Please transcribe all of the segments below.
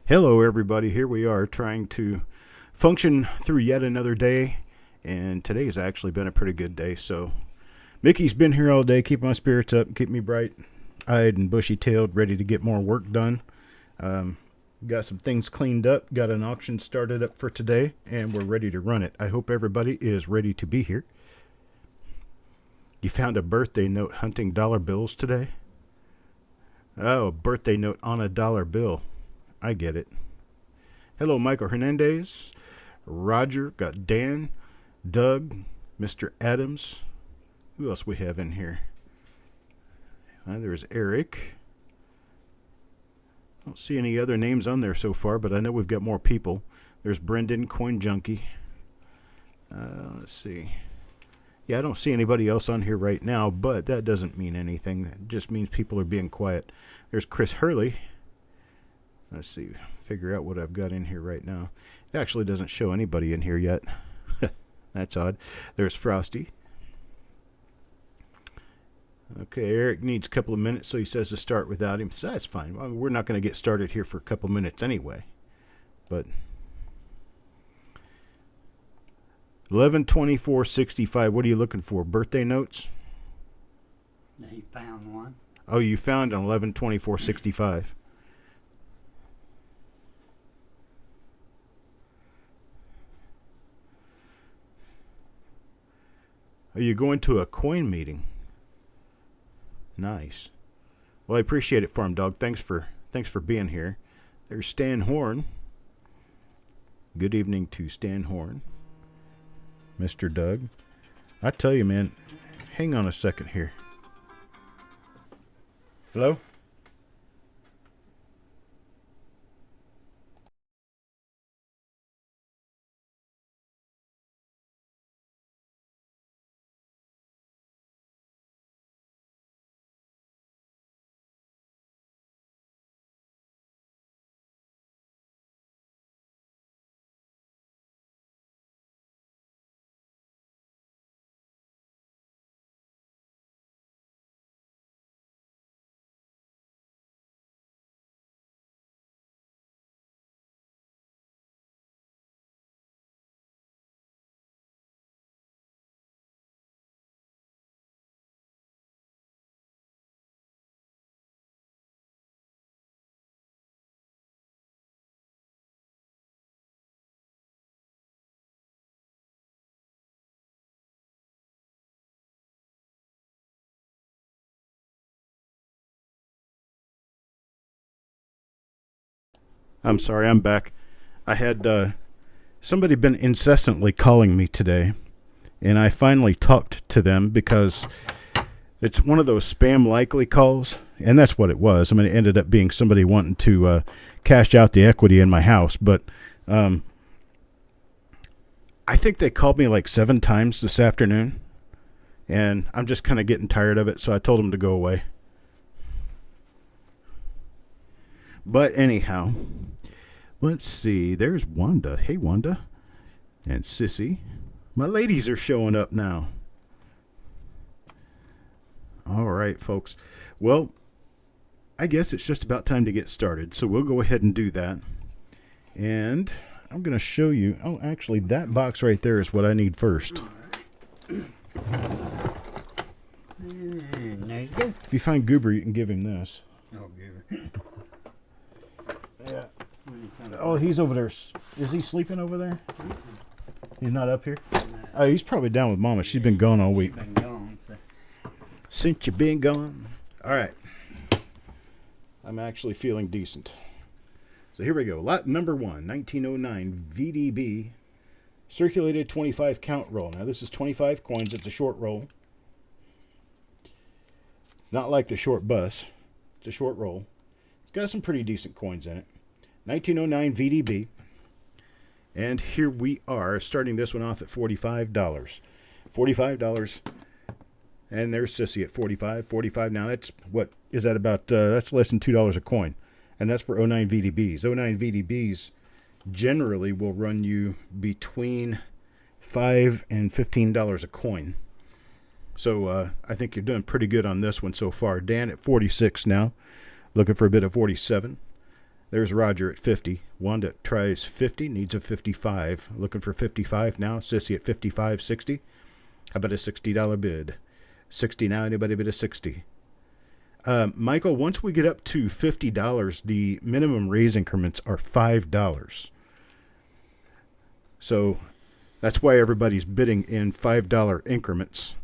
Hello, everybody. Here we are trying to function through yet another day, and today has actually been a pretty good day. So, Mickey's been here all day, keeping my spirits up, keep me bright-eyed and bushy-tailed, ready to get more work done. Got some things cleaned up, got an auction started up for today, and we're ready to run it. I hope everybody is ready to be here. You found a birthday note hunting dollar bills today? Oh, a birthday note on a dollar bill. I get it. Hello, Michael Hernandez, Roger, got Dan, Doug, Mr. Adams. Who else we have in here? There's Eric. Don't see any other names on there so far, but I know we've got more people. There's Brendan, Coin Junkie. Let's see. Yeah, I don't see anybody else on here right now, but that doesn't mean anything. It just means people are being quiet. There's Chris Hurley. Let's see, figure out what I've got in here right now. It actually doesn't show anybody in here yet. That's odd. There's Frosty. Okay, Eric needs a couple of minutes, so he says to start without him. So that's fine. Well, we're not going to get started here for a couple minutes anyway. But 11/24/65. What are you looking for? Birthday notes? He found one. Oh, you found an 11/24/65. Are you going to a coin meeting? Nice. Well, I appreciate it, Farm Dog. Thanks for being here. There's Stan Horn. Good evening to Stan Horn. Mr. Doug. I tell you, man, hang on a second here. Hello? I'm sorry, I'm back. I had somebody been incessantly calling me today, and I finally talked to them because it's one of those spam likely calls, and that's what it was. I mean, it ended up being somebody wanting to cash out the equity in my house, but I think they called me like 7 times this afternoon, and I'm just kind of getting tired of it, so I told them to go away. But anyhow, let's see. There's Wanda. Hey, Wanda. And Sissy. My ladies are showing up now. All right, folks. Well, I guess it's just about time to get started. So we'll go ahead and do that. And I'm going to show you. Oh, actually, that box right there is what I need first. There you go. If you find Goober, you can give him this. Oh, Goober. Yeah. Oh, he's over there. Is he sleeping over there? He's not up here? Oh, he's probably down with Mama. She's been gone all week. Been gone, so. Since you've been gone. All right. I'm actually feeling decent. So here we go. Lot number 1, 1909 VDB. Circulated 25 count roll. Now, this is 25 coins. It's a short roll. Not like the short bus. It's a short roll. It's got some pretty decent coins in it. 1909 VDB. And here we are, starting this one off at $45. $45. And there's Sissy at 45. 45 now. That's what is that about? That's less than $2 a coin. And that's for 09 VDBs. 09 VDBs generally will run you between $5 and $15 a coin. So I think you're doing pretty good on this one so far. Dan at 46 now. Looking for a bit of 47. There's Roger at 50. Wanda tries 50, needs a 55. Looking for 55 now. Sissy at 55, 60. How about a $60 bid? 60 now. Anybody bid a 60? Michael, once we get up to $50, the minimum raise increments are $5. So that's why everybody's bidding in $5 increments.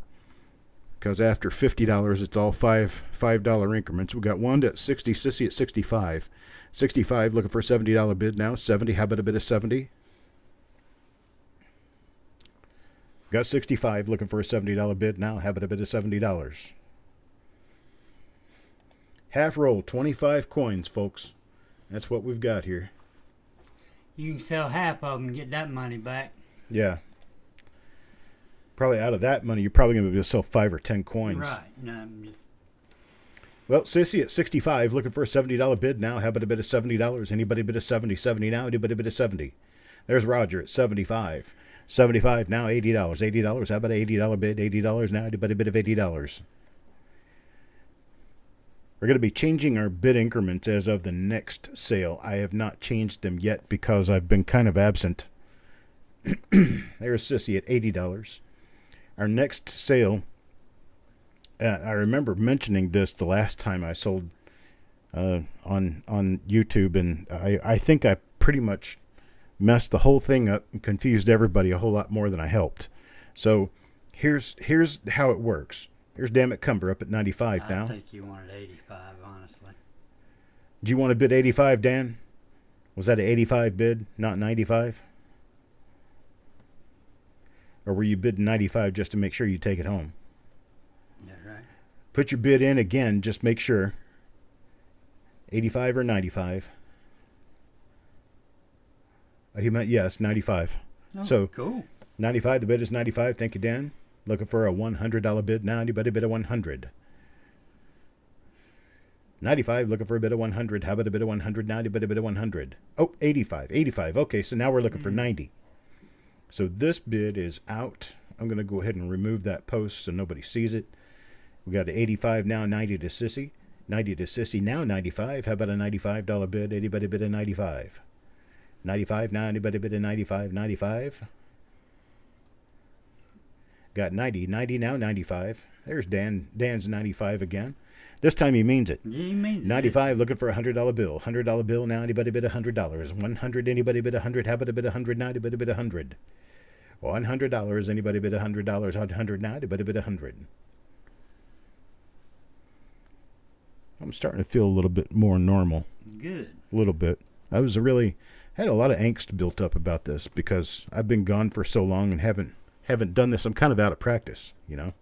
Because after $50, it's all $5 increments. We got Wanda at 60, Sissy at 65. 65, looking for a $70 bid now. 70, how about a bid of 70? Got 65, looking for a $70 bid now. How about a bid of $70? Half roll, 25 coins, folks. That's what we've got here. You can sell half of them and get that money back. Yeah. Probably out of that money, you're probably going to be able to sell 5 or 10 coins. Right. No, I'm just... Well, Sissy at 65, looking for a $70 bid now. How about a bid of $70? Anybody bid a 70? 70 now? Anybody bid a 70? There's Roger at 75. 75 now, $80. $80. How about an $80 bid? $80 now? Anybody bid of $80? We're going to be changing our bid increments as of the next sale. I have not changed them yet because I've been kind of absent. There's Sissy at $80. Our next sale, I remember mentioning this the last time I sold on YouTube, and I think I pretty much messed the whole thing up and confused everybody a whole lot more than I helped. So here's how it works. Here's Dammit Cumber up at 95 now. I think you wanted 85, honestly. Do you want to bid 85, Dan? Was that an 85 bid, not 95? Or were you bidding 95 just to make sure you take it home? That's right. Put your bid in again, just make sure. 85 or 95? He meant yes, 95. Oh, so cool. 95, the bid is 95. Thank you, Dan. Looking for a $100 bid now. Anybody bid a 100? 95, looking for a bid of 100. How about a bid of 100 now? Anybody bid a 100? Oh, 85. 85. Okay, so now we're looking for 90. So this bid is out. I'm going to go ahead and remove that post so nobody sees it. We got an 85 now, 90 to Sissy. 90 to Sissy now, 95. How about a $95 bid? Anybody bid a 95? 95 now. Anybody bid a 95? 95. Got 90. 90 now, 95. There's Dan's 95 again. This time he means it. Yeah, he means it. 95, looking for a $100 bill. $100 bill now. Anybody bid $100? 100. Anybody bid 100? How about a bid 100 now? Anybody bid 100? $100. Anybody bid $100? 100 now. Anybody bid 100? I'm starting to feel a little bit more normal. Good. A little bit. I had a lot of angst built up about this because I've been gone for so long and haven't done this. I'm kind of out of practice, you know.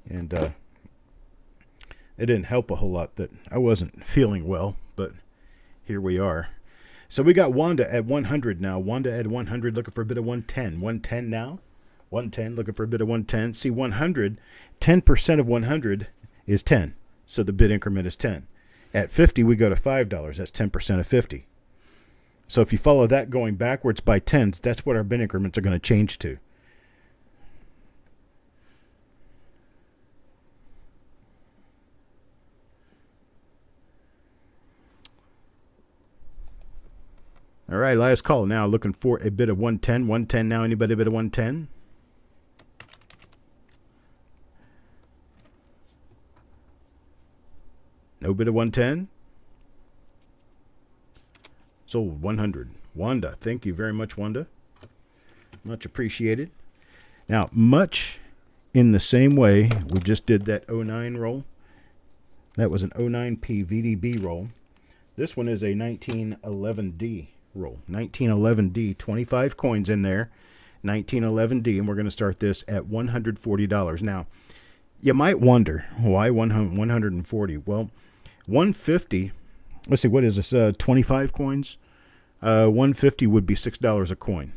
And it didn't help a whole lot that I wasn't feeling well, but here we are. So we got Wanda at 100 now. Wanda at 100, looking for a bit of 110. 110 now. 110, looking for a bit of 110. See, 100, 10% of 100 is 10. So the bid increment is 10. At 50, we go to $5. That's 10% of 50. So if you follow that going backwards by tens, that's what our bid increments are going to change to. All right, last call now. Looking for a bid of 110. 110 now. Anybody bid of 110? No bid of 110? Sold 100. Wanda, thank you very much, Wanda. Much appreciated. Now, much in the same way, we just did that 09 roll. That was an 09P VDB roll. This one is a 1911D roll. 1911D, 25 coins in there. 1911D, and we're going to start this at $140. Now, you might wonder, why 140? Well, 150, let's see, what is this, 25 coins? 150 would be $6 a coin.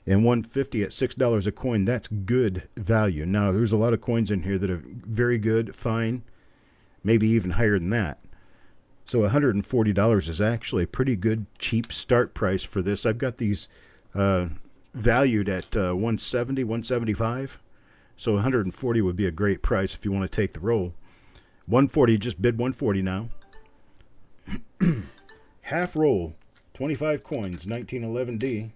And 150 at $6 a coin, that's good value. Now, there's a lot of coins in here that are very good, fine, maybe even higher than that. So $140 is actually a pretty good, cheap start price for this. I've got these valued at $170, $175. So 140 would be a great price if you want to take the roll. 140, just bid 140 now. Half roll, 25 coins, 1911D.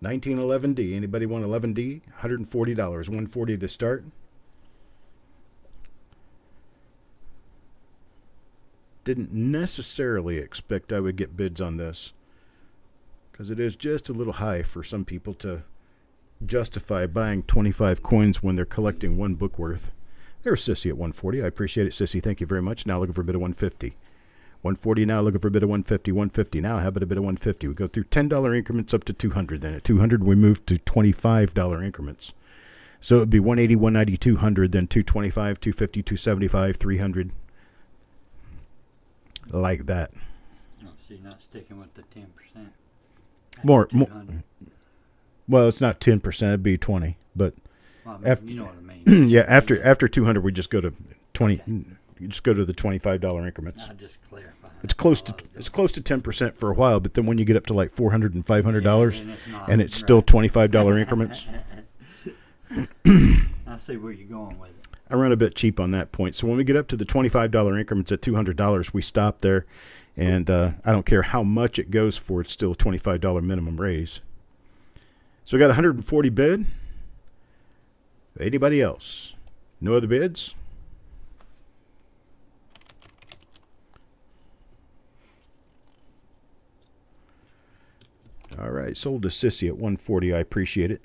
$1911D. Anybody want 11D? $140. $140 to start. Didn't necessarily expect I would get bids on this, because it is just a little high for some people to justify buying 25 coins when they're collecting one book worth. There's Sissy at 140. I appreciate it, Sissy. Thank you very much. Now looking for a bid of 150. 140 now, looking for a bid of 150. 150 now, how about a bid of 150? We go through $10 increments up to 200. Then at 200, we move to $25 increments. So it would be 180, 190, 200, then 225, 250, 275, 300. Like that. Oh, so you're not sticking with the 10%. More. Well, it's not 10%. It'd be 20. But well, I mean, you know what I mean. yeah, after 200, we just go to 20. You just go to the $25 increments. I'll just clarify. It's close to 10% for a while, but then when you get up to like $400 and $500, and it's still $25 increments. I see where you're going with it. I run a bit cheap on that point. So when we get up to the $25 increments at $200, we stop there, and I don't care how much it goes for. It's still a $25 minimum raise. So we got 140 bid. Anybody else? No other bids? All right, sold to Sissy at 140. I appreciate it.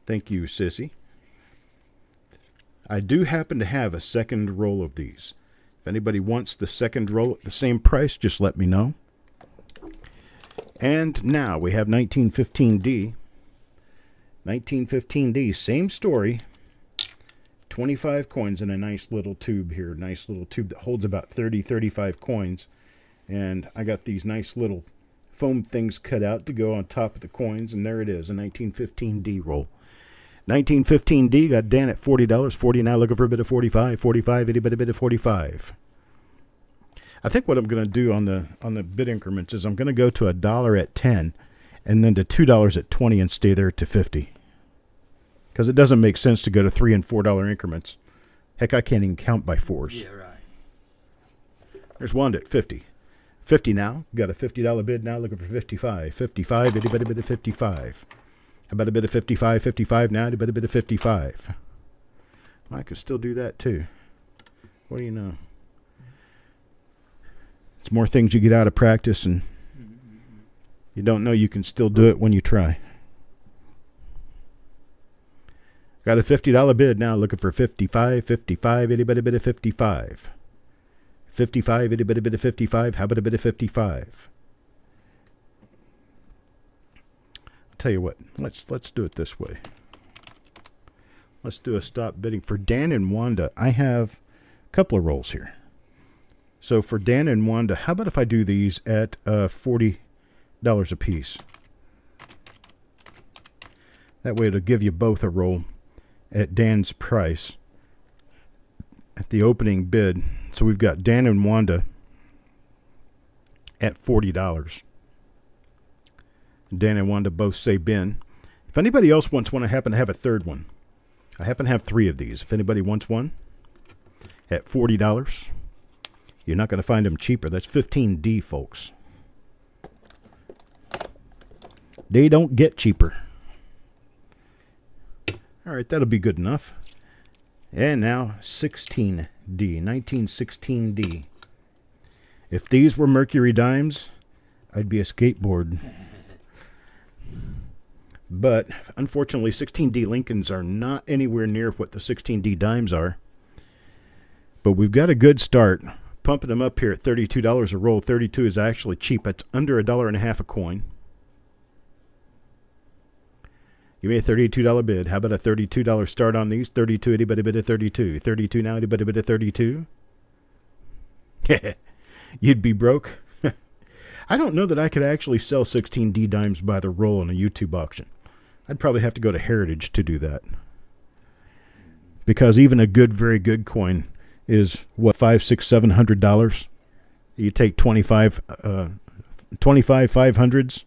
Thank you, Sissy. I do happen to have a second roll of these. If anybody wants the second roll at the same price, just let me know. And now we have 1915D. 1915D, same story. 25 coins in a nice little tube here. Nice little tube that holds about 30, 35 coins. And I got these nice little foam things cut out to go on top of the coins, and there it is, a 1915D roll. 1915D got Dan at $40. 40 now, looking for a bit of 45. 45, anybody bid of 45. I think what I'm going to do on the bid increments is I'm going to go to $1 at 10, and then to $2 at 20, and stay there to 50. Because it doesn't make sense to go to $3 and $4 increments. Heck, I can't even count by fours. Yeah, right. There's one at 50. 50 now. Got a $50 bid now, looking for 55. 55, anybody bid of 55. How about a bit of 55? 55 now, anybody bid of 55. Well, I could still do that too. What do you know? It's more things you get out of practice, and you don't know you can still do it when you try. Got a $50 bid now, looking for 55. 55, anybody bid of 55. 55, anybody bid of 55? How about a bit of 55? I'll tell you what, let's do it this way. Let's do a stop bidding. For Dan and Wanda, I have a couple of rolls here. So for Dan and Wanda, how about if I do these at $40 a piece? That way it'll give you both a roll at Dan's price at the opening bid. So we've got Dan and Wanda at $40. Dan and Wanda both say bin. If anybody else wants one, I happen to have a third one. I happen to have 3 of these. If anybody wants one at $40, you're not going to find them cheaper. That's 15D, folks. They don't get cheaper. All right, that'll be good enough. And now 16D, 1916D. If these were Mercury dimes, I'd be a skateboard. But unfortunately, 16D Lincolns are not anywhere near what the 16D dimes are. But we've got a good start. Pumping them up here at $32 a roll. 32 is actually cheap. That's under $1.50 a coin. Give me a $32 bid. How about a $32 start on these? 32, anybody bid at 32? 32 now, anybody bid at 32? You'd be broke. I don't know that I could actually sell 16D dimes by the roll in a YouTube auction. I'd probably have to go to Heritage to do that. Because even a good, very good coin is, what, $500, $600, $700? You take 25 25 500s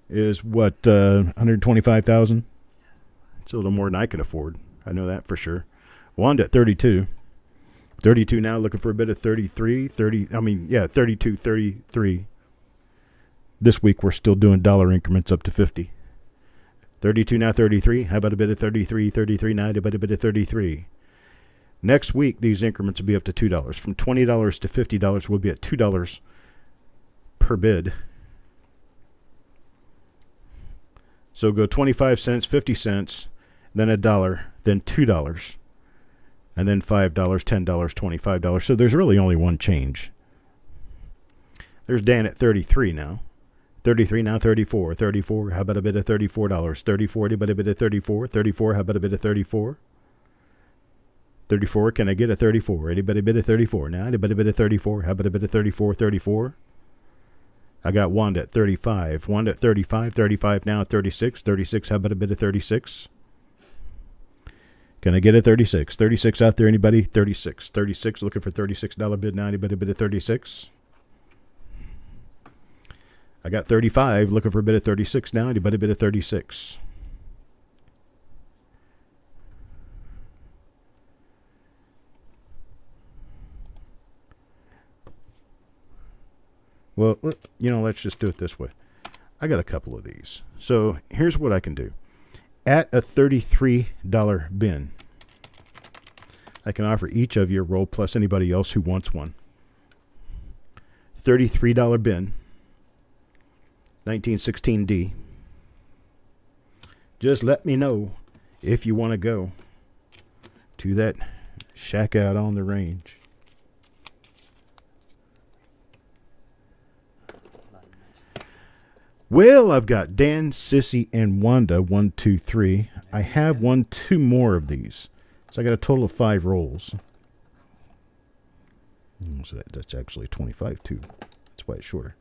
is what, 125,000. It's a little more than I can afford. I know that for sure. Wanda at 32. 32 now, looking for a bit of 33. 32, 33. This week we're still doing dollar increments up to 50. 32 now, 33. How about a bit of 33, 33 now, how about a bit of 33? Next week, these increments will be up to $2. From $20 to $50, we'll be at $2 per bid. So go 25 cents, 50 cents, then $1, then $2, and then $5, $10, $25. So there's really only one change. There's Dan at 33 now. 33 now, 34. 34, how about a bit of $34? 34, how about a bit of 34? 34, how about a bit of 34? 34, can I get a 34? Anybody bit of 34? Now, anybody bit of 34? How about a bit of 34? 34? I got Wanda at 35. Wanda at 35. 35 now at 36. 36, how about a bit of 36? Can I get a 36? 36 out there, anybody? 36. 36, looking for $36 bid now. Anybody bit of 36? I got 35, looking for a bit of 36 now. Anybody bit of 36? Well, let's just do it this way. I got a couple of these. So here's what I can do. At a $33 bin, I can offer each of you a roll plus anybody else who wants one. $33 bin, 1916D. Just let me know if you want to go to that shack out on the range. Well, I've got Dan, Sissy, and Wanda, 1, 2, 3. I have 2 more of these. So I got a total of 5 rolls. So that's actually 25, too. That's why it's shorter.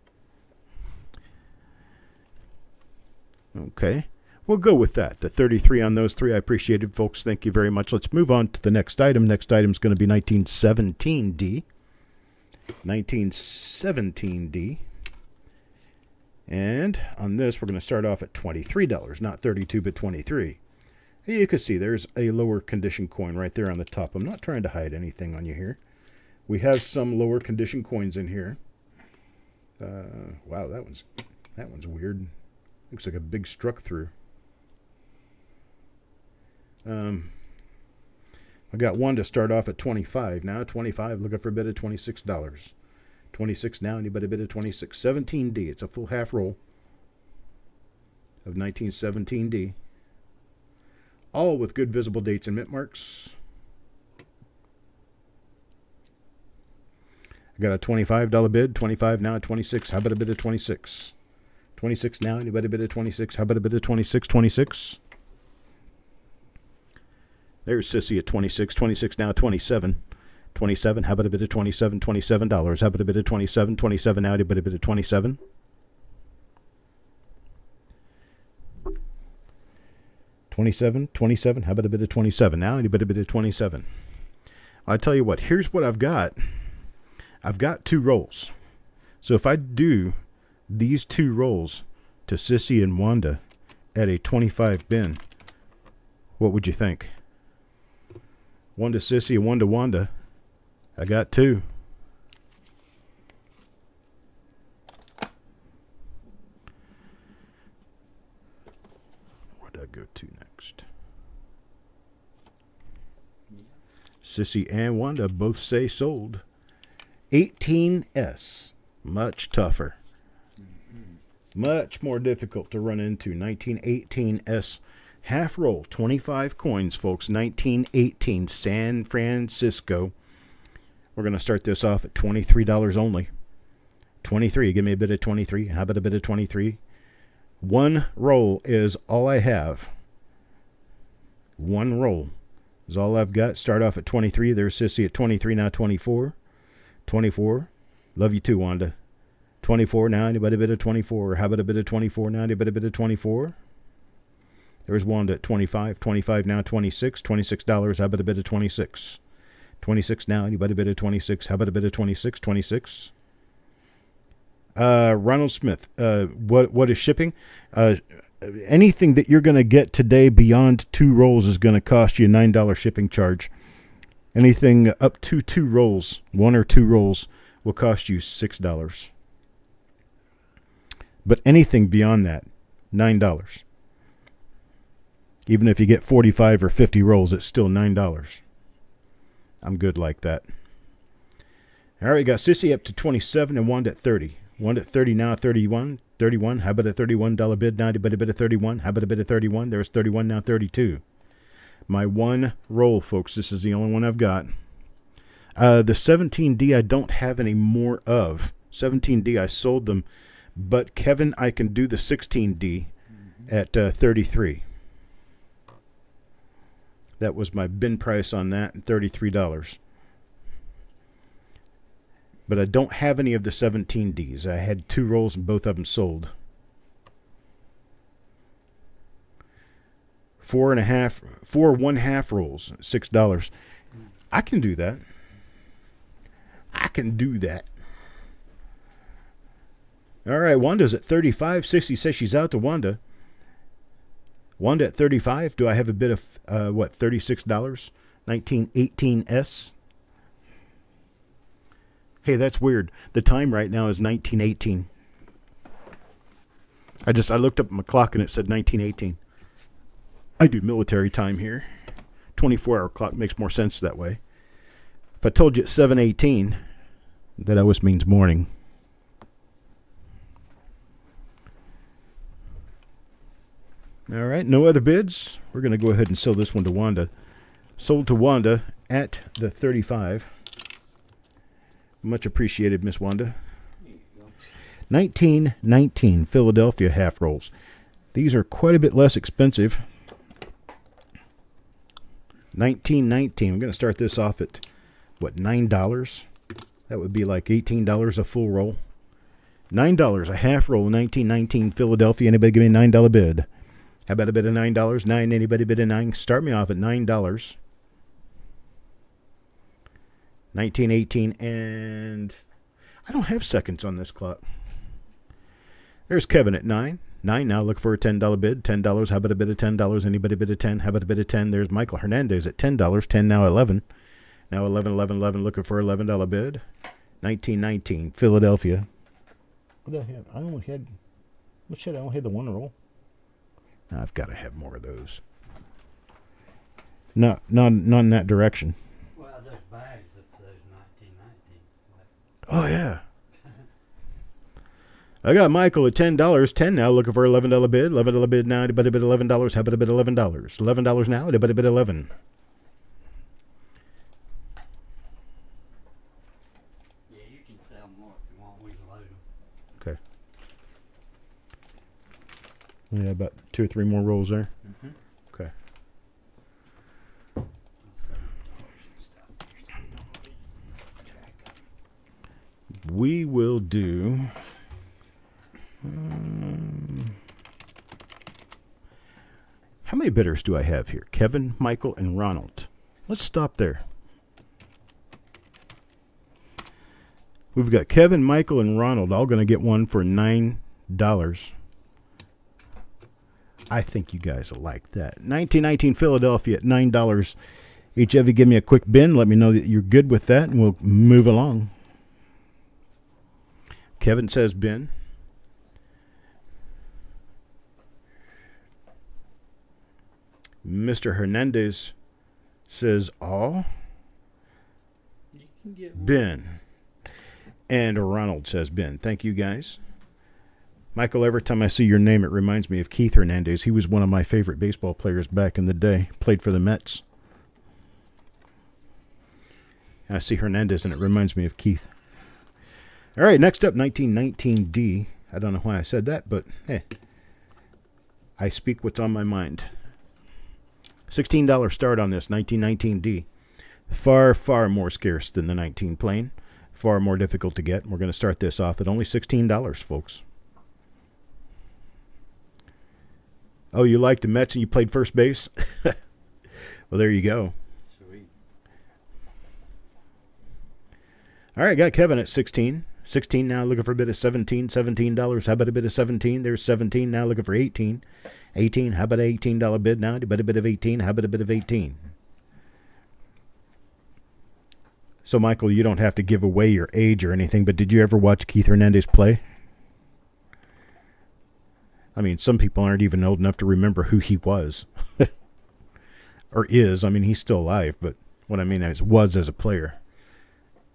Okay. We'll go with that. The 33 on those 3. I appreciate it, folks. Thank you very much. Let's move on to the next item. Next item is going to be 1917D. 1917D. And on this, we're going to start off at $23, not 32, but 23. You can see there's a lower condition coin right there on the top. I'm not trying to hide anything on you here. We have some lower condition coins in here. Wow, that one's weird. Looks like a big struck through. I got one to start off at 25. Now 25, looking for a bid of $26. 26 now, anybody bid of 26. 17D, it's a full half roll of 1917D. All with good visible dates and mint marks. I got a $25 bid, 25 now at 26. How about a bid of 26? 26 now, anybody bid of 26? How about a bid of 26? 26. There's Sissy at 26. 26 now at 27. 27, how about a bit of 27? $27. How about a bit of 27? 27 now, anybody bid of 27? $27. How about a bit of 27 now? Anybody bid of 27? I tell you what, here's what I've got. I've got 2 rolls. So if I do these 2 rolls to Sissy and Wanda at a 25 bin, what would you think? 1 to Sissy and 1 to Wanda. I got 2. Where'd I go to next? Sissy and Wanda both say sold. 18S. Much tougher. Much more difficult to run into. 1918S. Half roll. 25 coins, folks. 1918. San Francisco. We're going to start this off at $23 only. 23. Give me a bit of 23. How about a bit of 23? 1 roll is all I have. 1 roll is all I've got. Start off at 23. There's Sissy at 23, now 24. 24. Love you too, Wanda. 24 now. Anybody bit of 24? How about a bit of 24 now? Anybody bit of 24? There's Wanda at 25. 25 now, 26. $26. How about a bit of 26? 26 now. Anybody bid of 26? How about a bid of 26? 26. Ronald Smith, what is shipping? Anything that you're going to get today beyond 2 rolls is going to cost you a $9 shipping charge. Anything up to 2 rolls, 1 or 2 rolls, will cost you $6. But anything beyond that, $9. Even if you get 45 or 50 rolls, it's still $9. I'm good like that. All right, we got Sissy up to 27 and Wanda at 30. Wanda at 30 now, 31. 31. How about a $31 bid? Now, how about a bit of 31? How about a bit of 31? There's 31 now, 32. My 1 roll, folks. This is the only one I've got. The 17D I don't have any more of. 17D I sold them. But, Kevin, I can do the 16D at 33. That was my bin price on that, $33. But I don't have any of the 17Ds. I had 2 rolls and both of them sold. 4 1/2 rolls, $6. I can do that. I can do that. All right, Wanda's at 35. Sissy says she's out to Wanda. Wanda at 35. Do I have a bit of, $36? 1918S. Hey, that's weird. The time right now is 1918. I looked up at my clock and it said 1918. I do military time here. 24-hour clock makes more sense that way. If I told you it's 7:18, that always means morning. All right, no other bids. We're going to go ahead and sell this one to Wanda. Sold to Wanda at the 35. Much appreciated, Miss Wanda. 1919 Philadelphia half rolls. These are quite a bit less expensive. 1919. I'm going to start this off at, $9? That would be like $18 a full roll. $9 a half roll, 1919 Philadelphia. Anybody give me a $9 bid? How about a bid of $9? 9, anybody bid of 9? Start me off at $9. 1918, and I don't have seconds on this clock. There's Kevin at 9. 9 now, look for a $10 bid. $10, how about a bid of $10? Anybody bid of 10? How about a bid of 10? There's Michael Hernandez at $10. 10 now, 11. Now 11, 11, 11, looking for $11 bid. 1919, Philadelphia. What did I have? I only had the 1 roll. I've got to have more of those. Not in that direction. Well, those bags of those 1919. Oh, yeah. I got Michael at $10. 10 now, looking for $11 bid. $11 bid now, anybody bid $11? How about a bid $11? $11 now, anybody bid 11? Yeah, you can sell more if you want. We can load them. Okay. Yeah, about 2 or 3 more rolls there. Mm-hmm. Okay. We will do. How many bidders do I have here? Kevin, Michael, and Ronald. Let's stop there. We've got Kevin, Michael, and Ronald all going to get one for $9. I think you guys will like that. 1919 Philadelphia at $9. Each of you give me a quick bin. Let me know that you're good with that, and we'll move along. Kevin says bin. Mr. Hernandez says all. You can get one. Bin. And Ronald says bin. Thank you, guys. Michael, every time I see your name, it reminds me of Keith Hernandez. He was one of my favorite baseball players back in the day. Played for the Mets. I see Hernandez, and it reminds me of Keith. All right, next up, 1919D. I don't know why I said that, but hey, I speak what's on my mind. $16 start on this, 1919D. Far, far more scarce than the 19 plane. Far more difficult to get. We're going to start this off at only $16, folks. Oh, you like the Mets and you played first base? Well, there you go. Sweet. All right, got Kevin at 16. 16 now, looking for a bid of 17. $17. How about a bid of 17? There's 17 now, looking for 18. 18. How about an $18 bid now? How about a bid of 18? How about a bid of 18? So, Michael, you don't have to give away your age or anything, but did you ever watch Keith Hernandez play? I mean, some people aren't even old enough to remember who he was. Or is. I mean, he's still alive, but what I mean is was as a player.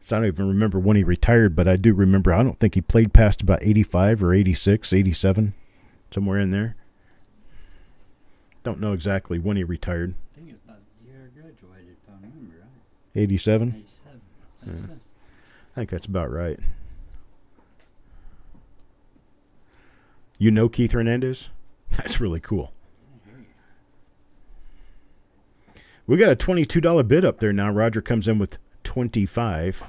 So I don't even remember when he retired, but I do remember, I don't think he played past about 85 or 86, 87, somewhere in there. Don't know exactly when he retired. I think it's about the year I graduated, if I remember right. 87? 87. Yeah. I think that's about right. You know Keith Hernandez? That's really cool. We got a $22 bid up there now. Roger comes in with 25.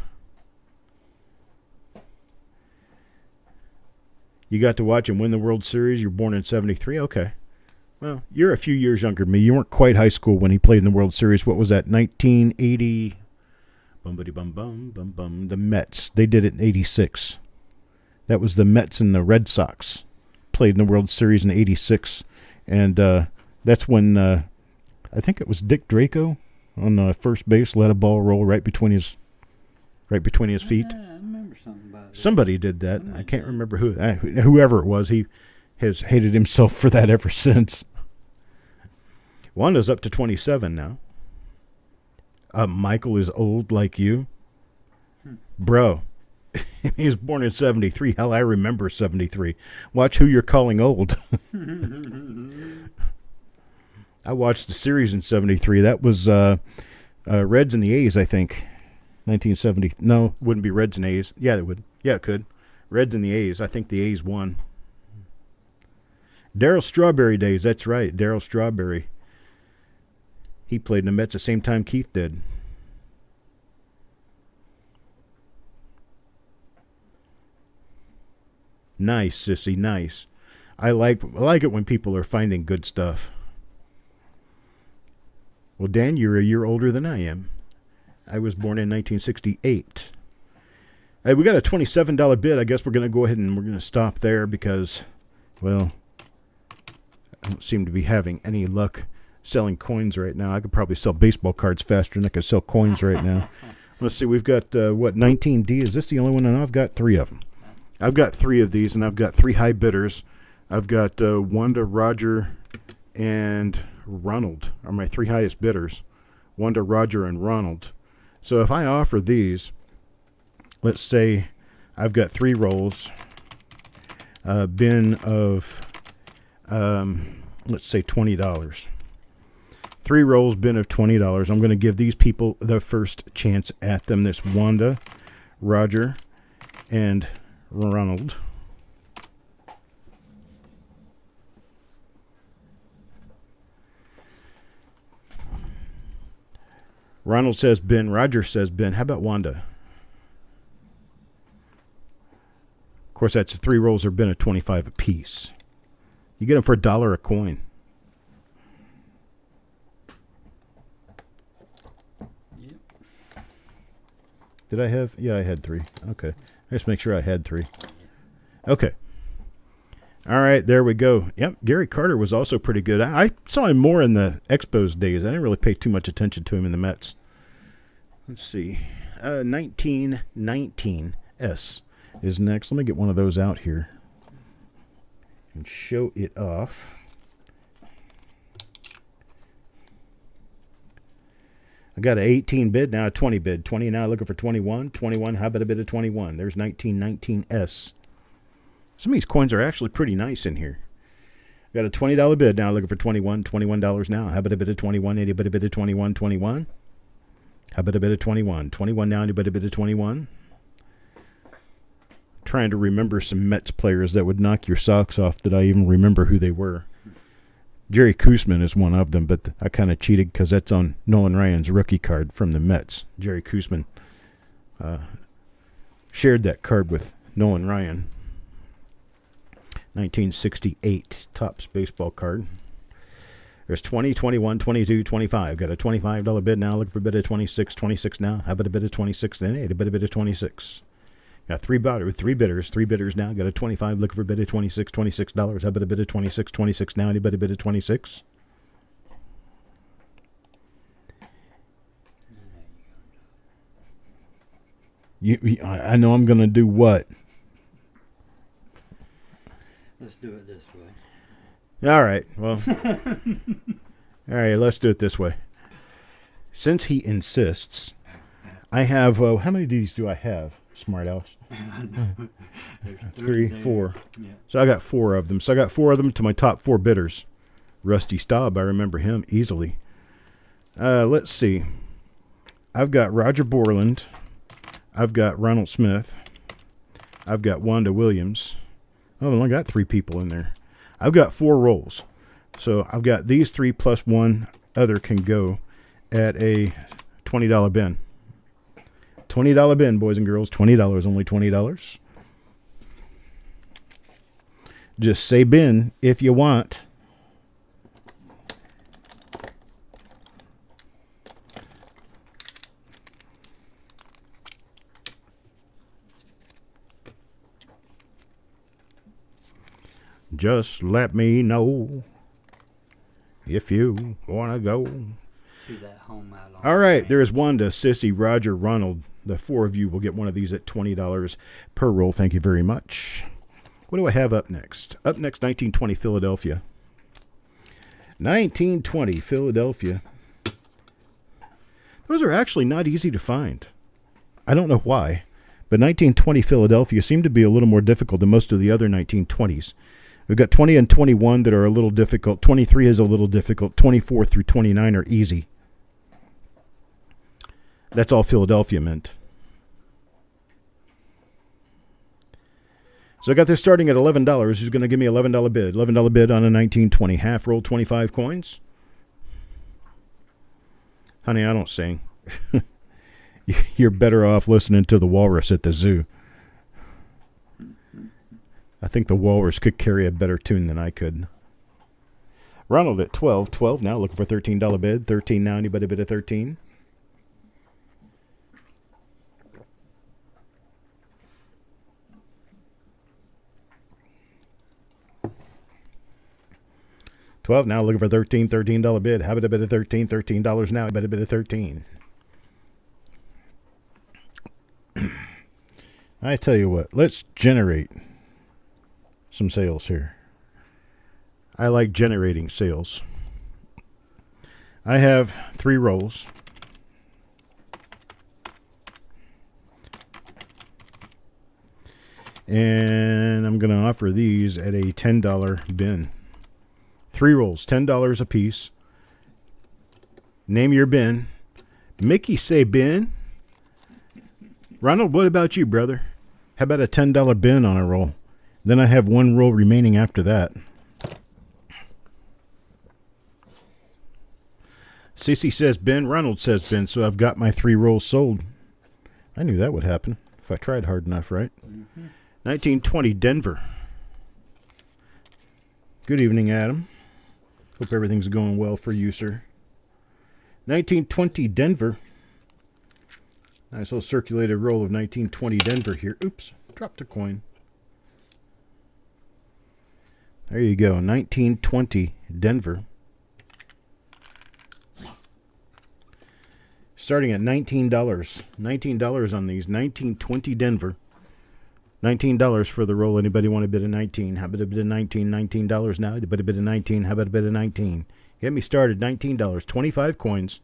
You got to watch him win the World Series. You're born in 73. Okay. Well, you're a few years younger than me. You weren't quite high school when he played in the World Series. What was that, 1980? Bum-ba-dee-bum-bum, the Mets. They did it in 86. That was the Mets and the Red Sox. Played in the World Series in 86. And that's when I think it was Dick Draco on first base, let a ball roll right between his feet. Yeah, I remember something about it. Somebody did that. I can't remember who. Whoever it was, he has hated himself for that ever since. Wanda's up to 27 now. Michael is old like you. Bro, he was born in 73. Hell, I remember 73. Watch who you're calling old. I watched the series in 73. That was Reds and the A's, I think. 1970. No, it wouldn't be Reds and A's. Yeah, it would. Yeah, it could. Reds and the A's. I think the A's won. Darryl Strawberry days. That's right. Darryl Strawberry. He played in the Mets the same time Keith did. Nice, sissy. Nice. I like it when people are finding good stuff. Well, Dan, you're a year older than I am. I was born in 1968. Hey, we got a $27 bid. I guess we're going to go ahead and we're going to stop there because, well, I don't seem to be having any luck selling coins right now. I could probably sell baseball cards faster than I could sell coins right now. Let's see. We've got, 19D. Is this the only one? No, I've got 3 of them. I've got 3 of these, and I've got 3 high bidders. I've got Wanda, Roger, and Ronald are my 3 highest bidders. Wanda, Roger, and Ronald. So if I offer these, let's say I've got 3 rolls, bin of, let's say $20. 3 rolls, bin of $20. I'm going to give these people the first chance at them. This Wanda, Roger, and Ronald. Ronald says bin. Roger says bin. How about Wanda? Of course, that's 3 rolls or bin of 25 apiece. You get them for $1 a coin. Yep. Did I have? Yeah, I had 3. Okay. Let's make sure I had 3. Okay. All right, there we go. Yep, Gary Carter was also pretty good. I saw him more in the Expos days. I didn't really pay too much attention to him in the Mets. Let's see. 1919S is next. Let me get one of those out here and show it off. I got an 18 bid, now a 20 bid. 20 now looking for 21. 21, how about a bid of 21? There's 1919S. Some of these coins are actually pretty nice in here. Got a $20 bid now looking for 21. $21 now. How about a bid of 21? Anybody bid of 21? 21? How about a bid of 21? 21 now. Anybody bid of 21? Trying to remember some Mets players that would knock your socks off that I even remember who they were. Jerry Koosman is one of them, but I kind of cheated because that's on Nolan Ryan's rookie card from the Mets. Jerry Koosman shared that card with Nolan Ryan. 1968 Topps baseball card. There's 20, 21, 22, 25. Got a $25 bid now. Looking for a bid of 26. 26 now. How about a bid of 26 then? Hey, a bid of 26. Got three bidders. Three bidders now. Got a 25. Looking for a bid of $26. How about a bid of 26? 26 now. Anybody bid of 26? I know I'm going to do what? Let's do it this way. All right. Well, all right. Let's do it this way. Since he insists, I have, how many of these do I have, Smart Alice? 3, 4. Yeah. So I got 4 of them. So I got 4 of them to my top 4 bidders. Rusty Staub, I remember him easily. Let's see. I've got Roger Borland. I've got Ronald Smith. I've got Wanda Williams. Oh, I only got 3 people in there. I've got 4 rolls. So I've got these 3 plus 1 other can go at a $20 bin. $20 bin, boys and girls. $20, only $20. Just say bin if you want. Just let me know if you want to go. To that home out on All right, there's Wanda, Sissy, Roger, Ronald. The 4 of you will get one of these at $20 per roll. Thank you very much. What do I have up next? Up next, 1920 Philadelphia. 1920 Philadelphia. Those are actually not easy to find. I don't know why, but 1920 Philadelphia seem to be a little more difficult than most of the other 1920s. We've got 20 and 21 that are a little difficult. 23 is a little difficult. 24 through 29 are easy. That's all Philadelphia meant. So I got this starting at $11. Who's going to give me $11 bid? $11 bid on a 1920. Half roll, 25 coins. Honey, I don't sing. You're better off listening to the walrus at the zoo. I think the walrus could carry a better tune than I could. Ronald at 12. 12 now, looking for $13 bid. 13 now, anybody bid at 13? $12 now, looking for $13 bid. How about a bid of $13? $13 now, I bet a bid of 13. I tell you what, let's generate some sales here. I like generating sales. I have 3 rolls. And I'm going to offer these at a $10 bin. 3 rolls, $10 a piece. Name your bin. Mickey say bin. Ronald, what about you, brother? How about a $10 bin on a roll? Then I have 1 roll remaining after that. Cece says bin. Ronald says bin. So I've got my 3 rolls sold. I knew that would happen if I tried hard enough, right? Mm-hmm. 1920 Denver. Good evening, Adam. Hope everything's going well for you, sir. 1920 Denver. Nice little circulated roll of 1920 Denver here. Oops, dropped a coin. There you go, 1920 Denver. Starting at $19. $19 on these. 1920 Denver. $19 for the roll. Anybody want a bid of 19? How about a bid of 19? $19 now. Anybody a bid of 19? How about a bid of 19? Get me started. $19. 25 coins.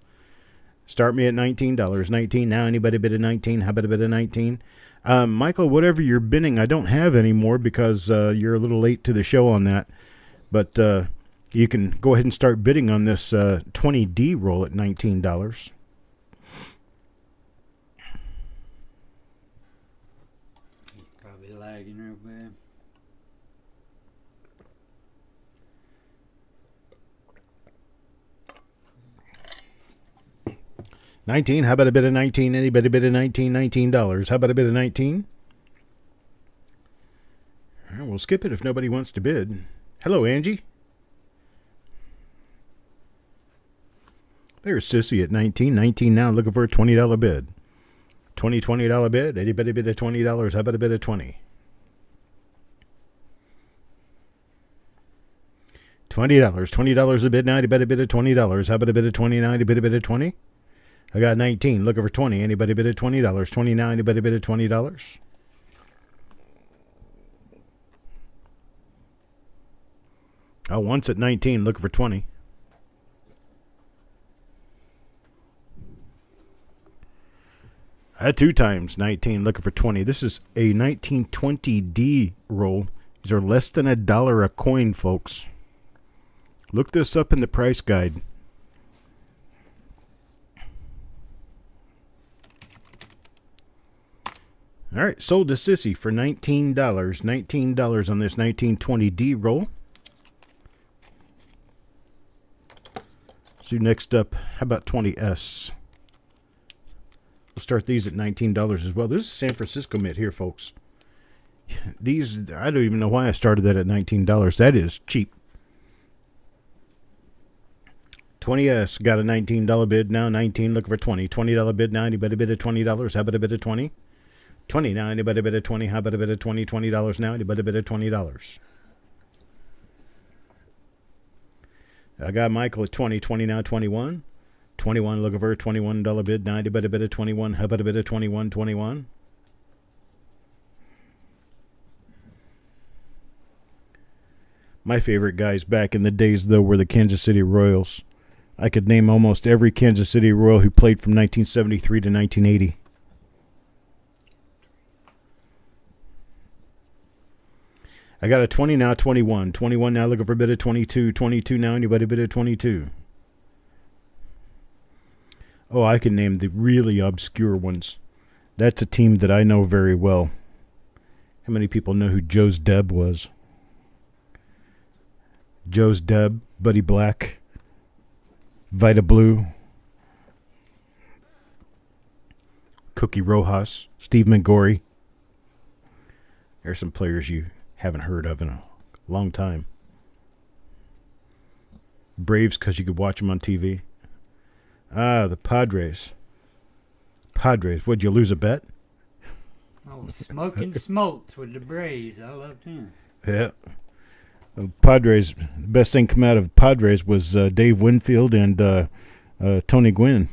Start me at $19. 19 now. Anybody bid of 19? How about a bid of 19? Michael, whatever you're bidding, I don't have anymore because you're a little late to the show on that. But you can go ahead and start bidding on this 20D roll at $19. Probably lagging real bad. $19. How about a bid of 19? Anybody bid of 19? $19. How about a bid of 19? All right, we'll skip it if nobody wants to bid. Hello, Angie. There's Sissy at 19. 19 now, looking for a $20 bid. $20 bid. Anybody bid at $20? How about a bid of 20? $20 a bid now. Anybody bid at $20? How about a bid of 29? Anybody bid at 20? I got 19. Looking for 20. Anybody bid at $20? 29. Anybody bid at $20? Oh, once at 19. Looking for 20. At 2 times 19, looking for 20. This is a 1920D roll. These are less than $1 a coin, folks. Look this up in the price guide. All right, sold to Sissy for $19. $19 on this 1920D roll. So next up, how about 20S? We'll start these at $19 as well. This is San Francisco mint here, folks. These, I don't even know why I started that at $19. That is cheap. 20S got a $19 bid now. 19 looking for 20. $20 bid now. Anybody bid at $20? How about a bid at 20? 20 now. Anybody bid at 20? How about a bid at 20? $20 now. Anybody bid at $20? I got Michael at 20. 20 now. 21. 21 looking for a $21 bid. 90 bid a bid of 21. How about a bid of 21? 21. My favorite guys back in the days, though, were the Kansas City Royals. I could name almost every Kansas City Royal who played from 1973 to 1980. I got a 20 now, 21. 21 now looking for a bid of 22. 22 now, anybody bid of 22? Oh, I can name the really obscure ones. That's a team that I know very well. How many people know who Joe's Deb was? Joe's Deb, Buddy Black, Vita Blue, Cookie Rojas, Steve McGorry. There's some players you haven't heard of in a long time. Braves, because you could watch them on TV. Ah, the Padres. Padres, would you lose a bet? Oh, smoking smokes with the Braves. I loved him. Yeah. Padres, the best thing come out of Padres was Dave Winfield and Tony Gwynn.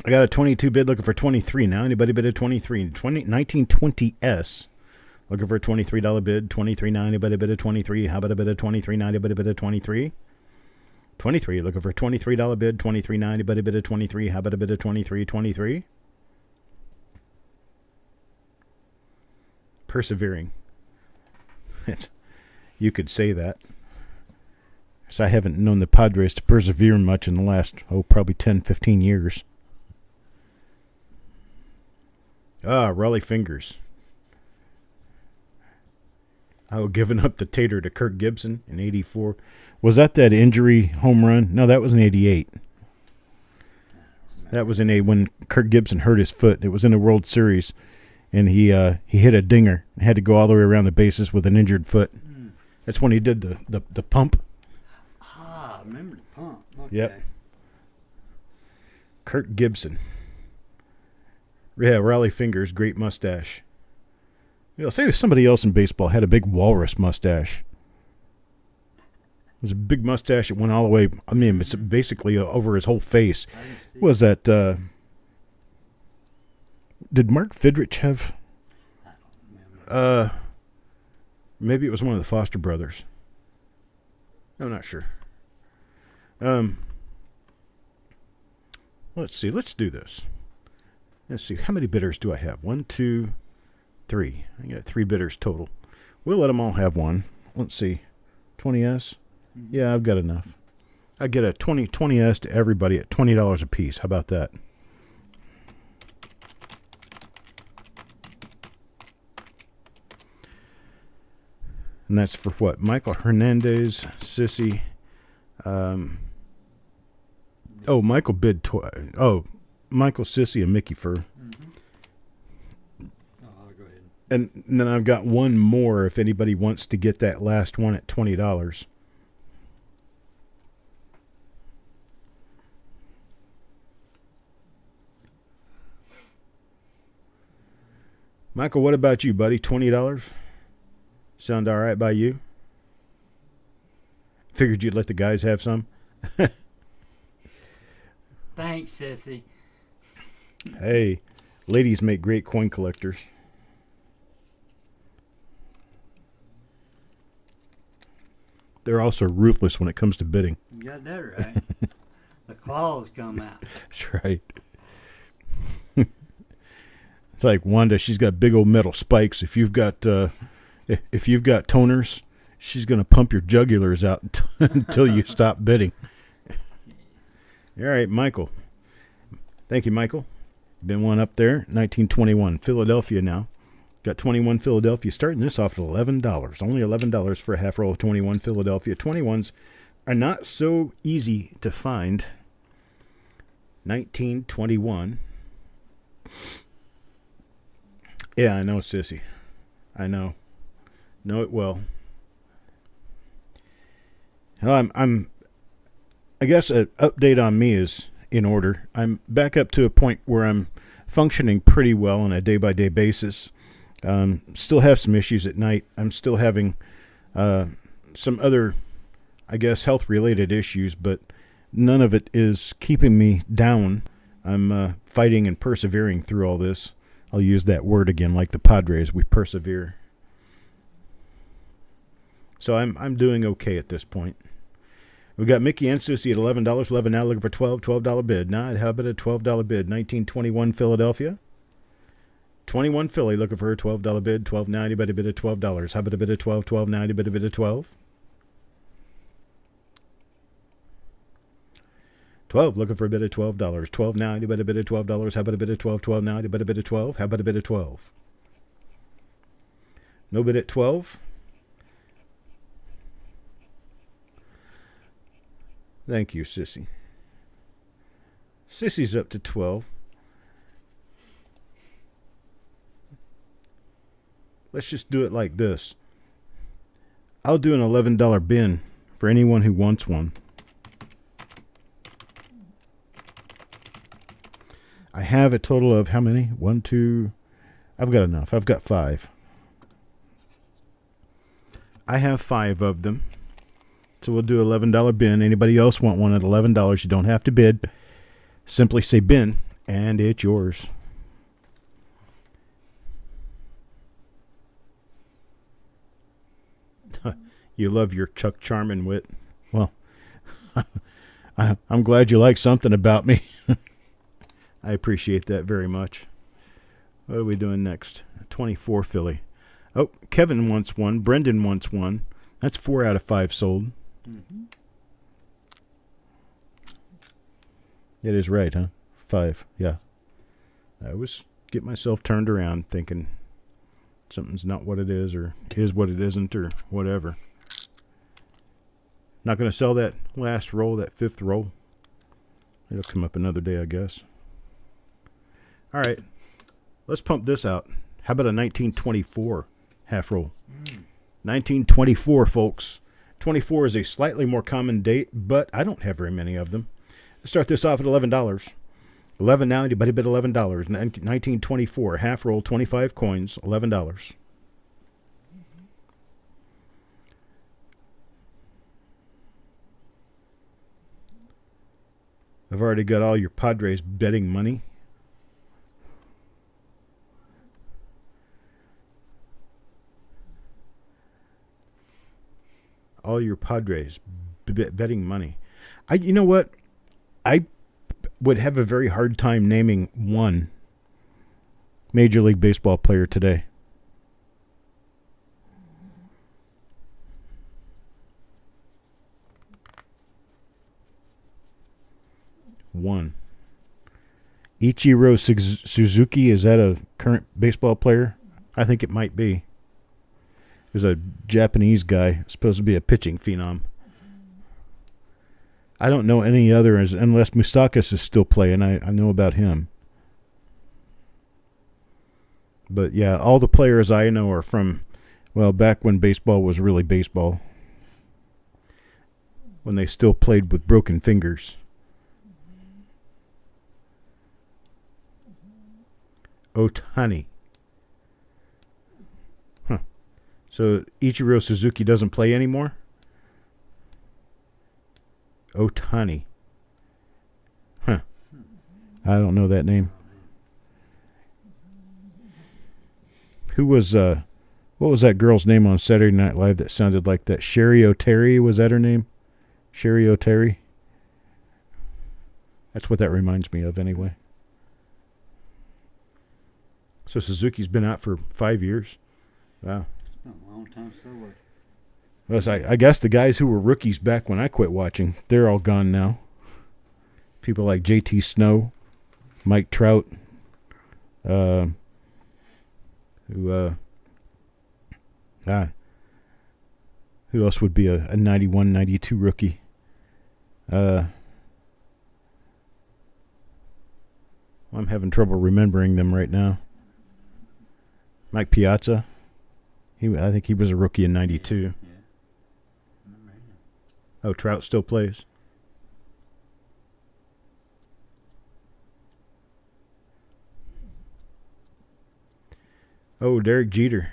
I got a 22 bid looking for 23 now. Anybody bid a 23? 1920S. Looking for a $23 bid. 23 now. Anybody bid a 23? How about a bid of 23 now? Anybody bid a 23? 23. Looking for a $23 bid. 23 now. Anybody bid a 23? How about a bid of 23? 23. Persevering. You could say that. So I haven't known the Padres to persevere much in the last, probably 10, 15 years. Ah, Raleigh Fingers. Giving up the tater to Kirk Gibson in 84. Was that injury home run? No, that was in 88. That was when Kirk Gibson hurt his foot. It was in the World Series, and he hit a dinger. Had to go all the way around the bases with an injured foot. That's when he did the pump. Ah, I remember the pump. Okay. Yep. Kirk Gibson. Yeah, Raleigh Fingers, great mustache. You know, say if somebody else in baseball had a big walrus mustache. It was a big mustache that went all the way. I mean, it's basically over his whole face. Was that? Did Mark Fidrich have? I don't remember. Maybe it was one of the Foster brothers. I'm not sure. Let's see. Let's do this. Let's see. How many bidders do I have? 1, 2, 3. I got 3 bidders total. We'll let them all have one. Let's see. 20S? Yeah, I've got enough. I get a 20S to everybody at $20 a piece. How about that? And that's for what? Michael Hernandez, Sissy. Michael bid Michael, Sissy, and Mickey Fur. I'll go ahead. And then I've got one more if anybody wants to get that last one at $20. Michael, what about you, buddy? $20? Sound all right by you? Figured you'd let the guys have some. Thanks, Sissy. Hey, ladies make great coin collectors. They're also ruthless when it comes to bidding. You got that right. The claws come out. That's right. It's like Wanda. She's got big old metal spikes. If you've got toners, she's gonna pump your jugulars out until you stop bidding. All right, Michael. Thank you, Michael. Been one up there. 1921 Philadelphia now. Got 21 Philadelphia. Starting this off at $11. Only $11 for a half roll of 21 Philadelphia. 21s are not so easy to find. 1921. Yeah, I know, Sissy. I know. Know it well. Well, I guess an update on me is in order. I'm back up to a point where I'm functioning pretty well on a day-by-day basis. Still have some issues at night. I'm still having some other, I guess, health-related issues, but none of it is keeping me down. I'm fighting and persevering through all this. I'll use that word again, like the Padres. We persevere. So I'm doing okay at this point. We got Mickey and Susie at $11. 11 now, looking for $12 bid. Now, how about a $12 bid? 1921 Philadelphia. 21 Philly, looking for a $12 bid. $12.90, but a bid of $12. How about a bid of $12? $12.90, but a bid of $12. 12, looking for a bid of $12. $12.90, but a bid of $12. How about a bid of $12? $12.90, but a bid of $12. How about a bid of $12? No bid at 12. Thank you, Sissy. Sissy's up to 12. Let's just do it like this. I'll do an $11 bin for anyone who wants one. I have a total of how many? 1, 2. I've got enough. I've got 5. I have 5 of them. So we'll do $11 bin. Anybody else want one at $11? You don't have to bid. Simply say bin, and it's yours. You love your Chuck Charmin wit. Well, I'm glad you like something about me. I appreciate that very much. What are we doing next? 24 Philly. Oh, Kevin wants one. Brendan wants one. That's 4 out of 5 sold. Mm-hmm. It is right, huh? 5, yeah. I always get myself turned around thinking something's not what it is or is what it isn't or whatever. Not going to sell that last roll, that 5th roll. It'll come up another day, I guess. All right. Let's pump this out. How about a 1924 half roll? 1924, folks. 24 is a slightly more common date, but I don't have very many of them. Let's start this off at $11. $11 now, but a bid $11. 1924 half roll, 25 coins, $11. I've already got all your Padres betting money. All your Padres betting money. You know what? I would have a very hard time naming one Major League Baseball player today. One. Ichiro Suzuki, is that a current baseball player? I think it might be. There's a Japanese guy, supposed to be a pitching phenom. I don't know any other, unless Moustakas is still playing. I know about him. But yeah, all the players I know are from, well, back when baseball was really baseball. When they still played with broken fingers. Ohtani. So Ichiro Suzuki doesn't play anymore? Otani. Huh. I don't know that name. Who was, what was that girl's name on Saturday Night Live that sounded like that? Sherry O'Terry, was that her name? Sherry O'Terry? That's what that reminds me of anyway. So Suzuki's been out for 5 years. Wow. It's been a long time so much. Well, I guess the guys who were rookies back when I quit watching, they're all gone now. People like J.T. Snow, Mike Trout, who else would be a 91, 92 rookie? I'm having trouble remembering them right now. Mike Piazza. I think he was a rookie in 92. Yeah. Oh, Trout still plays. Oh, Derek Jeter.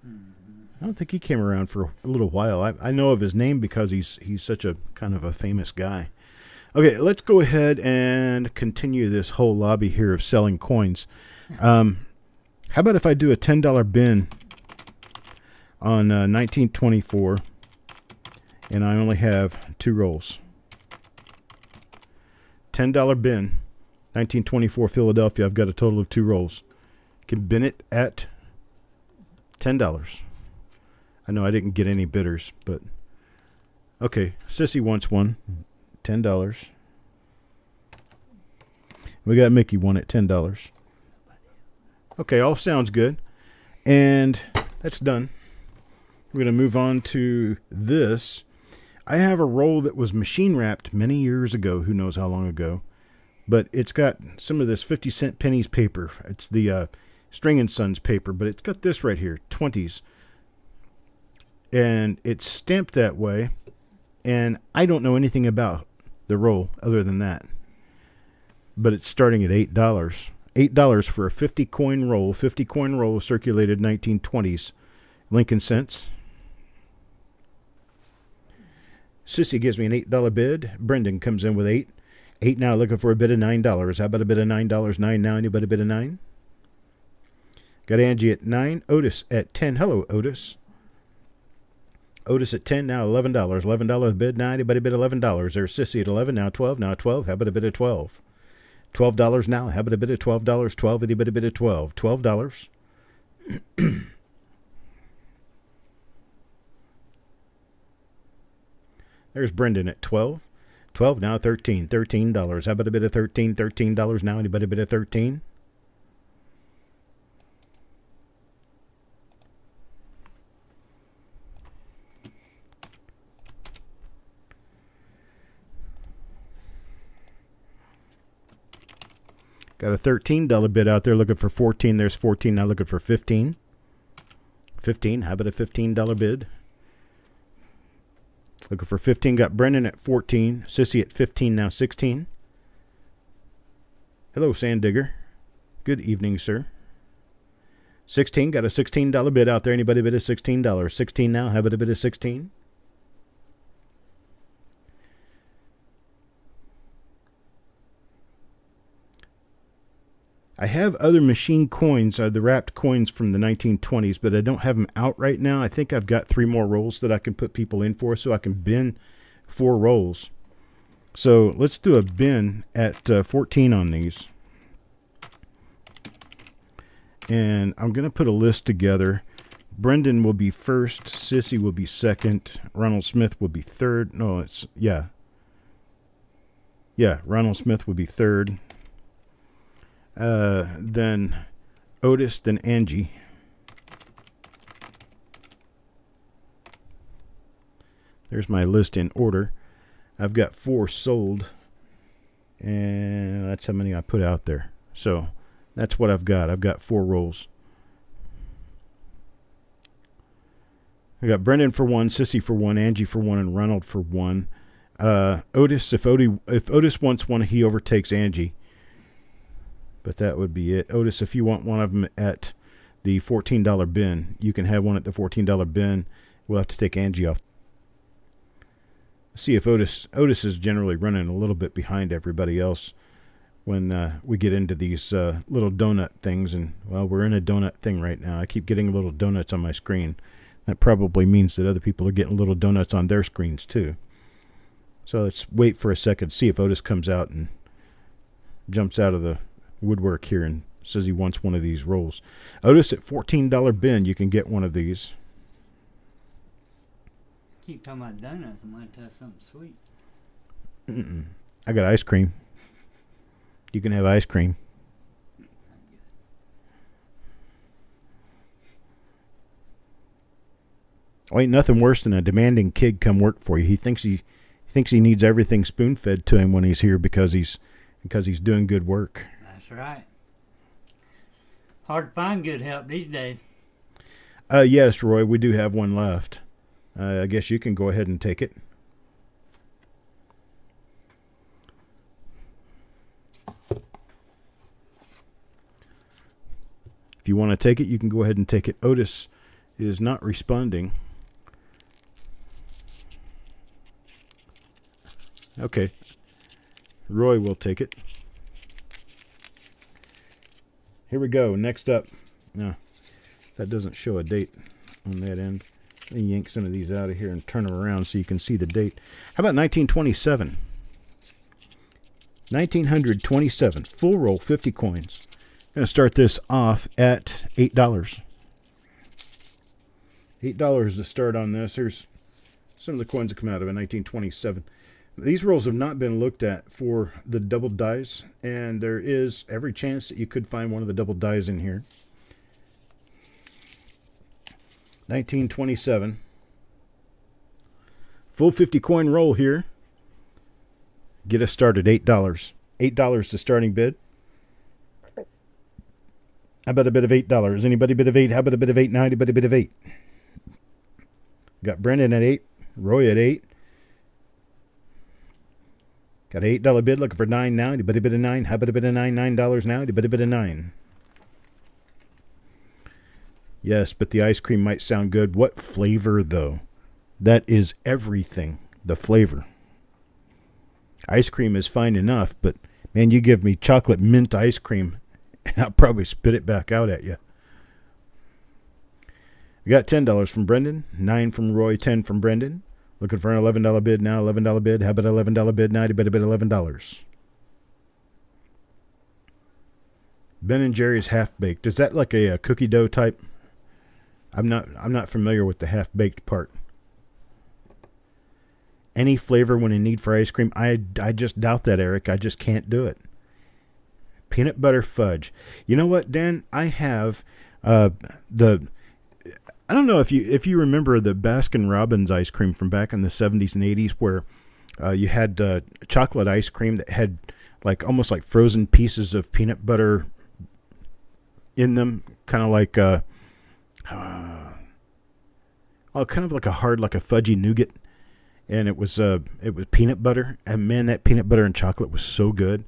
I don't think he came around for a little while. I know of his name because he's such a kind of a famous guy. Okay, let's go ahead and continue this whole lobby here of selling coins. How about if I do a $10 bin on 1924, and I only have 2 rolls. $10 bin, 1924 Philadelphia. I've got a total of 2 rolls. Can bin it at $10. I know I didn't get any bidders, but okay. Sissy wants one. $10. We got Mickey one at $10. Okay, all sounds good. And that's done. We're going to move on to this. I have a roll that was machine wrapped many years ago. Who knows how long ago. But it's got some of this 50-cent pennies paper. It's the String & Sons paper. But it's got this right here, 20s. And it's stamped that way. And I don't know anything about the roll other than that. But it's starting at $8. $8 for a 50-coin roll. 50-coin roll circulated 1920s. Lincoln cents. Sissy gives me an $8 bid. Brendan comes in with 8. 8 now, looking for a bid of $9. How about a bid of $9? 9 now. Anybody bid of 9? Got Angie at 9. Otis at 10. Hello, Otis. Otis at 10 now. $11. $11 bid now. Anybody bid $11? There's Sissy at 11 now. 12 now. 12. How about a bid of 12? $12 now. How about a bid of $12? 12. Anybody bid of 12? $12. There's Brendan at 12. 12 now, 13. $13. How about a bit of 13? $13 now. Anybody bid of 13? Got a $13 bid out there looking for 14. There's 14 now looking for 15. 15. How about a $15 bid? Looking for 15. Got Brendan at 14. Sissy at 15 now. 16. Hello, Sand Digger. Good evening, sir. 16. Got a $16 bid out there. Anybody bid a $16? 16 now. How about a bid of 16? I have other machine coins, the wrapped coins from the 1920s, but I don't have them out right now. I think I've got 3 more rolls that I can put people in for, so I can bin 4 rolls. So let's do a bin at 14 on these. And I'm going to put a list together. Brendan will be first. Sissy will be second. Ronald Smith will be third. No, it's, yeah. Yeah, Ronald Smith will be third. Then Otis, then Angie. There's my list in order. I've got 4 sold, and that's how many I put out there. So that's what I've got. I've got 4 rolls. I got Brendan for 1, Sissy for 1, Angie for 1, and Ronald for 1. Otis, if Otis wants one, he overtakes Angie. But that would be it. Otis, if you want one of them at the the $14 bin. You can have one at the $14 bin. We'll have to take Angie off. See if Otis is generally running a little bit behind everybody else when we get into these little donut things. And, well, we're in a donut thing right now. I keep getting little donuts on my screen. That probably means that other people are getting little donuts on their screens too. So let's wait for a second, see if Otis comes out and jumps out of the woodwork here and says he wants one of these rolls. Otis, at $14 bin, you can get one of these. Keep talking about donuts. I might tell something sweet. I got ice cream. You can have ice cream. Oh, ain't nothing worse than a demanding kid come work for you. He thinks he needs everything spoon-fed to him when he's here because he's doing good work. That's right. Hard to find good help these days. Yes, Roy, we do have one left. I guess you can go ahead and take it. If you want to take it, you can go ahead and take it. Otis is not responding. Okay. Roy will take it. Here we go. Next up. No, that doesn't show a date on that end. Let me yank some of these out of here and turn them around so you can see the date. How about 1927? 1927. Full roll, 50 coins. I'm going to start this off at $8. $8 to start on this. Here's some of the coins that come out of it, 1927. These rolls have not been looked at for the double dies, and there is every chance that you could find one of the double dies in here. 1927. Full 50 coin roll here. Get us started, $8. $8 to starting bid. How about a bid of $8? Anybody bid of 8? How about a bid of 8 now? Anybody bid of 8? Got Brendan at 8. Roy at 8. Got an $8 bid looking for 9 now. Anybody bid of 9? How about a bid of 9? $9 now. Anybody bid of 9? Yes, but the ice cream might sound good. What flavor, though? That is everything. The flavor. Ice cream is fine enough, but, man, you give me chocolate mint ice cream, and I'll probably spit it back out at you. We got $10 from Brendan, 9 from Roy, 10 from Brendan. Looking for an $11 bid now, $11 bid. How about an $11 bid now? You better bid $11. Ben & Jerry's half-baked. Is that like a cookie dough type? I'm not familiar with the half-baked part. Any flavor when in need for ice cream? I just doubt that, Eric. I just can't do it. Peanut butter fudge. You know what, Dan? I have I don't know if you remember the Baskin-Robbins ice cream from back in the 70s and 80s where you had chocolate ice cream that had like almost like frozen pieces of peanut butter in them, kind of like kind of like a hard, like a fudgy nougat, and it was peanut butter, and man, that peanut butter and chocolate was so good.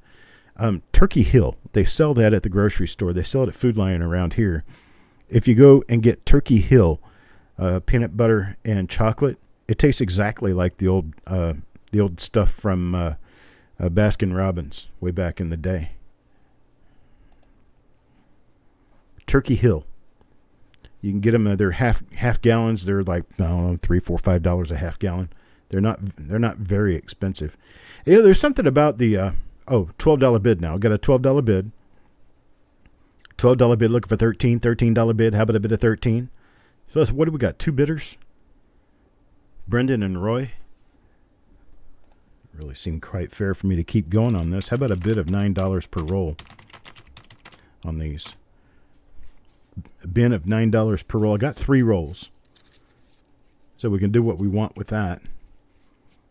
Turkey Hill, they sell that at the grocery store. They sell it at Food Lion around here. If you go and get Turkey Hill peanut butter and chocolate, it tastes exactly like the old stuff from Baskin-Robbins way back in the day. Turkey Hill. You can get them. They're half gallons. They're like, I don't know, $3, $4, $5 a half gallon. They're not very expensive. Yeah, there's something about the $12 bid now. Got a $12 bid. $12 bid looking for 13. $13 bid. How about a bid of 13? So what do we got? 2 bidders? Brendan and Roy. Really seemed quite fair for me to keep going on this. How about a bid of $9 per roll on these? A bin of $9 per roll. I got 3 rolls. So we can do what we want with that.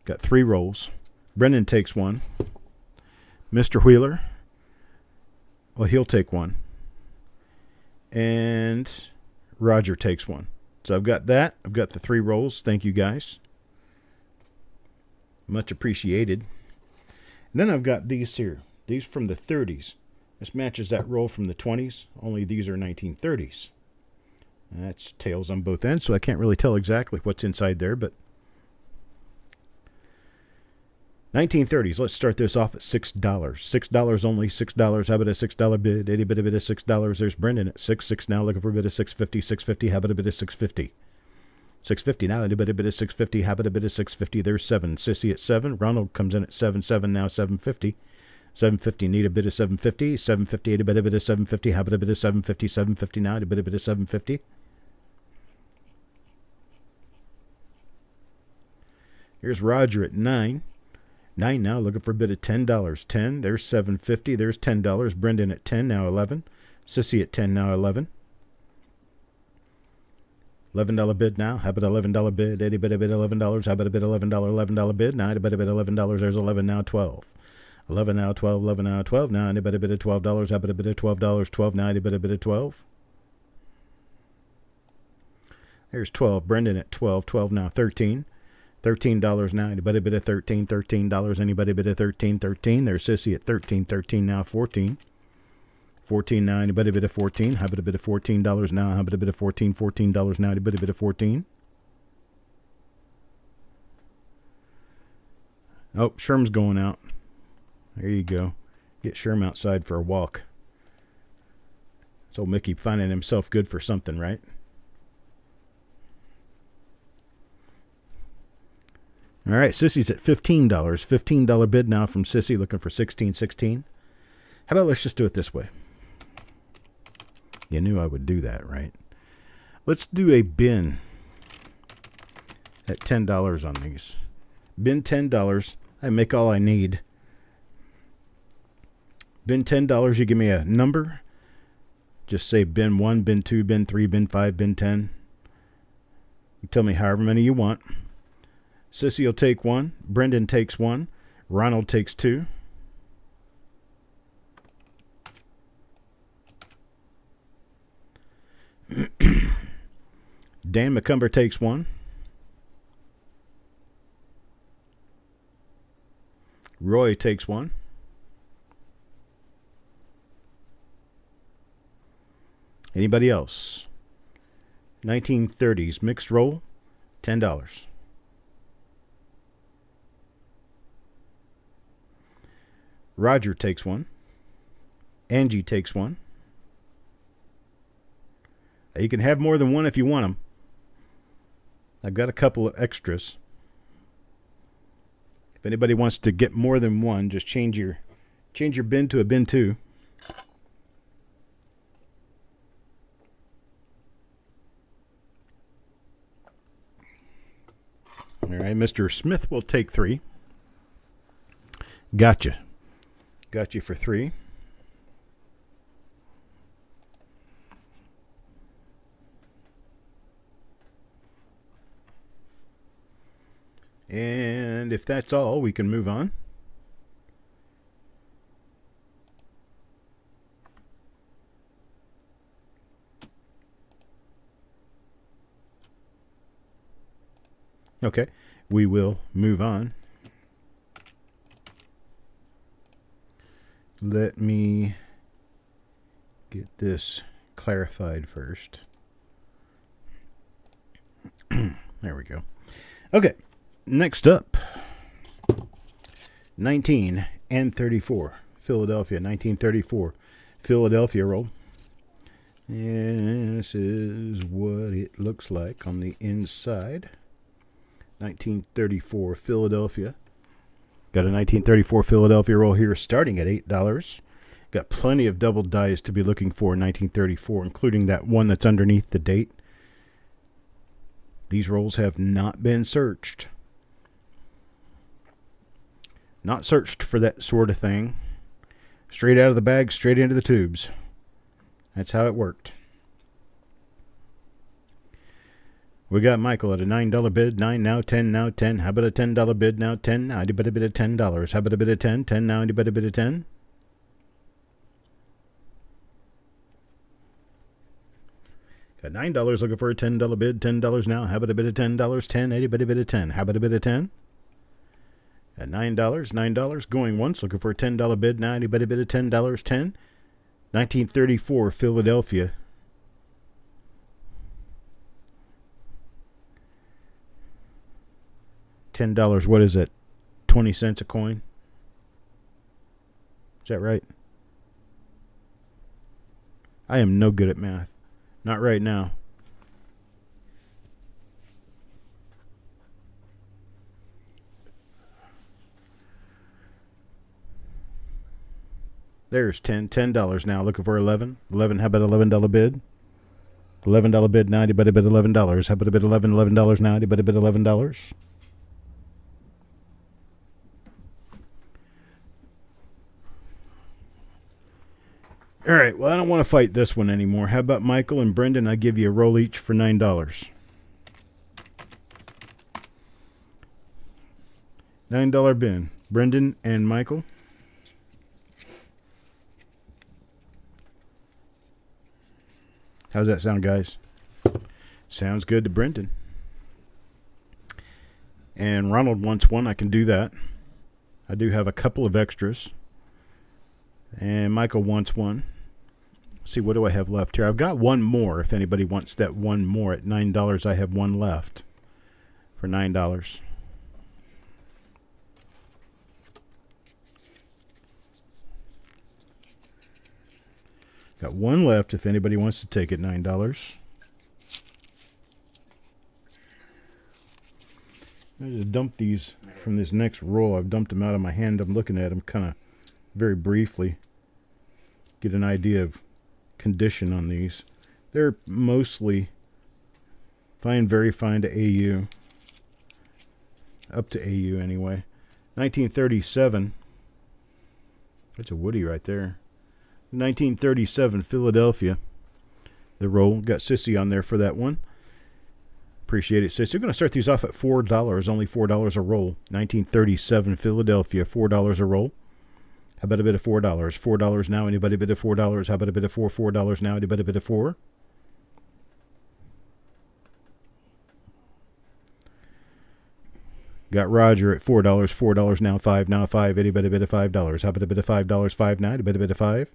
Got 3 rolls. Brendan takes one. Mr. Wheeler, well, he'll take one. And Roger takes one. So I've got that. I've got the 3 rolls. Thank you, guys. Much appreciated. And then I've got these here. These from the 30s. This matches that roll from the 20s, only these are 1930s. That's tails on both ends, so I can't really tell exactly what's inside there, but 1930s. Let's start this off at $6. $6 only. $6. How about a $6 bid? Itty bitty bit of $6. There's Brendan at 6 now, looking for a bit of 650. 650. How about a bit of 650? 650 now. Itty bitty bit of 650. How about a bit of 650? There's 7. Sissy at 7. Ronald comes in at 7 now. 750. 750. Need a bit of 750. 750. Itty bitty bit of 750. How about a bit of 750? 750 now. Itty bitty bit of 750. Here's Roger at 9. 9 now, looking for a bit of $10. 10, there's 750, there's $10. Brendan at 10, now 11. Sissy at 10, now 11. $11 bid now. How about $11 bid? Itty bitty bit $11. How about a bit $11 bid? Now, itty bitty bit $11. There's 11 now, 12. 11 now, 12, 11 now, 12. Now, itty bitty bit of $12. How about a bit of $12? 12 now, itty bitty bit of 12. There's 12. Brendan at 12. 12 now, 13. $13 now. Anybody bid of $13? $13. Anybody bid of $13? $13. There's Sissy at 13. 13 now, 14. 14 now. Anybody bid of 14? How about a bit of $14 now? How about a bit of 14? $14 now. Anybody bid of 14? Oh, Sherm's going out. There you go. Get Sherm outside for a walk. It's old Mickey finding himself good for something, right? All right, Sissy's at $15. $15 bid now from Sissy, looking for 16. 16. How about let's just do it this way? You knew I would do that, right? Let's do a bin at $10 on these. Bin $10. I make all I need. Bin $10. You give me a number. Just say bin 1, bin 2, bin 3, bin 5, bin 10. You tell me however many you want. Sissy will take 1. Brendan takes 1. Ronald takes 2. Dan McCumber takes 1. Roy takes 1. Anybody else? 1930s mixed roll, $10. Roger takes 1. Angie takes 1. You can have more than 1 if you want them. I've got a couple of extras. If anybody wants to get more than 1, just change your bin to a bin 2. All right, Mr. Smith will take 3. Gotcha. Got you for 3. And if that's all, we can move on. Okay, we will move on. Let me get this clarified first. There we go. Okay, next up, 19 and 34, Philadelphia, 1934, Philadelphia roll. And this is what it looks like on the inside. 1934 Philadelphia. Got a 1934 Philadelphia roll here starting at $8. Got plenty of double dies to be looking for in 1934, including that one that's underneath the date. These rolls have not been searched. Not searched for that sort of thing. Straight out of the bag, straight into the tubes. That's how it worked. We got Michael at a $9 bid, 9 now, 10 now, 10. How about a $10 bid now, 10 now? Anybody bid of $10? How about a bid of 10? 10 now, anybody bid of 10? Got $9 looking for a $10 bid, $10 now. How about a bid of $10? 10, anybody bid of 10? How about a bid of 10? At $9, $9 going once, looking for a $10 bid now. Anybody bid of $10? 10. 1934 Philadelphia. $10. What is it? 20 cents a coin? Is that right? I am no good at math. Not right now. There's $10 now. Looking for 11. 11. How about $11 bid? $11 bid now. Anybody bid $11? How about a bid $11 now? Anybody bid $11? All right. Well, I don't want to fight this one anymore. How about Michael and Brendan? I give you a roll each for $9. $9 bin. Brendan and Michael. How's that sound, guys? Sounds good to Brendan. And Ronald wants one. I can do that. I do have a couple of extras. And Michael wants one. Let's see, what do I have left here? I've got one more. If anybody wants that one more at $9, I have one left for $9. Got one left if anybody wants to take it, $9. I just dumped these from this next roll. I've dumped them out of my hand. I'm looking at them kind of very briefly. Get an idea of condition on these. They're mostly fine, very fine to AU. Up to AU anyway. 1937. That's a Woody right there. 1937 Philadelphia. The roll. Got Sissy on there for that one. Appreciate it, Sissy. We're going to start these off at $4. Only $4 a roll. 1937 Philadelphia. $4 a roll. How about a bit of $4? $4 now. Anybody bid of $4? How about a bit of $4 now. Anybody bid of $4? Got Roger at $4. $4 now. $5 now. Anybody bid of $5? How about a bit of $5? 5 now. Anybody bid of $5?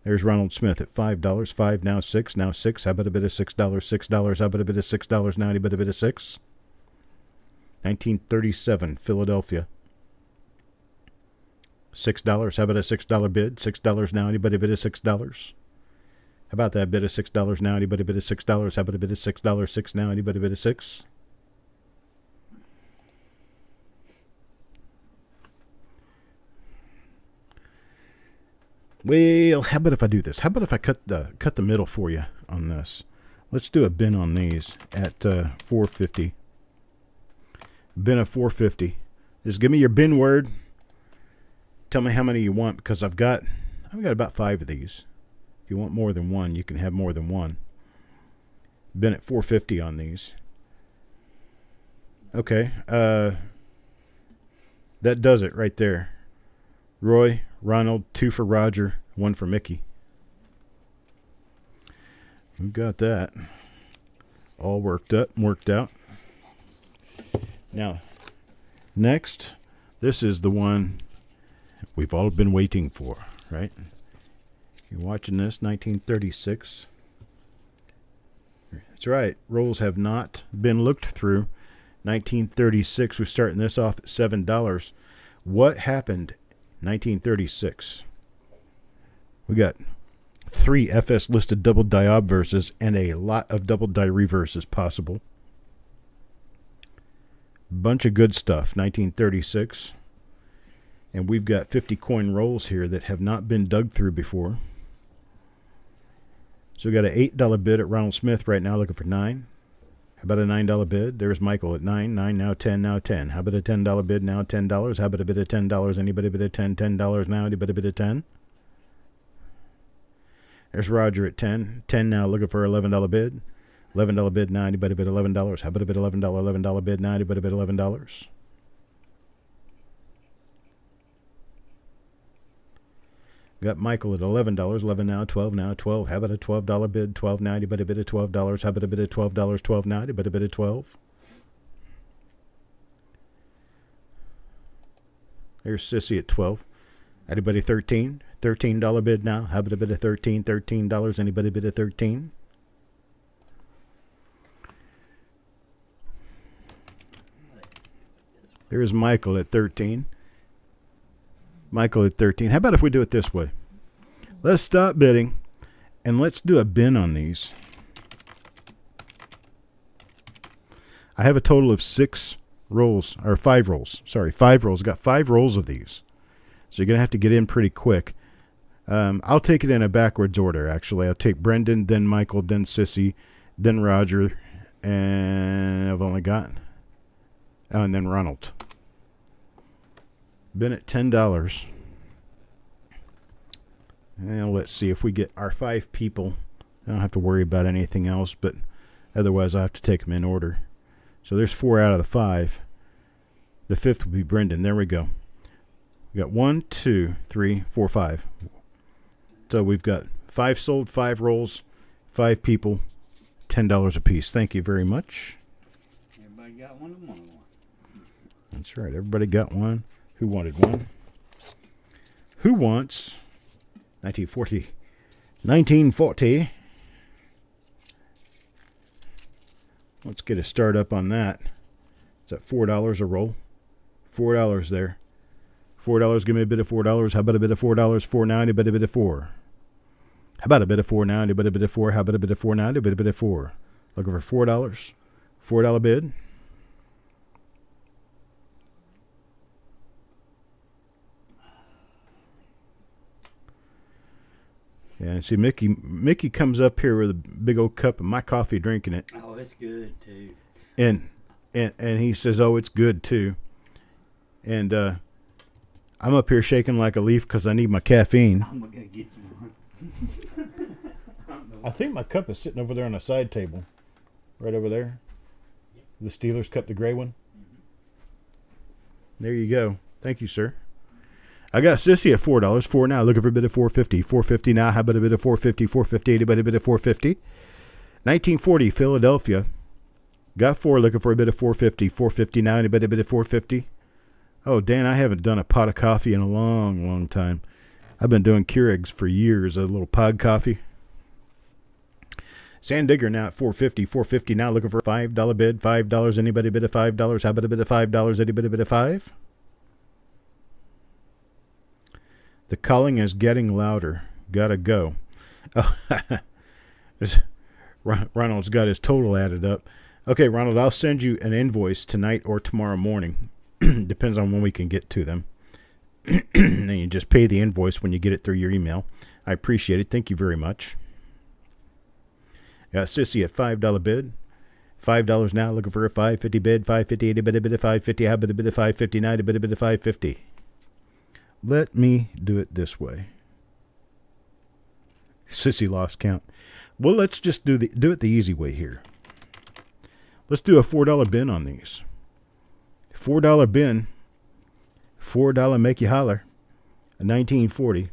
There's Ronald Smith at $5. 5 now. 6 now. 6. How about a bit of $6? $6. How about a bit of $6 now? Anybody bid of 6? 1937 Philadelphia. $6. How about a $6 bid? $6 now. Anybody bid of $6? How about that bid of $6 now? Anybody bid of $6? How about a bid of $6? 6 now. Anybody bid of 6? Well, how about if I do this? How about if I cut the middle for you on this? Let's do a bin on these at $4.50. Bin of $4.50. Just give me your bin word. Tell me how many you want, because I've got about 5 of these. If you want more than one, you can have more than one. Bin at $4.50 on these. Okay. That does it right there. Roy, Ronald, 2 for Roger, 1 for Mickey. We've got that all worked out. Now, next, this is the one we've all been waiting for, right? You're watching this, 1936. That's right. Rolls have not been looked through. 1936, we're starting this off at $7. What happened 1936? We got 3 FS listed double die obverses and a lot of double die reverses possible. Bunch of good stuff, 1936. And we've got 50 coin rolls here that have not been dug through before. So we got an $8 bid at Ronald Smith right now, looking for 9. How about a $9 bid? There's Michael at 9. 9 now, 10 now, 10. How about a $10 bid now, $10? How about a bid of $10? Anybody bid of 10? $10 now. Anybody bid of 10? There's Roger at 10. 10 now, looking for $11 bid. $11 bid now. Anybody bid $11? How about a bid $11? $11 bid now. Anybody bid $11? Got Michael at $11. 11 now, 12 now, 12. How about a $12 bid? 12 now. Anybody bid at $12? How about a bid of $12? 12 now. Anybody bid at 12? There's Sissy at 12. Anybody 13? $13 bid now. How about a bid of 13? $13. Anybody bid at 13? There's Michael at 13. Michael at 13. How about if we do it this way? Let's stop bidding, and let's do a bin on these. I have a total of 6 rolls, or 5 rolls. Sorry, 5 rolls. Got 5 rolls of these. So you're going to have to get in pretty quick. I'll take it in a backwards order, actually. I'll take Brendan, then Michael, then Sissy, then Roger, and I've only got... Oh, and then Ronald. Bin at $10. And let's see if we get our 5 people. I don't have to worry about anything else, but otherwise I have to take them in order. So there's 4 out of the 5. The 5th will be Brendan. There we go. We got 1, 2, 3, 4, 5. So we've got 5 sold, 5 rolls, 5 people, $10 a piece. Thank you very much. Everybody got one and one. That's right. Everybody got one. Who wanted one? Who wants 1940? 1940. Let's get a start up on that. It's at $4 a roll. $4 there. $4. Give me a bit of $4. How about a bit of $4? $4.90. A bit of $4. How about a bit of $4.90? A bit of $4. How about a bit of $4.90? A bit of $4. Looking for $4. $4 bid. Yeah, and see Mickey comes up here with a big old cup of my coffee, drinking it. Oh, it's good too. And he says, "Oh, it's good too." And I'm up here shaking like a leaf because I need my caffeine. I'm gonna get you one. I think my cup is sitting over there on a side table, right over there. The Steelers cup, the gray one. There you go. Thank you, sir. I got Sissy at $4. 4 now. Looking for a bit of $4.50. $4.50 now. How about a bit of $4.50? $4.50. Anybody a bit of $4.50? 1940 Philadelphia. Got 4. Looking for a bit of $4.50. $4.50 now. Anybody a bit of $4.50? Oh, Dan, I haven't done a pot of coffee in a long, long time. I've been doing Keurigs for years. A little pod coffee. Sand Digger now at $4.50. $4.50 now. Looking for a $5 bid. $5. Anybody a bit of $5? How about a bit of $5? Anybody a bit of $5? The calling is getting louder. Gotta go. Oh, Ronald's got his total added up. Okay, Ronald, I'll send you an invoice tonight or tomorrow morning. Depends on when we can get to them. And you just pay the invoice when you get it through your email. I appreciate it. Thank you very much. Got Sissy at $5 bid. $5 now. Looking for a $5.50 bid. $5.50. A bit of $5.50. How about a bit of $5.50 now? A bit of $5.50. Let me do it this way. Sissy lost count. Well, let's just do it the easy way here. Let's do a $4 bin on these. $4 bin. $4 make you holler. A 1940.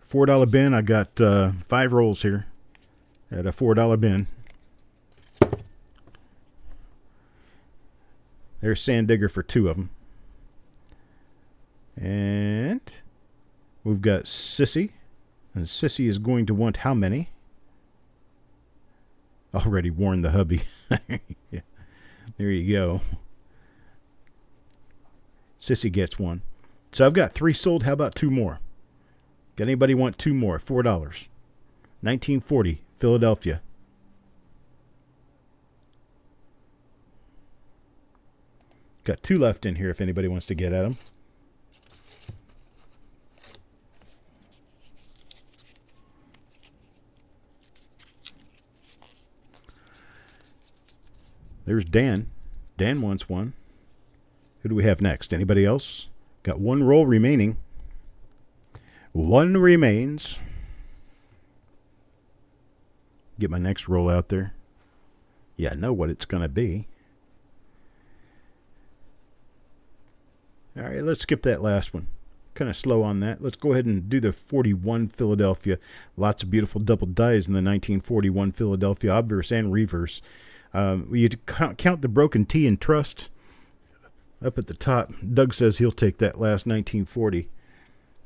$4 bin. I got 5 rolls here at a $4 bin. There's Sand Digger for 2 of them. And we've got Sissy. And Sissy is going to want how many? Already warned the hubby. Yeah. There you go. Sissy gets 1. So I've got 3 sold. How about 2 more? Got anybody want 2 more? $4. 1940, Philadelphia. Got 2 left in here if anybody wants to get at them. There's Dan. Dan wants 1. Who do we have next? Anybody else? Got 1 roll remaining. 1 remains. Get my next roll out there. Yeah, I know what it's going to be. All right, let's skip that last one. Kind of slow on that. Let's go ahead and do the 41 Philadelphia. Lots of beautiful double dies in the 1941 Philadelphia, obverse and reverse. You count the broken T in trust up at the top. Doug says he'll take that last 1940.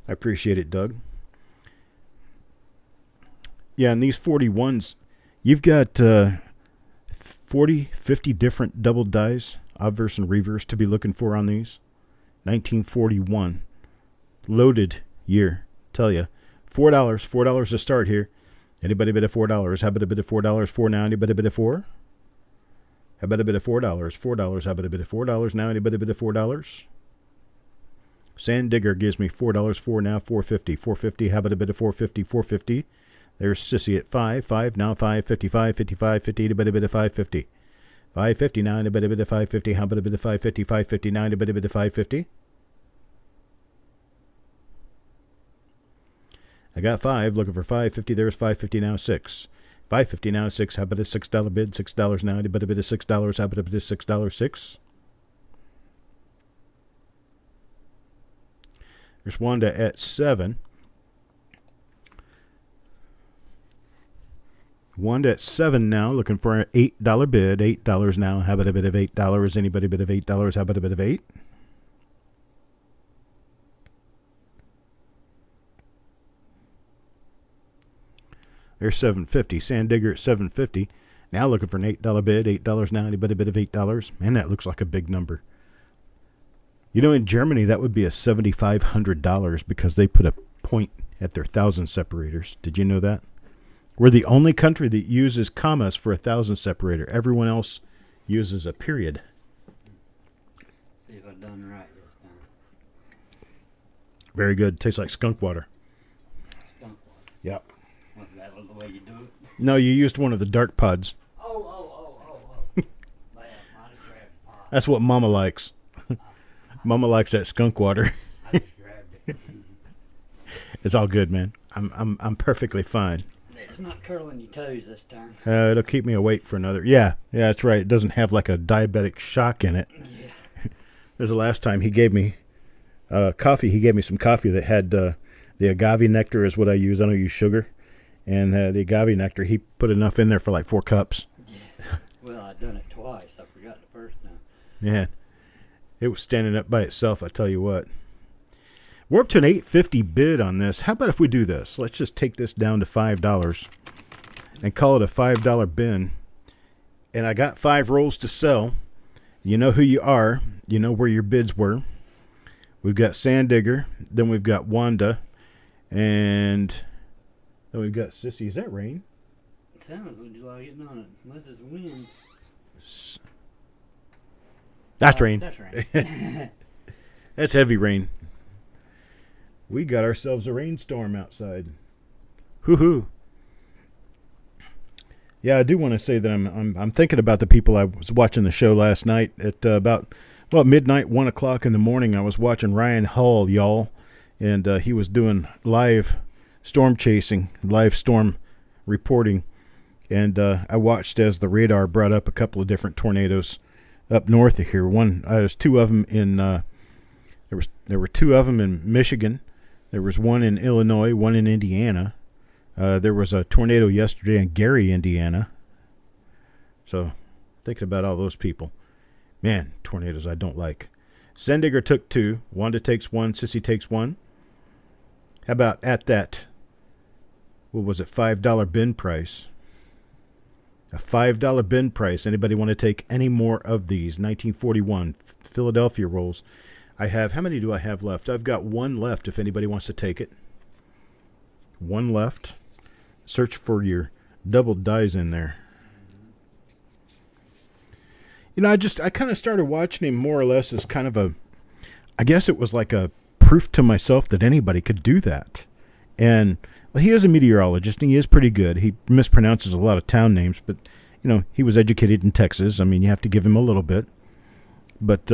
I appreciate it, Doug. Yeah, and these 41s, you've got 40, 50 different double dies obverse and reverse to be looking for on these. 1941. Loaded year. Tell you. $4. $4 to start here. Anybody bid at $4? How about a bid of $4? $4 now. Anybody bid at $4? How about a bid of $4? $4. How about a bid of $4 now? Anybody bid at $4? Sand Digger gives me $4. $4 now. $4.50. $4.50. How about a bid of $4.50? $4.50. There's Sissy at $5. $5 now. $5.50. $5.50. $5.50. Anybody bid at $5.50? $5.50 now. Anybody bid at $5.50? How about a bid of $5.50? $5.50 now. Anybody bid at $5.50? I got 5, looking for $5.50. There's $5.50 now, 6. $5.50 now, 6. How about a $6 bid? $6 now. Anybody bid at $6? How about a bid of $6? 6. There's Wanda at 7. Wanda at 7 now, looking for an $8 bid. $8 now. How about a bid of $8? Anybody bid of $8? How about a bid of 8? There's $7.50. Sand Digger at $7.50. Now looking for an $8 bid. $8 now. Anybody bid of $8? Man, that looks like a big number. You know, in Germany, that would be a $7,500 because they put a point at their 1,000 separators. Did you know that? We're the only country that uses commas for a 1,000 separator. Everyone else uses a period. See if I've done right this time. Very good. Tastes like skunk water. Skunk water. Yep. Was that the way you do it? No, you used one of the dark pods. Oh. Man, might have grabbed pot. That's what Mama likes. Mama likes that skunk water. I just grabbed it. It's all good, man. I'm perfectly fine. It's not curling your toes this time. It'll keep me awake for another. Yeah, that's right. It doesn't have like a diabetic shock in it. Yeah. This is the last time he gave me coffee. He gave me some coffee that had the agave nectar is what I use. I don't use sugar. And the agave nectar, he put enough in there for like 4 cups. Yeah. Well, I done it twice. I forgot the first time. Yeah. It was standing up by itself, I tell you what. We're up to an $8.50 bid on this. How about if we do this? Let's just take this down to $5 and call it a $5 bin. And I got 5 rolls to sell. You know who you are. You know where your bids were. We've got Sand Digger. Then we've got Wanda. And then we've got Sissy. Is that rain? It sounds like it, don't it? Unless it's wind. That's rain. That's rain. That's heavy rain. We got ourselves a rainstorm outside. Hoo-hoo. Yeah, I do want to say that I'm thinking about the people. I was watching the show last night at about midnight, 1 o'clock in the morning. I was watching Ryan Hall, y'all, and he was doing live storm chasing, live storm reporting, and I watched as the radar brought up a couple of different tornadoes up north of here. There's 2 of them in there were 2 of them in Michigan. There was one in Illinois, one in Indiana. There was a tornado yesterday in Gary, Indiana. So, thinking about all those people. Man, tornadoes I don't like. Zendigger took 2. Wanda takes 1. Sissy takes 1. How about at that, what was it, $5 bin price? A $5 bin price. Anybody want to take any more of these? 1941 Philadelphia rolls. How many do I have left? I've got 1 left if anybody wants to take it. 1 left. Search for your double dies in there. You know, I kind of started watching him more or less as kind of I guess it was like a proof to myself that anybody could do that. And, well, he is a meteorologist, and he is pretty good. He mispronounces a lot of town names, but, you know, he was educated in Texas. I mean, you have to give him a little bit. But,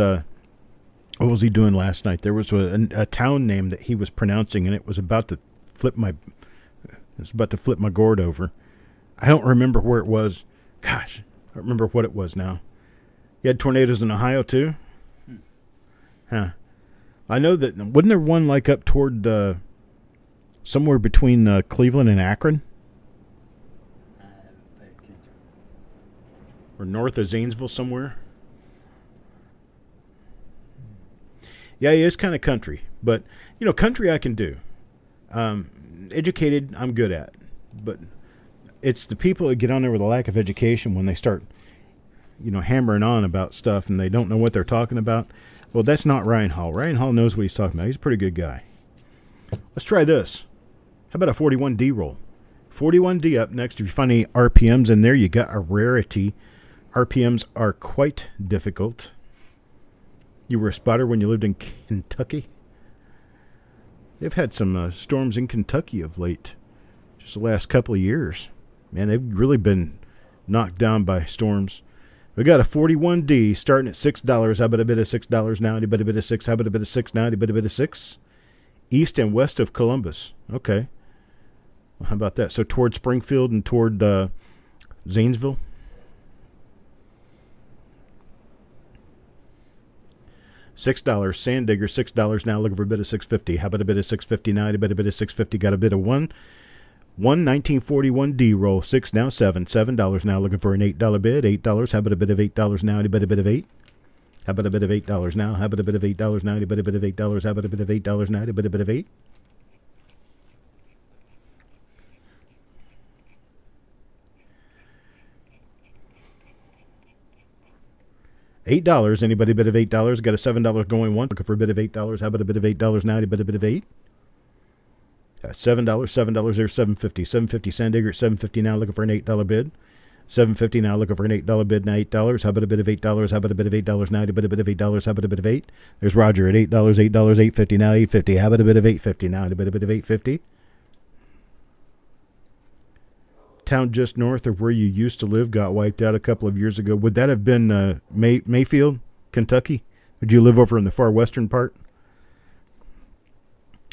what was he doing last night? There was a town name that he was pronouncing, and it was about to flip my gourd over. I don't remember where it was. Gosh, I don't remember what it was now. You had tornadoes in Ohio too? Huh. I know that, wasn't there one like up toward somewhere between Cleveland and Akron? Or north of Zanesville somewhere? Yeah, he is kind of country. But, you know, country I can do. Educated, I'm good at. But it's the people that get on there with a lack of education when they start hammering on about stuff and they don't know what they're talking about. Well, that's not Ryan Hall. Ryan Hall knows what he's talking about. He's a pretty good guy. Let's try this. How about a 41D roll? 41D up next. If you find any RPMs in there, you got a rarity. RPMs are quite difficult. You were a spotter when you lived in Kentucky? They've had some storms in Kentucky of late. Just the last couple of years. Man, they've really been knocked down by storms. We got a 41D starting at $6. How about a bit of $6 now? Anybody bit of 6? How about a bit of 6 now? Anybody bit of 6? East and west of Columbus. Okay. Well, how about that? So toward Springfield and toward Zanesville. $6. Sand Digger, $6 now. Looking for a bit of $6.50. How about a bit of $6.50 now? Anybody bit of $6.50? Got a bit of one. 1941D roll. 6 now. $7 now. Looking for an $8 bid. $8. How about a bit of $8 now? Anybody bit of 8? How about a bit of $8 now? How about a bit of $8 now? Anybody bit of $8? How about a bit of $8 now? Anybody bit of 8? $8. Anybody bit of $8? Got a $7 going once. Looking for a bit of $8. How about a bit of $8 now? Anybody bit of 8? $7. $7 there. $7.50. $7.50 Sand Digger at $7.50 now. Looking for an $8 bid. $7.50 now. Looking for an $8 bid now. $8. How about a bit of $8? How about a bit of $8 now? Anybody bit of $8? How about a bit of 8? There's Roger at $8. $8. $8.50 now. $8.50. How about a bit of $8.50 now? Anybody bit of $8.50? Town just north of where you used to live got wiped out a couple of years ago. Would that have been Mayfield, Kentucky? Would you live over in the far western part?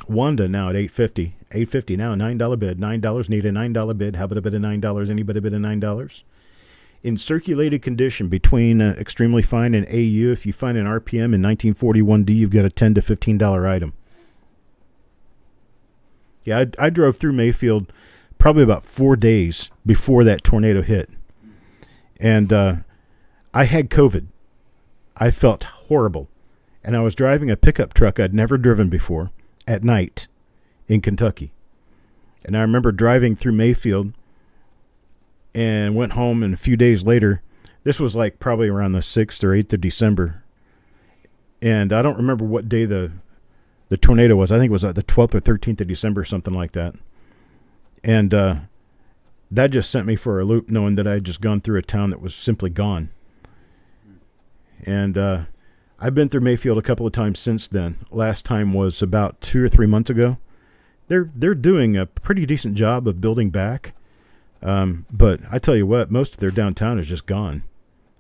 Wanda now at $8.50. $8.50 now, $9 bid. $9. Need a $9 bid. How about a bit of $9? Anybody bid of $9? In circulated condition between extremely fine and AU, if you find an RPM in 1941D, you've got a $10 to $15 item. Yeah, I drove through Mayfield probably about 4 days before that tornado hit. And I had COVID. I felt horrible. And I was driving a pickup truck I'd never driven before at night in Kentucky. And I remember driving through Mayfield and went home, and a few days later, this was like probably around the 6th or 8th of December. And I don't remember what day the tornado was. I think it was the 12th or 13th of December, something like that. And that just sent me for a loop, knowing that I had just gone through a town that was simply gone. And I've been through Mayfield a couple of times since then. Last time was about 2 or 3 months ago. They're doing a pretty decent job of building back. But I tell you what, most of their downtown is just gone.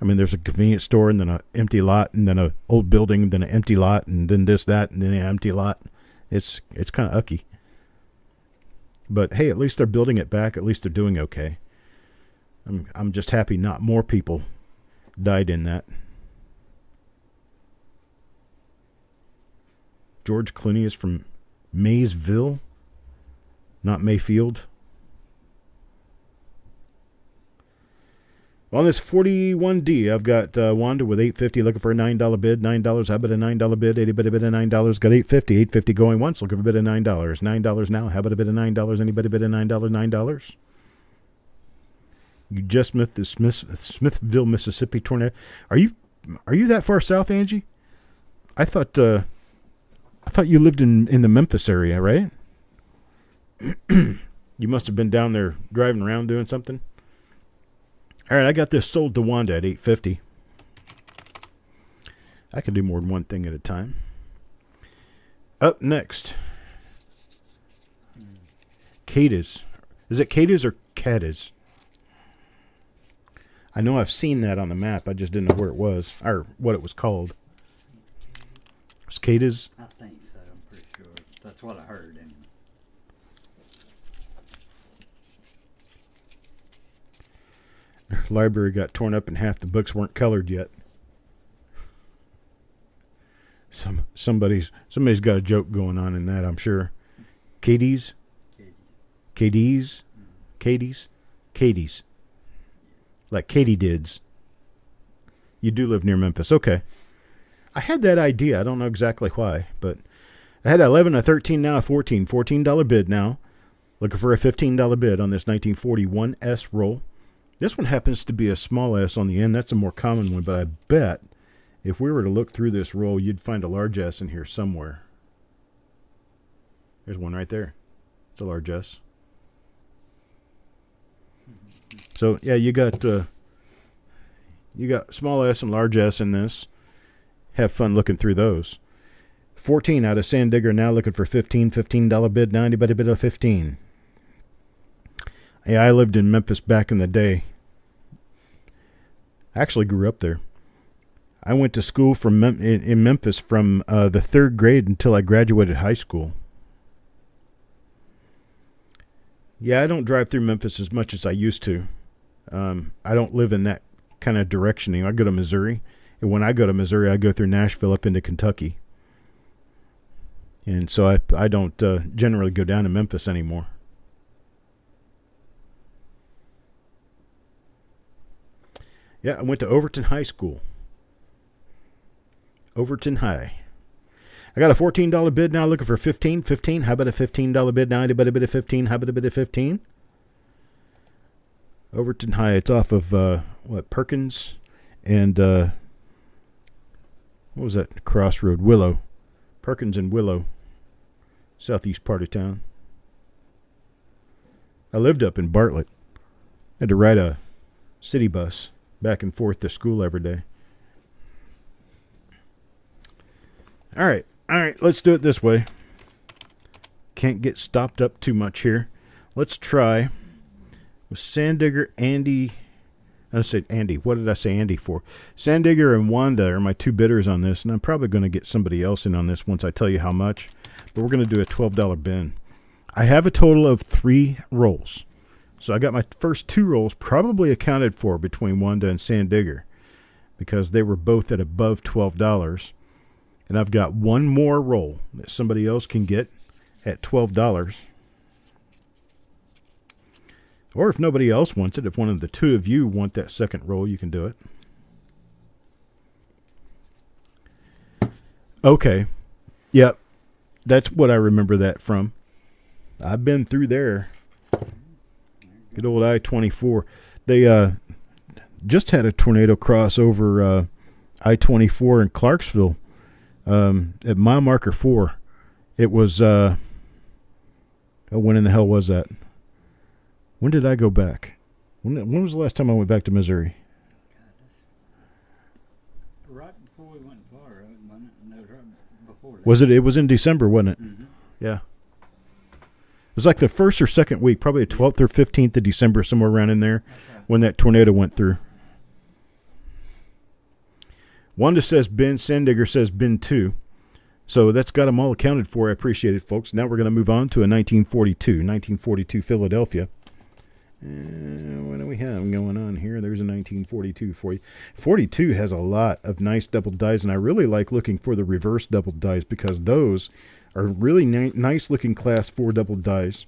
I mean, there's a convenience store and then an empty lot and then an old building, then an empty lot and then this, that, and then an empty lot. It's kind of ucky. But hey, at least they're building it back. At least they're doing okay. I'm just happy not more people died in that. George Clooney is from Maysville, not Mayfield. On this 41D, I've got Wanda with $8.50 looking for a $9 bid. $9. How about a $9 bid? Anybody bid of $9? Got $8.50. $8.50 going once. Looking for a bid of $9. $9 now. How about a bid of $9? Anybody bid of $9? $9. You just missed the Smithville, Mississippi tornado. Are you that far south, Angie? I thought you lived in the Memphis area, right? You must have been down there driving around doing something. All right, I got this sold to Wanda at $8.50. I can do more than one thing at a time. Up next, Cadiz. Is it Cadiz or Cadiz? I know I've seen that on the map. I just didn't know where it was or what it was called. It's Cadiz. I think so. I'm pretty sure. That's what I heard. Anyway. Library got torn up and half the books weren't colored yet. Somebody's got a joke going on in that, I'm sure. Katie's? Katie's? Katie's? Katie's. Like katydids. You do live near Memphis. Okay. I had that idea. I don't know exactly why, but I had 11, a 13, now a 14. $14 bid now. Looking for a $15 bid on this 1941 S roll. This one happens to be a small S on the end. That's a more common one, but I bet if we were to look through this roll, you'd find a large S in here somewhere. There's one right there. It's a large S. So, yeah, you got small S and large S in this. Have fun looking through those. 14 out of Sand Digger now looking for 15. $15 bid now. Anybody bid a 15? Yeah, I lived in Memphis back in the day. I actually grew up there. I went to school in Memphis from the 3rd grade until I graduated high school. Yeah, I don't drive through Memphis as much as I used to. I don't live in that kind of direction anymore. I go to Missouri. And when I go to Missouri, I go through Nashville up into Kentucky. And so I don't generally go down to Memphis anymore. Yeah, I went to Overton High School. Overton High. I got a $14 bid now looking for 15. 15. How about a $15 bid now? Anybody bid a 15? How about a bid of 15? Overton High. It's off of, Perkins and, what was that crossroad? Willow. Perkins and Willow. Southeast part of town. I lived up in Bartlett. Had to ride a city bus back and forth to school every day. All right, let's do it this way. Can't get stopped up too much here. Let's try with Sand Digger, Andy. I said Andy. What did I say Andy for? Sand Digger and Wanda are my 2 bidders on this, and I'm probably going to get somebody else in on this once I tell you how much. But we're going to do a $12 bin. I have a total of 3 rolls. So I got my first 2 rolls probably accounted for between Wanda and Sand Digger because they were both at above $12. And I've got 1 more roll that somebody else can get at $12. Or if nobody else wants it, if one of the 2 of you want that second roll, you can do it. Okay. Yep. That's what I remember that from. I've been through there. Good old I-24. They just had a tornado cross over I-24 in Clarksville at mile marker 4. It was, when in the hell was that? When did I go back? When was the last time I went back to Missouri? Right before we went to Florida, wasn't it? No, right before that. Was it? It was in December, wasn't it? Mm-hmm. Yeah. It was like the first or second week, probably the 12th or 15th of December, somewhere around in there, when that tornado went through. Wanda says bin, Sand Digger says bin 2. So that's got them all accounted for. I appreciate it, folks. Now we're going to move on to a 1942 Philadelphia. What do we have going on here? There's a 1942 for you. 42 has a lot of nice double dies, and I really like looking for the reverse double dies because those are really nice looking class 4 double dies.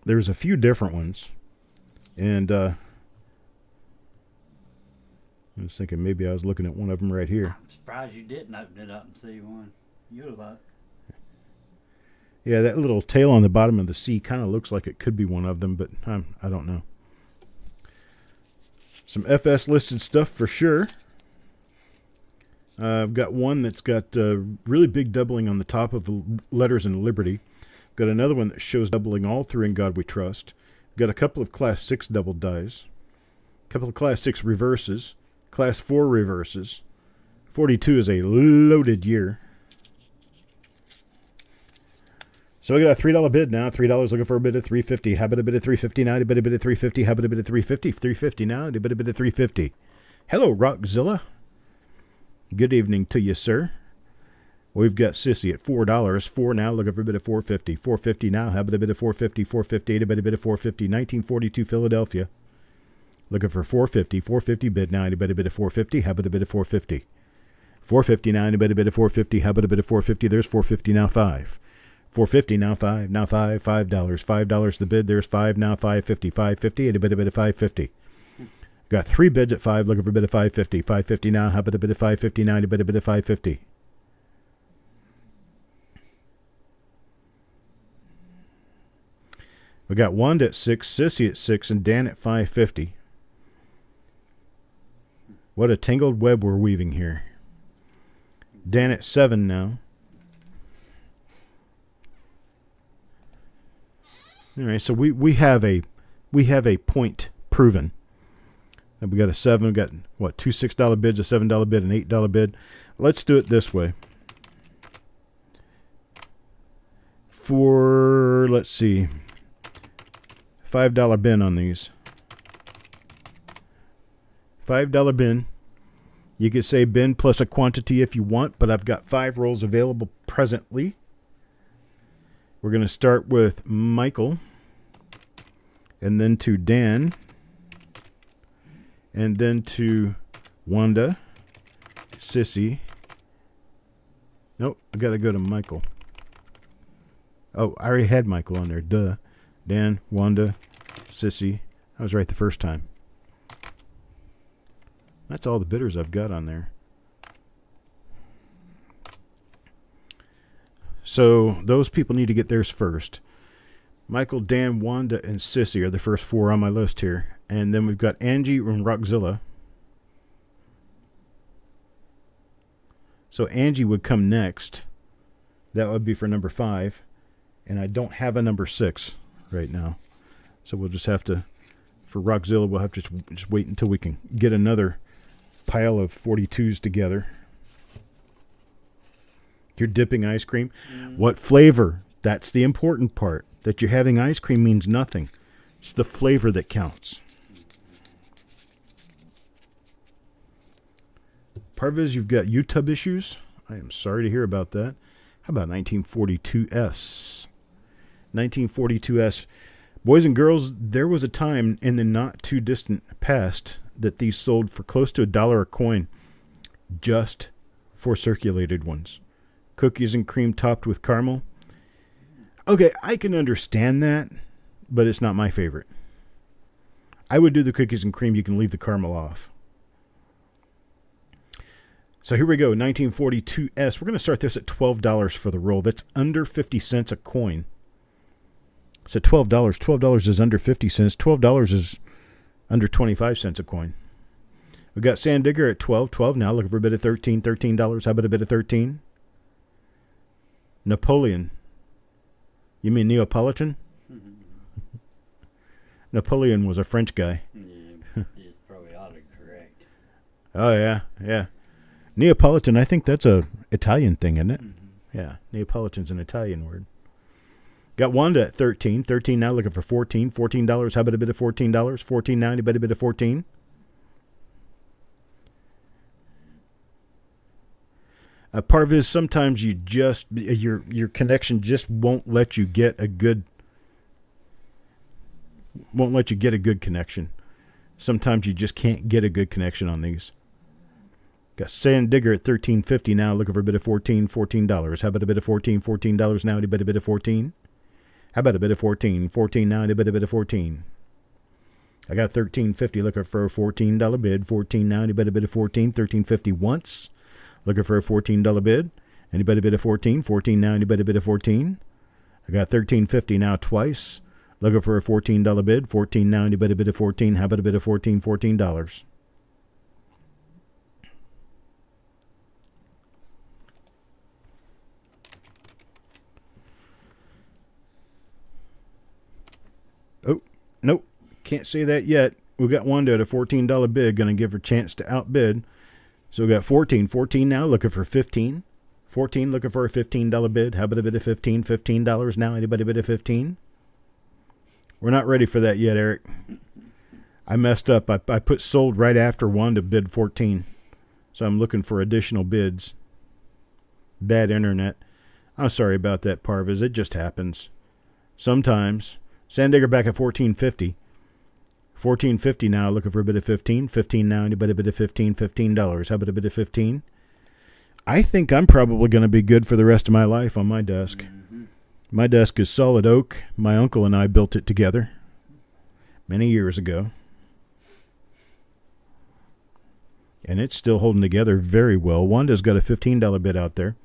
There's a few different ones, and I was thinking maybe I was looking at one of them right here. I'm surprised you didn't open it up and see one. You're luck. Yeah, that little tail on the bottom of the C kind of looks like it could be one of them, but I don't know. Some FS listed stuff for sure. I've got one that's got really big doubling on the top of the letters in Liberty. Got another one that shows doubling all through In God We Trust. Got a couple of Class 6 double dies. A couple of Class 6 reverses. Class 4 reverses. 42 is a loaded year. So we got a $3 bid now. $3 looking for a bid of $3.50. How about a bid of $3.50 now? A bid of $3.50. How about a bid of $3.50? $3.50 now. A bid of $3.50. Hello, Rockzilla. Good evening to you, sir. We've got Sissy at $4. 4 now, looking for a bid of $4.50. $4.50 now. How about a bid of $4.50? $4.50. A bid of $4.50. 1942 Philadelphia. Looking for $4.50. $4.50 bid now. A bid of $4.50. How about a bid of $4.50? $4.50 now. A bid of $4.50. How about a bid of $4.50? There's $4.50 now. 5. $4.50 now. 5 now. $5. $5 the bid. There's 5 now. $5.50. $5.50 and a bid of $5.50. Got 3 bids at 5. Looking for a bid of $5.50. $5.50 now. How about a bid of $5.50 now? A bid of $5.50. We got Wanda at 6, Sissy at 6, and Dan at $5.50. What a tangled web we're weaving here. Dan at 7 now. All right, so we have a point proven. And we got a 7. We got what, 2 $6 bids, a $7 bid, an $8 bid. Let's do it this way. For, let's see, $5 bin on these. $5 bin. You could say bin plus a quantity if you want, but I've got 5 rolls available presently. We're going to start with Michael, and then to Dan, and then to Wanda, Sissy. Nope, I got to go to Michael. Oh, I already had Michael on there. Duh. Dan, Wanda, Sissy. I was right the first time. That's all the bidders I've got on there. So those people need to get theirs first. Michael, Dan, Wanda, and Sissy are the first 4 on my list here. And then we've got Angie and Rockzilla. So Angie would come next. That would be for number 5. And I don't have a number 6 right now. So we'll just have to, for Rockzilla, we'll have to just wait until we can get another pile of 42s together. You're dipping ice cream. What flavor? That's the important part. That you're having ice cream means nothing. It's the flavor that counts. Parviz, you've got YouTube issues. I am sorry to hear about that. How about 1942S? 1942S. Boys and girls, there was a time in the not too distant past that these sold for close to $1 a coin just for circulated ones. Cookies and cream topped with caramel. Okay, I can understand that, but it's not my favorite. I would do the cookies and cream. You can leave the caramel off. So here we go, 1942S. We're going to start this at $12 for the roll. That's under 50 cents a coin. So $12. $12 is under 50 cents. $12 is under 25 cents a coin. We've got Sand Digger at 12. 12 now. Looking for a bid of 13. $13. How about a bid of 13? Napoleon. You mean Neapolitan? Napoleon was a French guy. Yeah, he's probably autocorrect. Oh, yeah, yeah. Neapolitan, I think that's a Italian thing, isn't it? Mm-hmm. Yeah, Neapolitan's an Italian word. Got Wanda at 13. 13 now, looking for 14. $14. How about a bid of $14? $14.90, you bet a bid of 14. Parviz, sometimes you just your connection just won't let you get a good connection. Sometimes you just can't get a good connection on these. Got Sand Digger at $13.50 now, looking for a bid of $14. How about a bid of $14? $14 now, you bet a bid of 14. How about a bid of 14? $14.90, you bet a bid of 14. I got $13.50 looking for a $14 bid. $14.90, you bet a bid of 14. $13.50 once. Looking for a $14 bid. Anybody bid a 14? 14 now, anybody bid a 14? I got $13.50 now twice. Looking for a $14 bid. 14 now, anybody bid a 14? How about a bid of 14? $14. Oh, nope. Can't say that yet. We got Wanda at a $14 bid. Going to give her a chance to outbid. So we got 14. 14 now, looking for 15. 14 looking for a $15 bid. How about a bid of 15? $15 now. Anybody bid of 15? We're not ready for that yet, Eric. I messed up. I put sold right after Wanda bid 14. So I'm looking for additional bids. Bad internet. I'm sorry about that, Parviz. It just happens. Sometimes. Sand Digger back at $14.50. $14.50 now, looking for a bid of 15. 15 now, anybody bid of 15? $15. How about a bid of 15? I think I'm probably going to be good for the rest of my life on my desk. Mm-hmm. My desk is solid oak. My uncle and I built it together many years ago. And it's still holding together very well. Wanda's got a $15 bid out there.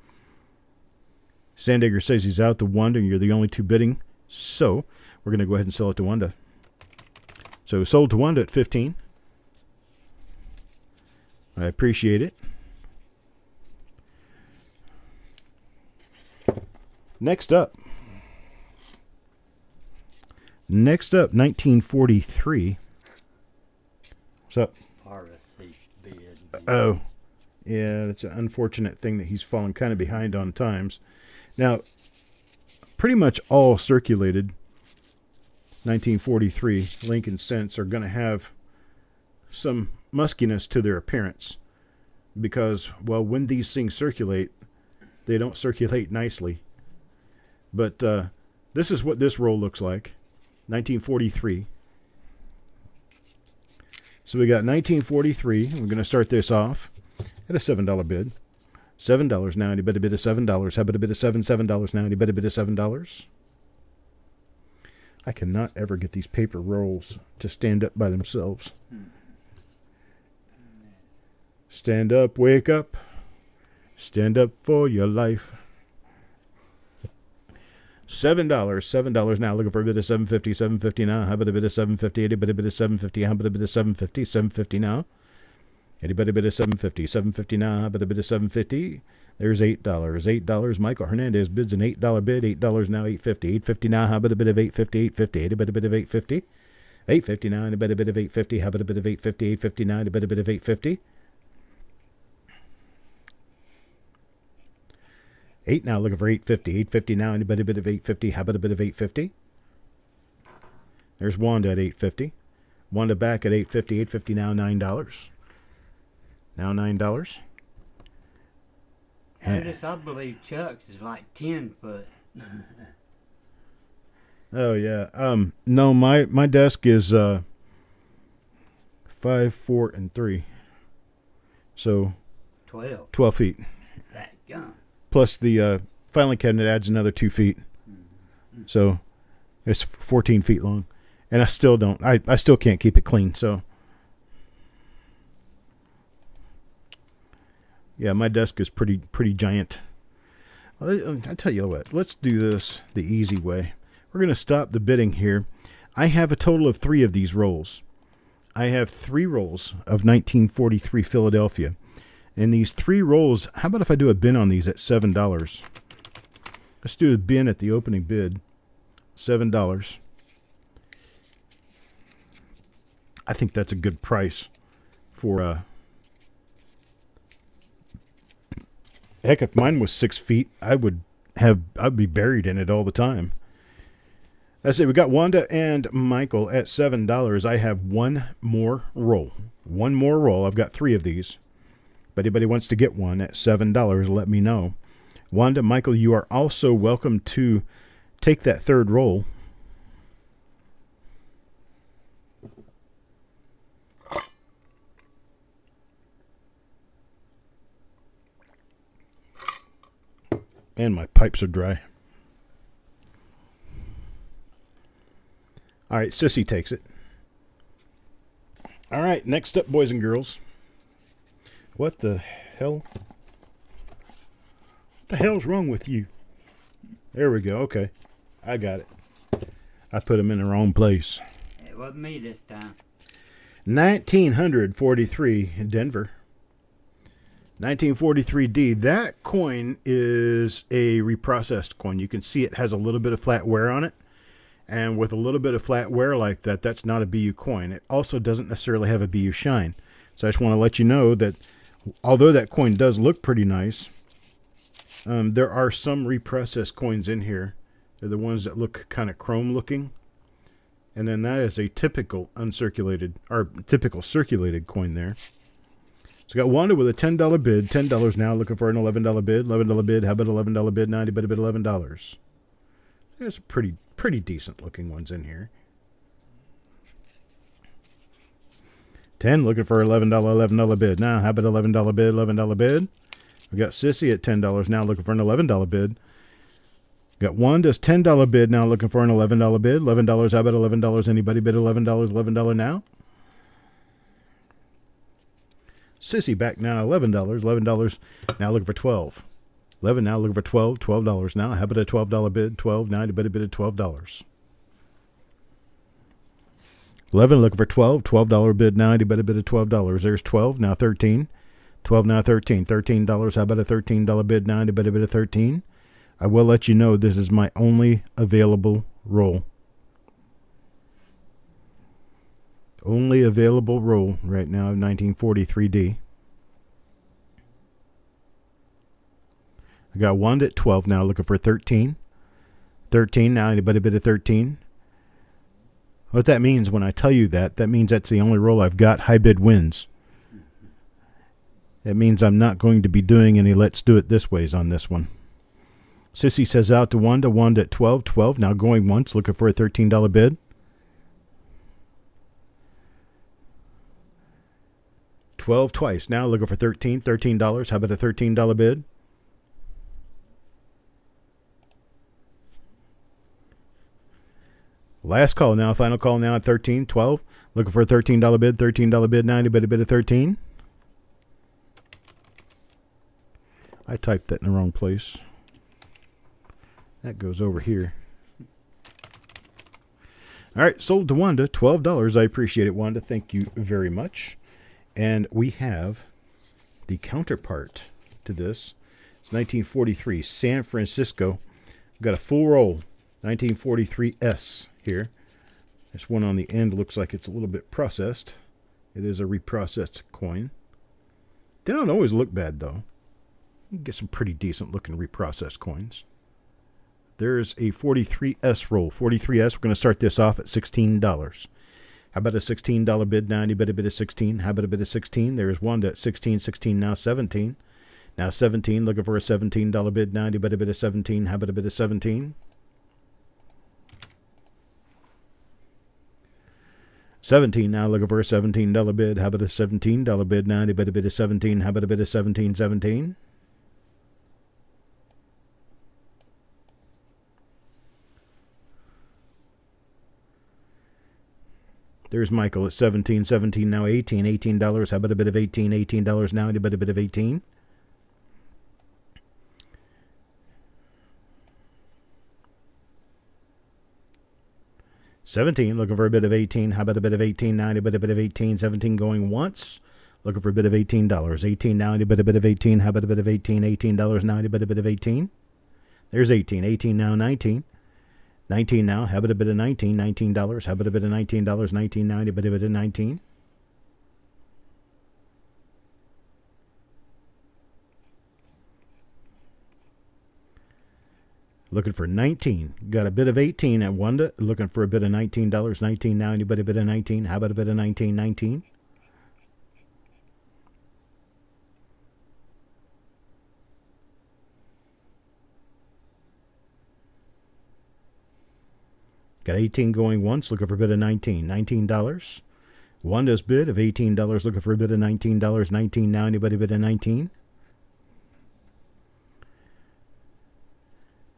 Sand Digger says he's out to Wanda, and you're the only two bidding. So we're going to go ahead and sell it to Wanda. So sold to Wanda at 15. I appreciate it. Next up, 1943. What's up? Piracy bid. Oh, yeah, that's an unfortunate thing that he's fallen kind of behind on times. Now, pretty much all circulated 1943 Lincoln cents are going to have some muskiness to their appearance because, well, when these things circulate, they don't circulate nicely. But this is what this roll looks like, 1943. So we got 1943. We're going to start this off at a $7 bid. $7 now. Anybody bid of $7? How about a bid of $7 now? Anybody bid of $7? I cannot ever get these paper rolls to stand up by themselves. Stand up, wake up. Stand up for your life. $7 now. Looking for a bid of $7.50. $7.50 now. How about a bid of $7.50? Anybody bid of $7.50? How about a bid of $7.50? $7.50 now. Anybody bid of $7.50? $7.50 now. How about a bid of $7.50? There's $8. $8. Michael Hernandez bids an $8 bid. $8 now. $8.50. $8.50 now. How about a bid of $8.50? $8.50. Anybody bid of $8.50? $8.50 now. Anybody bid of $8.50? How about a bid of $8.50? $8.50 now. Anybody bid of $8.50? $8 now, looking for $8.50. $8.50 now. Anybody bid of $8.50? How about a bid of $8.50? There's Wanda at $8.50. Wanda back at $8.50. $8.50 now. $9. Now $9. This, I believe Chuck's is like 10 foot. Oh yeah. No, my desk is 5, 4, and 3. So 12 feet. That gun. Plus the filing cabinet adds another 2 feet. So it's 14 feet long. And I still don't. I still can't keep it clean. So yeah, my desk is pretty giant. I tell you what, let's do this the easy way. We're going to stop the bidding here. I have a total of 3 of these rolls. I have 3 rolls of 1943 Philadelphia. And these 3 rolls, how about if I do a bin on these at $7? Let's do a bin at the opening bid, $7. I think that's a good price for heck, if mine was 6 feet, I'd be buried in it all the time. I say we got Wanda and Michael at $7. I have one more roll. I've got 3 of these. If anybody wants to get one at $7, let me know. Wanda, Michael, you are also welcome to take that third roll. And my pipes are dry. All right, Sissy takes it. All right, next up, boys and girls. What the hell? What the hell's wrong with you? There we go. Okay, I got it. I put them in the wrong place. It wasn't me this time. 1943 in Denver. 1943D. That coin is a reprocessed coin. You can see it has a little bit of flat wear on it. And with a little bit of flat wear like that, that's not a BU coin. It also doesn't necessarily have a BU shine. So I just want to let you know that although that coin does look pretty nice, there are some reprocessed coins in here. They're the ones that look kind of chrome looking. And then that is a typical uncirculated, or typical circulated coin there. So got Wanda with a $10 bid. $10 now, looking for an $11 bid. $11 bid. How about $11 bid? $90 bid, a bid $11. There's pretty decent looking ones in here. 10, looking for $11 bid. Now, how about $11 bid? $11 bid. We got Sissy at $10 now, looking for an $11 bid. Got Wanda's $10 bid now, looking for an $11 bid. $11. How about $11? Anybody bid $11? $11 now. Sissy back now, $11. $11 now, looking for $12. 11 now, looking for $12. $12 now. How about a $12 bid? 12 now. Anybody bid at $12? 11 looking for $12. $12 bid now. Anybody bid at $12? There's 12 now. 13. 12 now, 13. $13. How about a $13 bid now? Anybody bid a 13? I will let you know this is my only available roll. Only available roll right now, 1943D. I got one at 12 now, looking for 13. 13 now, anybody bid a 13? What that means when I tell you that means that's the only roll I've got. High bid wins. That means I'm not going to be doing any let's do it this ways on this one. Sissy says out to Wanda at 12. 12 now going once, looking for a $13 bid. 12 twice. Now looking for $13. How about a $13 bid? Last call now. Final call now at 13. 12. Looking for a $13 bid. $13 bid now. Anybody bid a 13? I typed that in the wrong place. That goes over here. All right. Sold to Wanda. $12. I appreciate it, Wanda. Thank you very much. And we have the counterpart to this. It's 1943, San Francisco. We've got a full roll, 1943S here. This one on the end looks like it's a little bit processed. It is a reprocessed coin. They don't always look bad, though. You can get some pretty decent looking reprocessed coins. There's a 43S roll. 43S, we're going to start this off at $16. How about a $16 bid now? Anybody bid a 16? How about a bid of 16? There's one at 16, 16, now 17. Now 17, looking for a $17 bid now. Anybody bid a 17? How about a bid of 17? 17 now, looking for a $17 bid. How about a $17 bid now? Anybody bid a 17? How about a bid of 17, 17? There's Michael at 17, 17 now 18, $18. How about a bit of 18, $18 now? Anybody a bit of 18? $17, looking for a bit of 18. How about a bit of 18 now? Anybody a bit of 18? 17 going once. Looking for a bit of $18. 18 now. Anybody a bit of 18? How about a bit of 18? $18 now. Anybody a bit of 18? There's 18. 18 now, 19. 19 now. How about a bit of 19? $19. How about a bit of $19? 19 now. Anybody a bit of 19? Looking for 19. Got a bit of 18 at Wanda. Looking for a bit of $19. 19 now. Anybody a bit of 19? How about a bit of 19? 19. Got 18 going once, looking for a bit of 19. $19. Wanda's bid of $18, looking for a bit of $19. 19 now. Anybody bid of 19?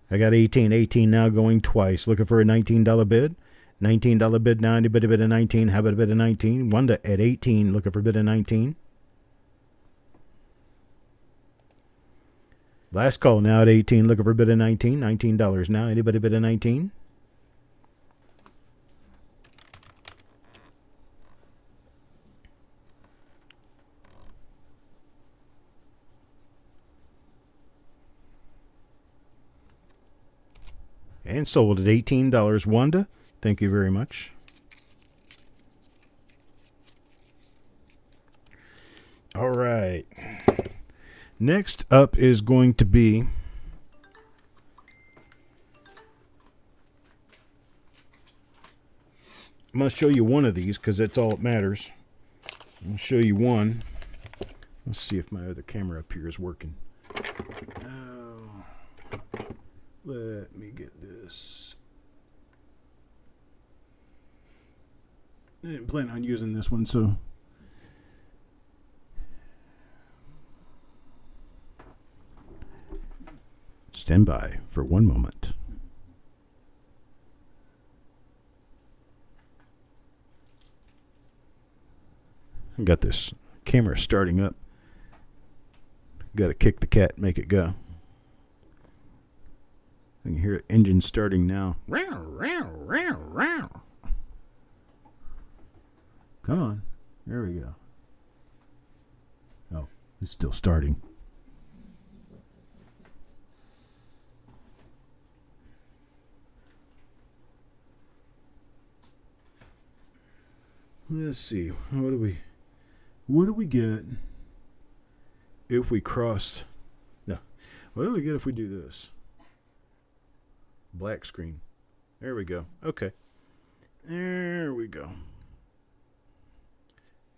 I got 18. 18 now going twice, looking for a $19 bid. $19 bid now. Anybody bid of 19? How about a bit of 19? Wanda at 18, looking for a bit of 19. Last call now at 18, looking for a bit of 19. $19 now. Anybody bid of 19? And sold at $18. Wanda, thank you very much. All right. Next up is going to be I'm going to show you one of these because that's all that matters. I'll show you one. Let's see if my other camera up here is working. Let me get this. I didn't plan on using this one, so. Stand by for one moment. I got this camera starting up. Got to kick the cat, make it go. I can hear the engine starting now. Come on. There we go. Oh, It's still starting. Let's see. What do we get if we cross? No. What do we get if we do this? Black screen. There we go. Okay. There we go.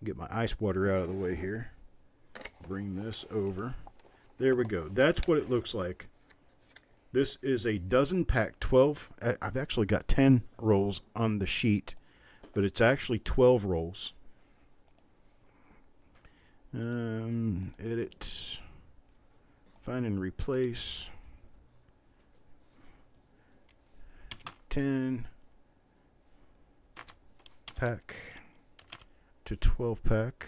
Get my ice water out of the way here. Bring this over. There we go. That's what it looks like. This is a dozen pack, 12. I've actually got 10 rolls on the sheet, but it's actually 12 rolls. Edit. Find and replace. 10 pack to 12 pack.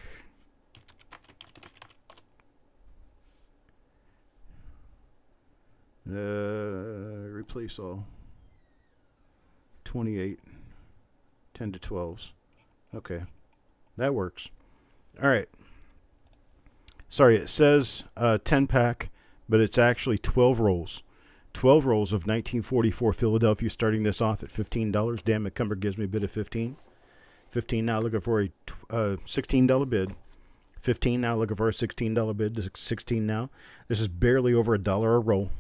Replace all. 28. 10 to 12s. Okay. That works. All right. Sorry, it says 10 pack, but it's actually 12 rolls. 12 rolls of 1944 Philadelphia, starting this off at $15. Dan McCumber gives me a bid of 15. 15 now, looking for a $16 bid. 15 now, looking for a $16 bid. 16 now. This is barely over $1 a roll.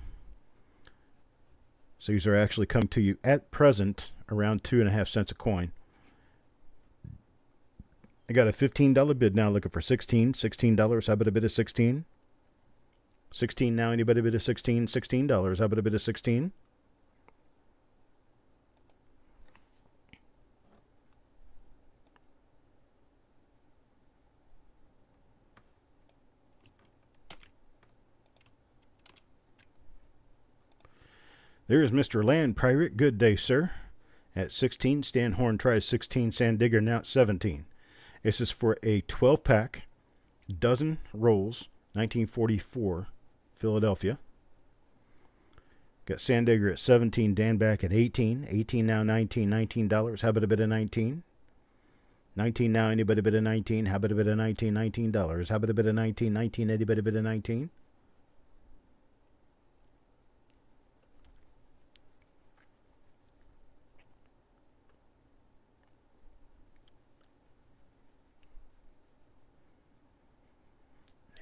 So these are actually coming to you at present around 2.5 cents a coin. I got a $15 bid now, looking for 16. $16. How about a bid of 16? 16 now. Anybody bid of 16? $16. How about a bid of 16? There is Mr. Land Pirate. Good day, sir. At 16, Stan Horn tries 16. Sand Digger now at 17. This is for a 12-pack, dozen rolls, 1944, Philadelphia. Got Sand Digger at 17. Dan back at 18. 18 now, 19. $19. How about a bit of 19? 19 now. Anybody bid of 19? How about a bit of 19? $19. How about a bit of 19? 19. Anybody bid of 19?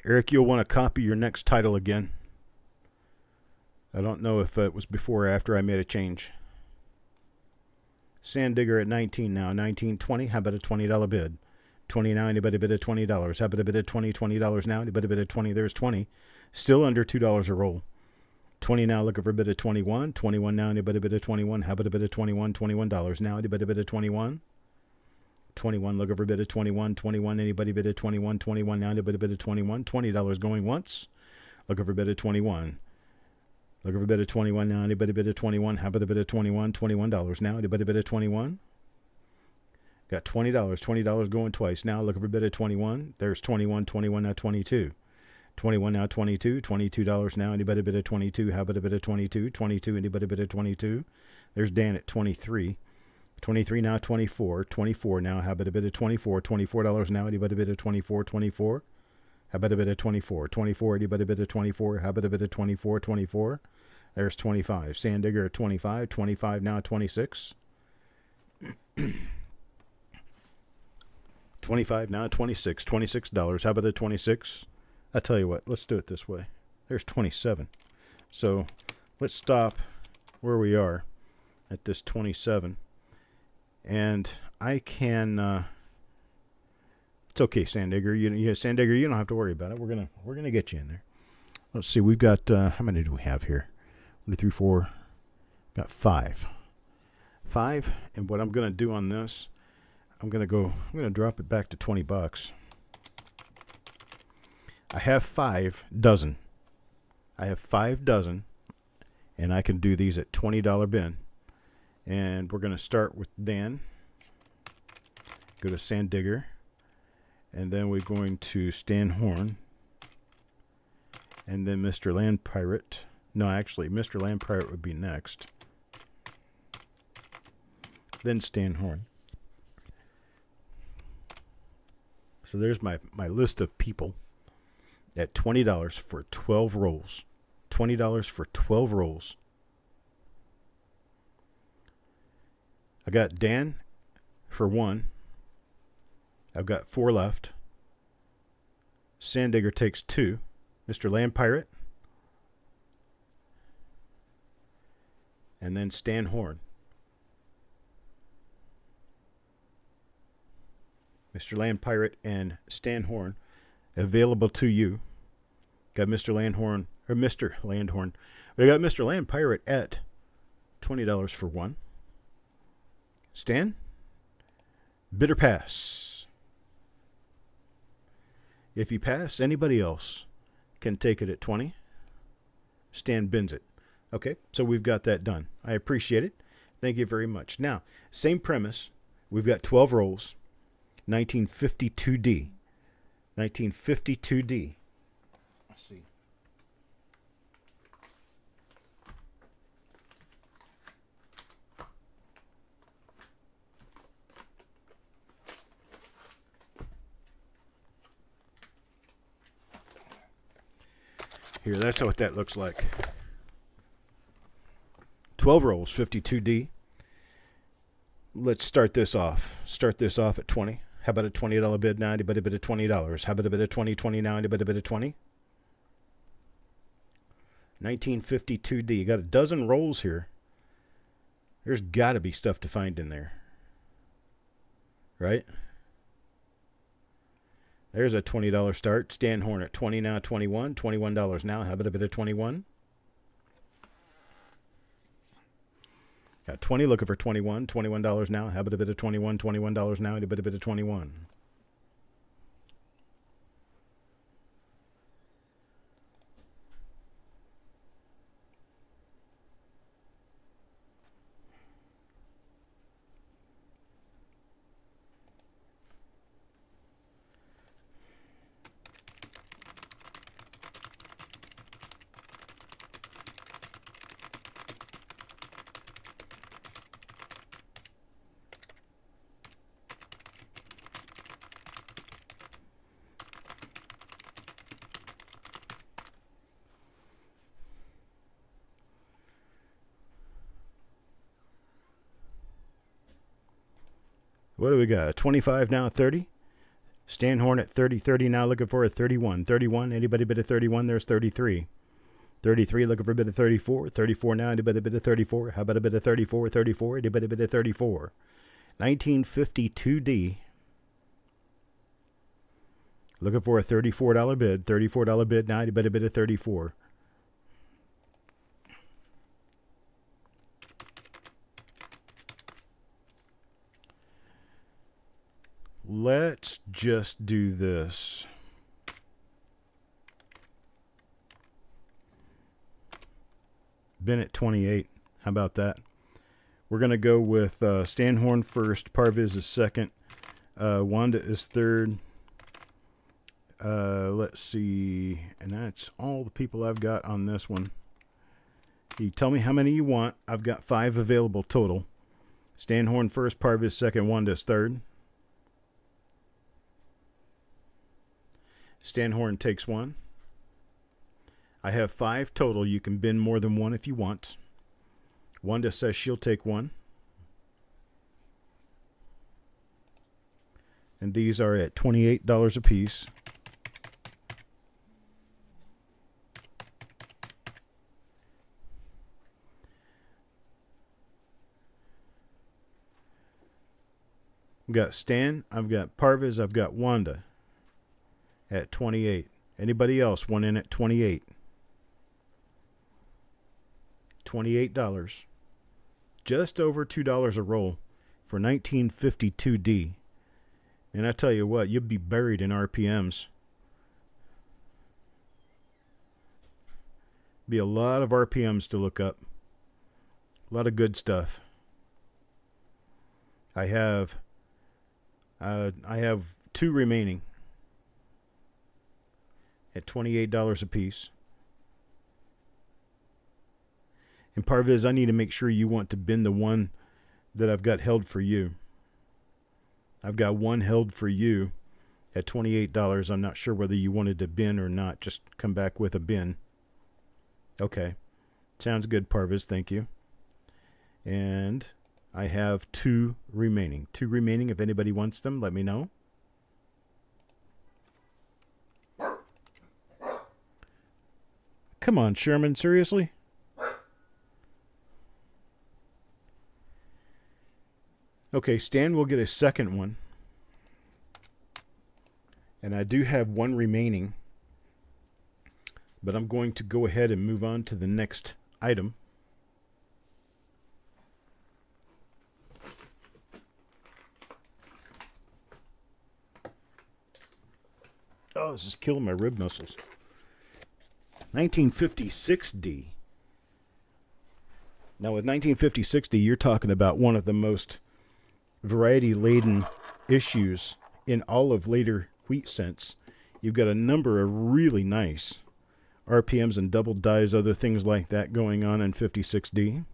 Eric, you'll want to copy your next title again. I don't know if it was before or after I made a change. Sand Digger at 19 now. 19, 20. How about a $20 bid? 20 now. Anybody bid of $20? How about a bid of 20? $20 now. Anybody bid of 20? There's 20. Still under $2 a roll. 20 now. Looking for a bid of 21. 21 now. Anybody bid of 21? How about a bid of 21? $21 now. Anybody bid of 21? 21, looking for a bid of 21. 21, anybody bid of 21? 21 now, anybody bid of 21? $20 going once. Looking for a bid of 21. Looking for a bid of 21 now, anybody bid of 21? How about a bid of 21? $21 now, anybody bid of 21? Got $20. $20 going twice. Now looking for a bid of 21. There's 21. 21 now, 22. 21 now, 22. $22 now, anybody bid of 22? How about a bid of 22? 22, anybody bid of 22? There's Dan at 23. 23 now, 24. 24 now, how about a bid of 24? $24 now, anybody bid of 24? 24. How about a bid of 24? 24, anybody bid of 24? How about a bid of 24? 24. There's 25. Sand Digger at 25. 25 now, 26. 25 now, 26. $26. How about a 26? I tell you what, let's do it this way. There's 27. So let's stop where we are at this 27. And I can. It's okay, Sand Digger. Sand Digger, you don't have to worry about it. We're gonna get you in there. Let's see. We've got how many do we have here? 1, 2, 3, 4. Got 5. 5. And what I'm gonna do on this, I'm gonna drop it back to $20. I have 5 dozen. I have 5 dozen, and I can do these at $20 bin. And we're going to start with Dan. Go to Sand Digger. And then we're going to Stan Horn. And then Mr. Land Pirate. No, actually, Mr. Land Pirate would be next. Then Stan Horn. So there's my list of people at $20 for 12 rolls. $20 for 12 rolls. I got Dan for 1. I've got 4 left. Sandigger takes 2. Mr. Land Pirate. And then Stan Horn. Mr. Land Pirate and Stan Horn available to you. Got Mr. Landhorn, or Mr. Landhorn. We got Mr. Land Pirate at $20 for 1. Stan, bid or pass. If you pass, anybody else can take it at 20. Stan bins it. Okay, so we've got that done. I appreciate it. Thank you very much. Now, same premise. We've got 12 rolls. 1952D. 1952D. Let's see. Here, that's what that looks like. 12 rolls, 52D. Let's start this off. Start this off at 20. How about a $20 bid now? Anybody bid at $20? How about a bid of 20 now? Anybody bid at 20? 1952D. You got a dozen rolls here. There's got to be stuff to find in there. Right? There's a $20 start. Stan Horn at 20 now, 21. $21 now. How about a bid of 21? Got 20 looking for 21. $21 now. How about a bit of 21? $21 now. A bit of 21. What do we got? 25 now, 30. Stan Horn at 30. 30 now, looking for a 31. 31. Anybody bid a 31? There's 33. 33 looking for a bit of 34. 34 now. Anybody bid a 34? How about a bit of 34? 34. Anybody bid a 34? 1952D. Looking for a $34 bid. $34 bid now. Anybody bid a 34? Let's just do this. Been at 28. How about that? We're going to go with Stan Horn first. Parviz is second. Wanda is third. Let's see. And that's all the people I've got on this one. You tell me how many you want. I've got 5 available total. Stan Horn first. Parviz second. Wanda's third. Stan Horn takes 1. I have 5 total. You can bin more than 1 if you want. Wanda says she'll take 1. And these are at $28 a piece. I've got Stan. I've got Parviz. I've got Wanda. At 28. Anybody else want in at 28? $28. Just over $2 a roll for 1952D. And I tell you what, you'll be buried in RPMs. Be a lot of RPMs to look up. A lot of good stuff. I have 2 remaining. At $28 a piece. And Parviz, I need to make sure you want to bin the one that I've got held for you. I've got one held for you At $28, I'm not sure whether you wanted a bin or not. Just come back with a bin. Okay. Sounds good, Parvis. Thank you. And I have 2 remaining. 2 remaining. If anybody wants them, let me know. Come on, Sherman. Seriously? Okay, Stan will get a second one. And I do have 1 remaining. But I'm going to go ahead and move on to the next item. Oh, this is killing my rib muscles. 1956D. Now, with 1956D, you're talking about one of the most variety-laden issues in all of later wheat cents. You've got a number of really nice RPMs and double dies, other things like that going on in 56D.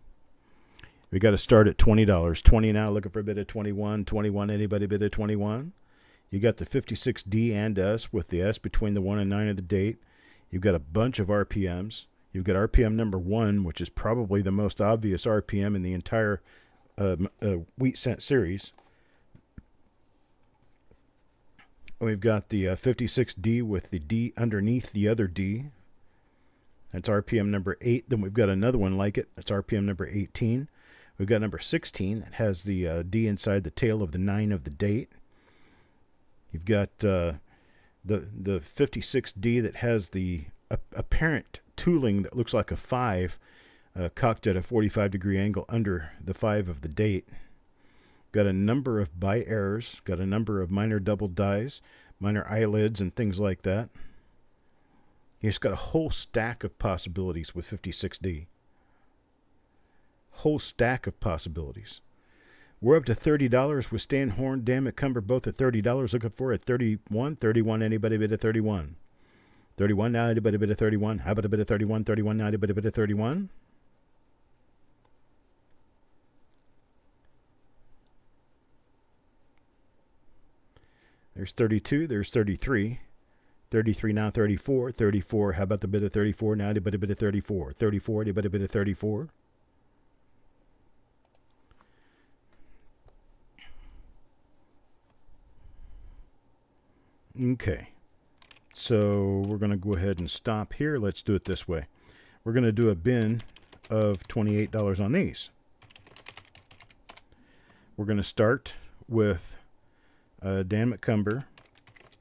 We got to start at $20. 20 now, looking for a bid of 21. 21, anybody bid of 21? You got the 56D and S with the S between the 1 and 9 of the date. You've got a bunch of RPMs. You've got RPM number 1, which is probably the most obvious RPM in the entire wheat cent series. We've got the 56D with the D underneath the other D. That's RPM number 8. Then we've got another one like it. That's RPM number 18. We've got number 16. That has the D inside the tail of the 9 of the date. You've got the 56D that has the apparent tooling that looks like a 5 cocked at a 45-degree angle under the 5 of the date. Got a number of by errors. Got a number of minor double dies, minor eyelids, and things like that. He's got a whole stack of possibilities with 56D. Whole stack of possibilities. We're up to $30 with Stan Horn, Dan McCumber, both at $30. Looking for at 31. 31, anybody bid at 31? 31 now, anybody bid at 31? How about a bid at 31? 31 now, anybody bid at 31? There's 32, there's 33. 33 now, 34. 34, how about the bid at 34? Now, anybody bid at 34? 34, anybody bid at 34? Okay, so we're going to go ahead and stop here. Let's do it this way. We're going to do a bin of $28 on these. We're going to start with Dan McCumber,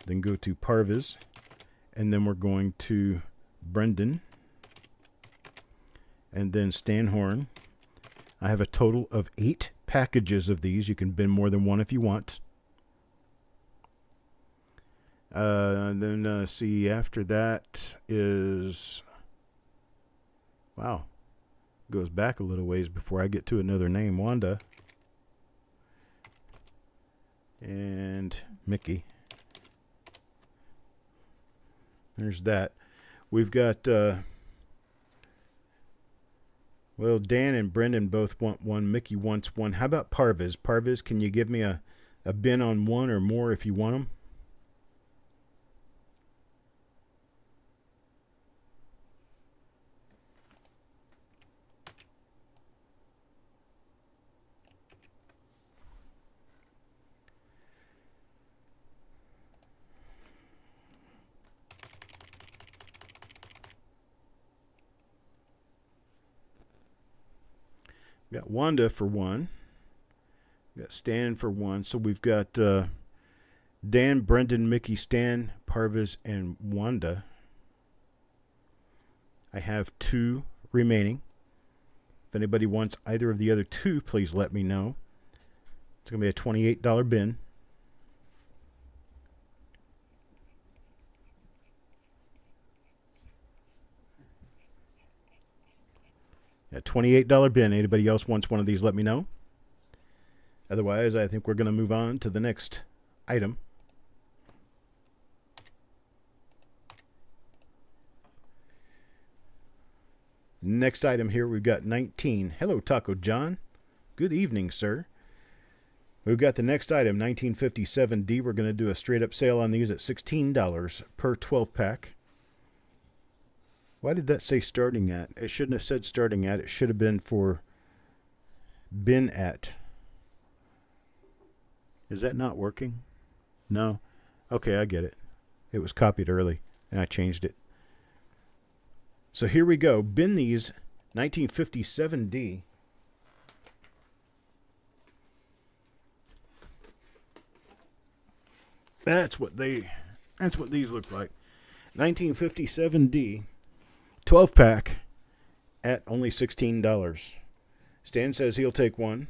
then go to Parvis, and then we're going to Brendan, and then Stan Horn. I have a total of 8 packages of these. You can bin more than one if you want. Then see, after that is, wow, goes back a little ways before I get to another name. Wanda and Mickey. There's that. We've got, well, Dan and Brendan both want one. Mickey wants one. How about Parvis? Parvis, can you give me a bin on one or more if you want them? We got Wanda for one. We got Stan for one. So we've got Dan, Brendan, Mickey, Stan, Parvis, and Wanda. I have 2 remaining. If anybody wants either of the other 2, please let me know. It's going to be a $28 bin. A $28 bin. Anybody else wants one of these, let me know. Otherwise, I think we're going to move on to the next item. Next item here, we've got 19. Hello, Taco John. Good evening, sir. We've got the next item, 1957D. We're going to do a straight up sale on these at $16 per 12 pack. Why did that say starting at? It shouldn't have said starting at. It should have been for been at. Is that not working? No. Okay, I get it. It was copied early, and I changed it. So here we go. Bin these 1957D. That's what these look like. 1957D, 12 pack at only $16. Stan says he'll take one.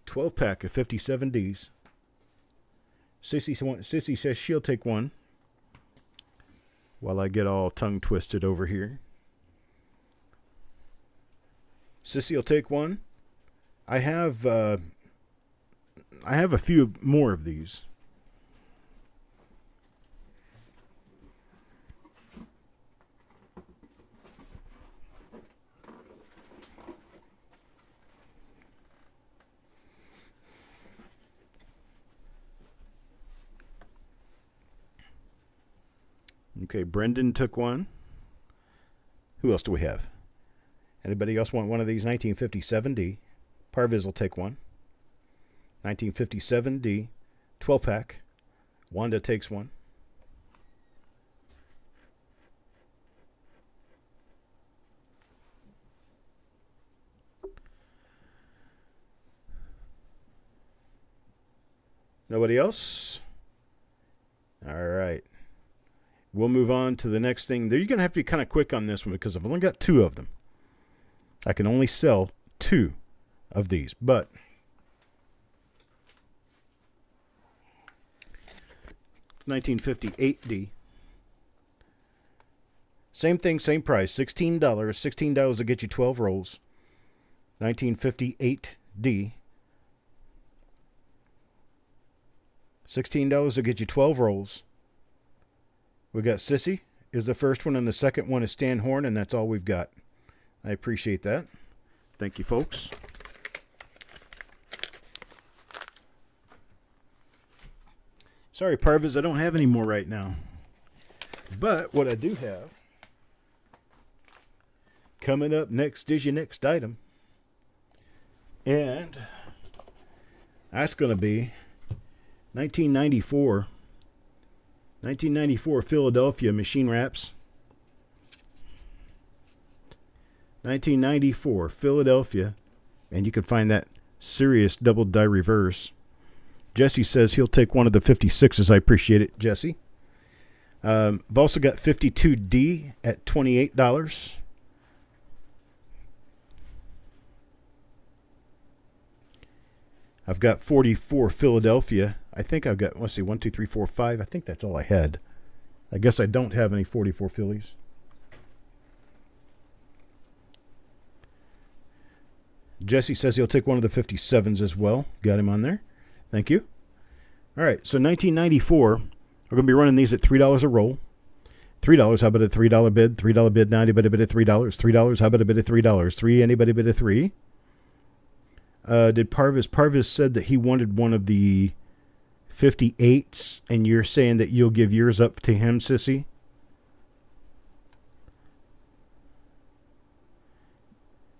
12 pack of 57Ds. Sissy says she'll take one. While I get all tongue twisted over here. Sissy will take one. I have a few more of these. Okay, Brendan took one. Who else do we have? Anybody else want one of these? 1957D. Parviz will take one. 1957D, 12 pack. Wanda takes one. Nobody else? All right. We'll move on to the next thing. You're going to have to be kind of quick on this one because I've only got 2 of them. I can only sell 2 of these, but $1958D. Same thing, same price. $16. $16 will get you 12 rolls. 1958D. $16 will get you 12 rolls. We got Sissy is the first one, and the second one is Stan Horn, and that's all we've got. I appreciate that. Thank you, folks. Sorry, Parviz, I don't have any more right now. But what I do have coming up next is your next item. And that's going to be 1994 Philadelphia machine wraps. 1994 Philadelphia. And you can find that serious double die reverse. Jesse says he'll take one of the 56s. I appreciate it, Jesse. I've also got 52D at $28. I've got 44 Philadelphia. I think I've got, let's see, 1, 2, 3, 4, 5. I think that's all I had. I guess I don't have any 44 Phillies. Jesse says he'll take one of the 57s as well. Got him on there. Thank you. All right, so 1994, we're going to be running these at $3 a roll. $3, how about a $3 bid? $3 bid, now anybody bid at $3? $3, how about a bid at $3? 3, anybody bid at 3? Did Parvis said that he wanted one of the 58s, and you're saying that you'll give yours up to him, Sissy?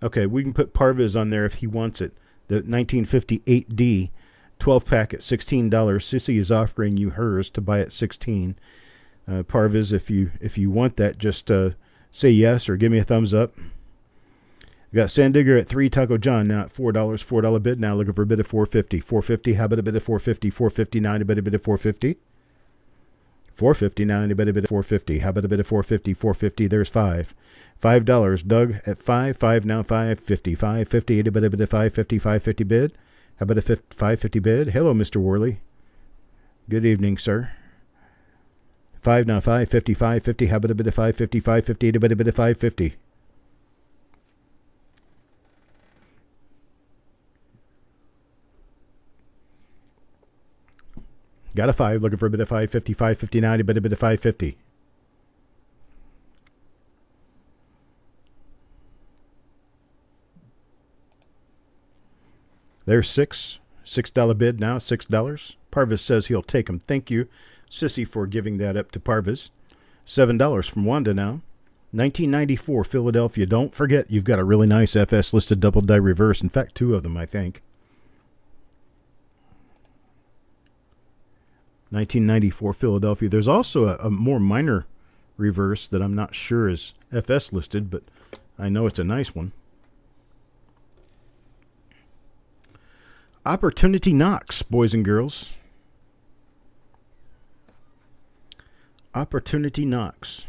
Okay, we can put Parvis on there if he wants it. The 1958D 12 pack at $16. Sissy is offering you hers to buy at $16. Parvis, if you want that, just say yes or give me a thumbs up. We got Sandigger at 3, Taco John now at $4, $4 bid. Now looking for a bid of $4.50. $4.50, how about a bid of $4.50? $4.50, now anybody bid of $4.50? $4.50, now anybody bid of $4.50? How about a bid of $4.50? $4.50, there's $5. $5, Doug at 5, 5 now $5.50. $5.50, anybody bid of $5.50? $5.50 bid. How about a $5.50 bid? Hello, Mr. Worley. Good evening, sir. 5 now $5.50. $5.50, how about a bid of $5.50? $5.50, anybody bid of $5.50? Got a 5, looking for a bit of $5.50, $5.59, a bit of $5.50. There's $6 bid now, $6. Parvis says he'll take them. Thank you, Sissy, for giving that up to Parvis. $7 from Wanda now. 1994 Philadelphia. Don't forget, you've got a really nice FS listed double die reverse. In fact, 2 of them, I think. 1994 Philadelphia. There's also a more minor reverse that I'm not sure is FS listed, but I know it's a nice one. Opportunity knocks, boys and girls. Opportunity knocks.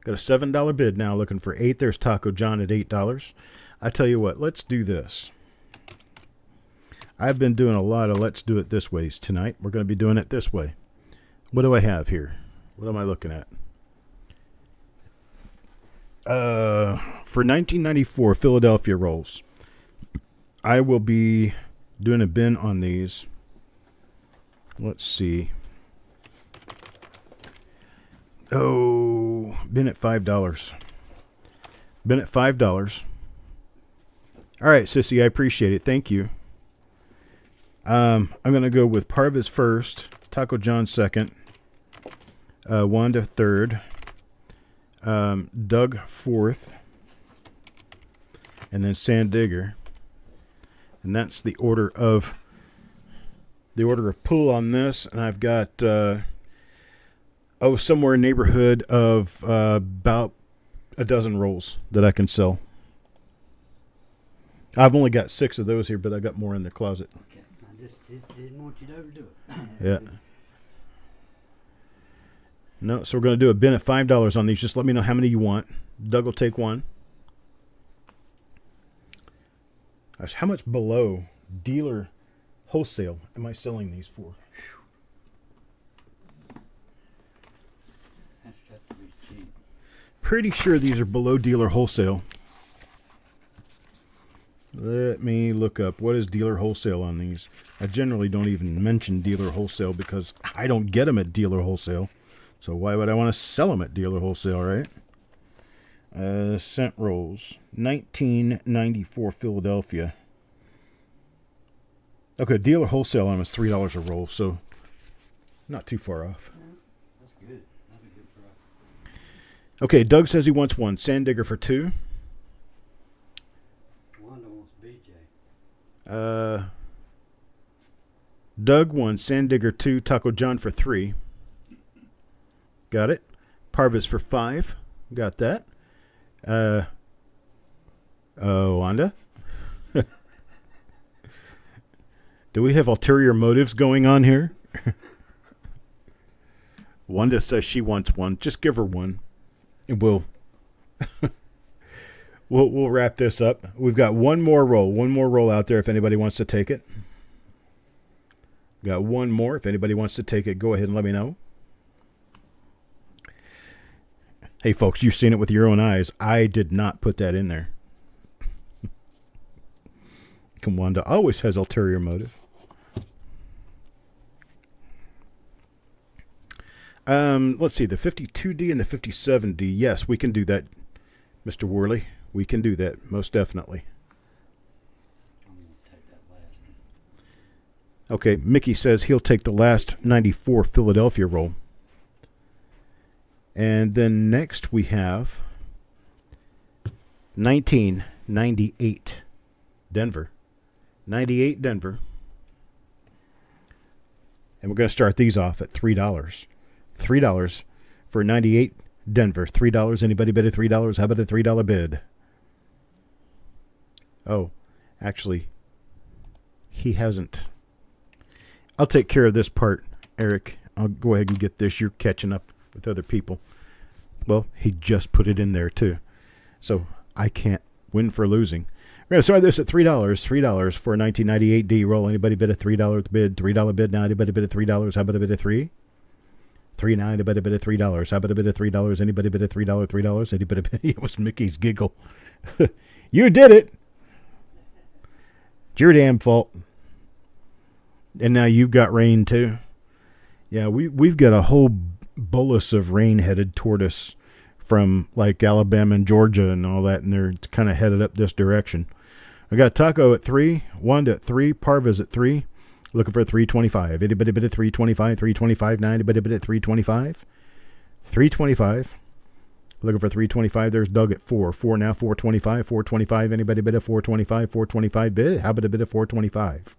Got a $7 bid now, looking for 8. There's Taco John at $8. I tell you what, let's do this. I've been doing a lot of let's do it this ways tonight. We're going to be doing it this way. What do I have here? What am I looking at? For 1994 Philadelphia rolls, I will be doing a bin on these. Let's see. Oh, bin at $5. Bin at $5. All right, Sissy, I appreciate it. Thank you. I'm going to go with Parvis first, Taco John second, Wanda third, Doug fourth, and then Sandigger. And that's the order of pull on this. And I've got somewhere in the neighborhood of about a dozen rolls that I can sell. I've only got 6 of those here, but I got more in the closet. Okay. I just didn't want you to overdo it. Yeah. No, so we're going to do a bin at $5 on these. Just let me know how many you want. Doug will take one. Gosh, how much below dealer wholesale am I selling these for? That's got to be cheap. Pretty sure these are below dealer wholesale. Let me look up. What is dealer wholesale on these? I generally don't even mention dealer wholesale because I don't get them at dealer wholesale. So why would I want to sell them at dealer wholesale, right? Cent rolls. 1994 Philadelphia. Okay, dealer wholesale on them is $3 a roll, so not too far off. Yeah, that's good. That's a good price. Okay, Doug says he wants one. Sandigger for 2. Wanda wants BJ. Doug 1, Sandigger 2, Taco John for 3. Got it. Parvis for 5. Got that. Wanda? Do we have ulterior motives going on here? Wanda says she wants one. Just give her one. And we'll wrap this up. We've got one more roll out there if anybody wants to take it. Got one more. If anybody wants to take it, go ahead and let me know. Hey, folks, you've seen it with your own eyes. I did not put that in there. Wanda always has ulterior motive. Let's see, the 52D and the 57D. Yes, we can do that, Mr. Worley. We can do that, most definitely. I'm going to take that last one. Okay, Mickey says he'll take the last 94 Philadelphia roll. And then next we have 1998 Denver. 98 Denver. And we're going to start these off at $3. $3 for 98 Denver. $3. Anybody bid at $3? How about a $3 bid? Oh, actually, he hasn't. I'll take care of this part, Eric. I'll go ahead and get this. You're catching up with other people. Well, he just put it in there, too. So I can't win for losing. We're going to start this at $3. $3 for a 1998 D roll. Anybody bid a $3 bid? $3 bid now. Anybody bid a $3? How about a bid of 3? 3 now. Anybody bid a $3? How about a bid of $3? Anybody bid a $3? $3? Anybody bid? It was Mickey's giggle. You did it. It's your damn fault. And now you've got rain, too. Yeah, we've got a whole bolus of rain headed toward us from like Alabama and Georgia and all that, and they're kind of headed up this direction. I got Taco at 3, Wanda at 3, Parva's at 3. Looking for 325. Itty bitty bit of 325, 325, 90 bitty bit at 325. 325. Looking for 325. There's Doug at 4. 4 now, 425, 425. Anybody bid of 425, 425 bid? How about a bit of 425?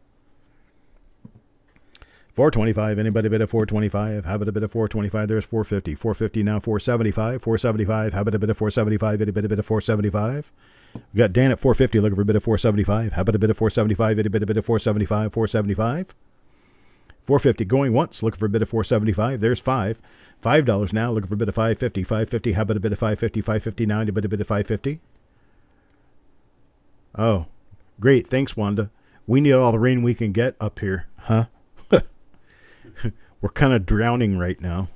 425. Anybody bid of 425? How about a bit of 425? There's 450. 450 now, 475. 475. How about a bit of 475? Itty bitty bit of 475. We got Dan at 450 looking for a bit of 475. How about a bit of 475? Itty bitty bit of 475. 475. 450 going once, looking for a bit of 475. There's $5 now, looking for a bit of 550. 550. How about a bit of 550? 550 now, a bit of 550. Oh, great. Thanks, Wanda. We need all the rain we can get up here, huh? We're kind of drowning right now.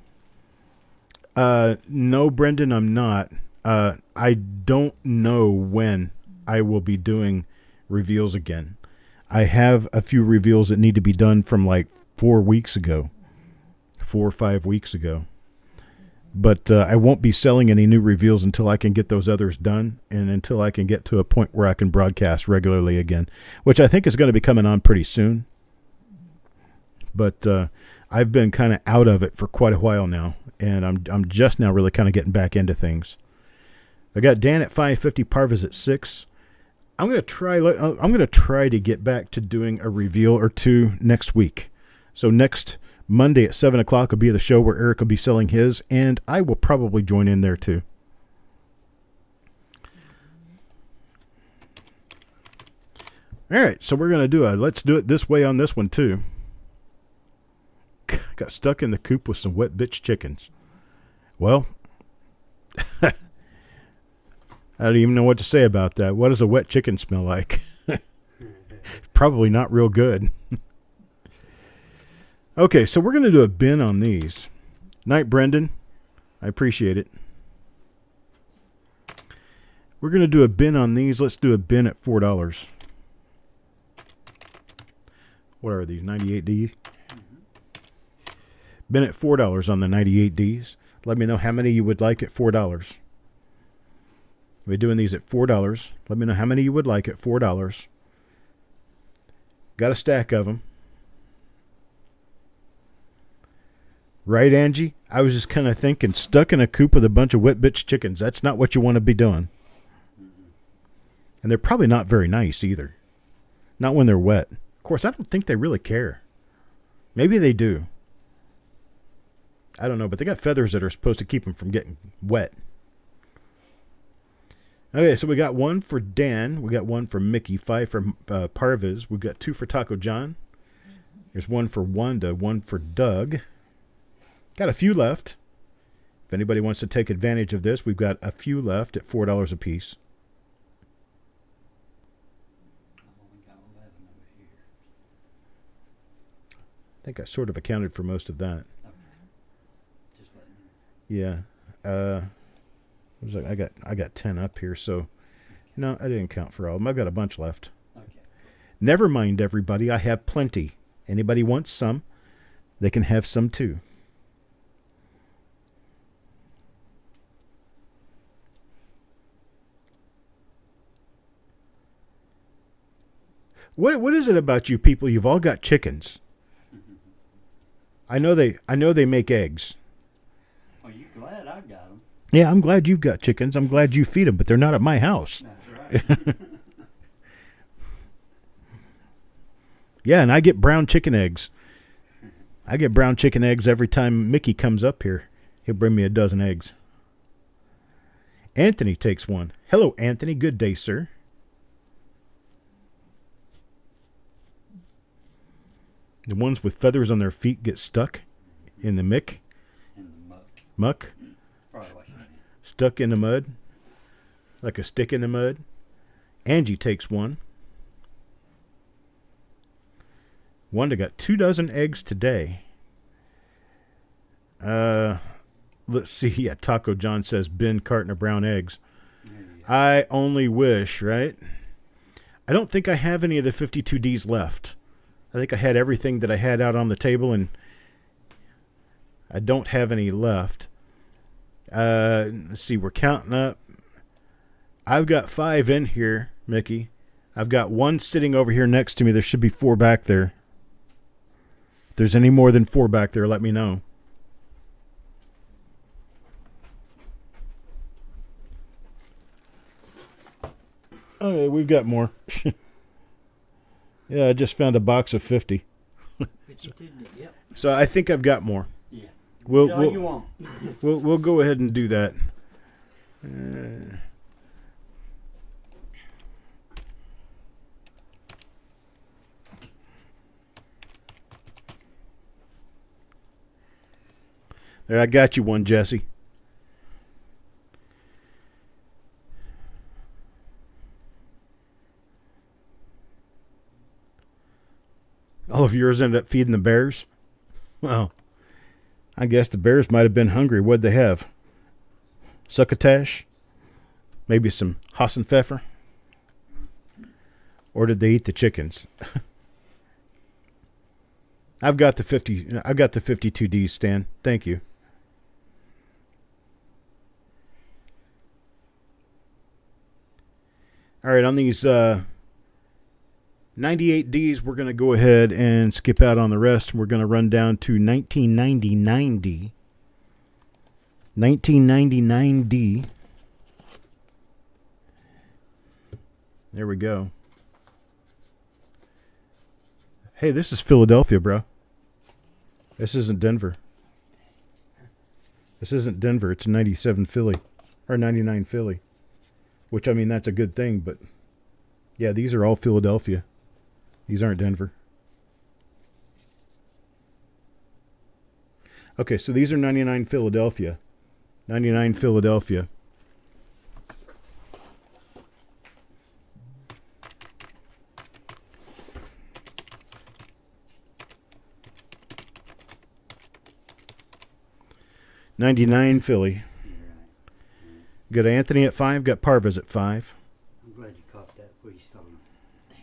No, Brendan, I'm not. I don't know when I will be doing reveals again. I have a few reveals that need to be done from like 4 weeks ago, 4 or 5 weeks ago. But I won't be selling any new reveals until I can get those others done and until I can get to a point where I can broadcast regularly again, which I think is going to be coming on pretty soon. But I've been kind of out of it for quite a while now, and I'm just now really kind of getting back into things. I got Dan at 550, Parva's at 6. I'm going to try to get back to doing a reveal or two next week. So next Monday at 7 o'clock will be the show where Eric will be selling his, and I will probably join in there too. All right, so we're going to let's do it this way on this one too. Got stuck in the coop with some wet bitch chickens. Well, I don't even know what to say about that. What does a wet chicken smell like? Probably not real good. Okay, so we're going to do a bin on these. Night, Brendan. I appreciate it. We're going to do a bin on these. Let's do a bin at $4. What are these, 98Ds? Bin at $4 on the 98Ds. Let me know how many you would like at $4. We're doing these at $4. Let me know how many you would like at $4. Got a stack of them. Right, Angie? I was just kind of thinking, stuck in a coop with a bunch of wet bitch chickens. That's not what you want to be doing. And they're probably not very nice either. Not when they're wet. Of course, I don't think they really care. Maybe they do. I don't know, but they got feathers that are supposed to keep them from getting wet. Okay, so we got one for Dan. We got one for Mickey. 5 for Parviz. We got 2 for Taco John. There's 1 for Wanda. 1 for Doug. Got a few left. If anybody wants to take advantage of this, we've got a few left at $4 a piece. I think I sort of accounted for most of that. Yeah. I got 10 up here, so no, I didn't count for all of them. I've got a bunch left. Okay. Never mind, everybody. I have plenty. Anybody wants some, they can have some too. What is it about you people? You've all got chickens. I know they make eggs. Are you glad I got them? Yeah, I'm glad you've got chickens. I'm glad you feed them, but they're not at my house. That's right. Yeah, and I get brown chicken eggs. I get brown chicken eggs every time Mickey comes up here. He'll bring me a dozen eggs. Anthony takes one. Hello, Anthony. Good day, sir. The ones with feathers on their feet get stuck in the muck. In the muck. Muck? Probably what you mean. Stuck in the mud. Like a stick in the mud. Angie takes one. Wanda got 2 dozen eggs today. Let's see. Yeah, Taco John says bin carton of brown eggs. I only wish, right? I don't think I have any of the 52Ds left. I think I had everything that I had out on the table, and I don't have any left. Let's see. We're counting up. I've got 5 in here, Mickey. I've got one sitting over here next to me. There should be 4 back there. If there's any more than 4 back there, let me know. Okay, we've got more. Yeah, I just found a box of 50. 52, yep. So I think I've got more. Yeah. We'll, All you want. we'll go ahead and do that. There, I got you one, Jesse. All of yours ended up feeding the bears? Well, I guess the bears might have been hungry. What'd they have? Succotash? Maybe some Hassenpfeffer? Or did they eat the chickens? I've got the 52Ds, Stan. Thank you. All right, on these 98Ds, we're going to go ahead and skip out on the rest. We're going to run down to 1999D. 1999D. There we go. Hey, this is Philadelphia, bro. This isn't Denver. This isn't Denver. It's 97 Philly. Or 99 Philly. Which, I mean, that's a good thing, but yeah, these are all Philadelphia. These aren't Denver. Okay, so these are 99 Philadelphia. 99 Philadelphia. $99 Philly. Got Anthony at 5, got Parvas at 5. I'm glad you caught that before you sold it.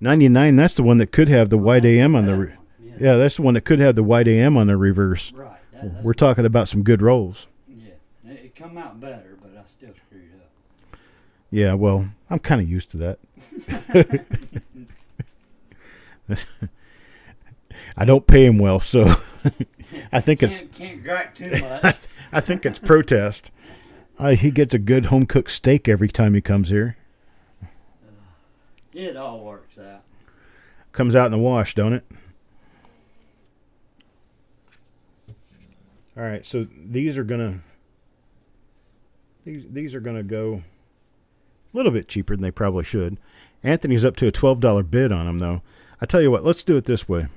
99, that's the one that could have the white AM on the... Yeah, that's the one that could have the white AM on the reverse. right. We're talking about some good rolls. Yeah, it come out better, but I still screwed up. Yeah, well, I'm kind of used to that. I don't pay him well, so I think can't gripe too much. I think it's protest. He gets a good home cooked steak every time he comes here. It all works out. Comes out in the wash, don't it? All right, so these are gonna go a little bit cheaper than they probably should. Anthony's up to a $12 bid on them, though. I tell you what, let's do it this way.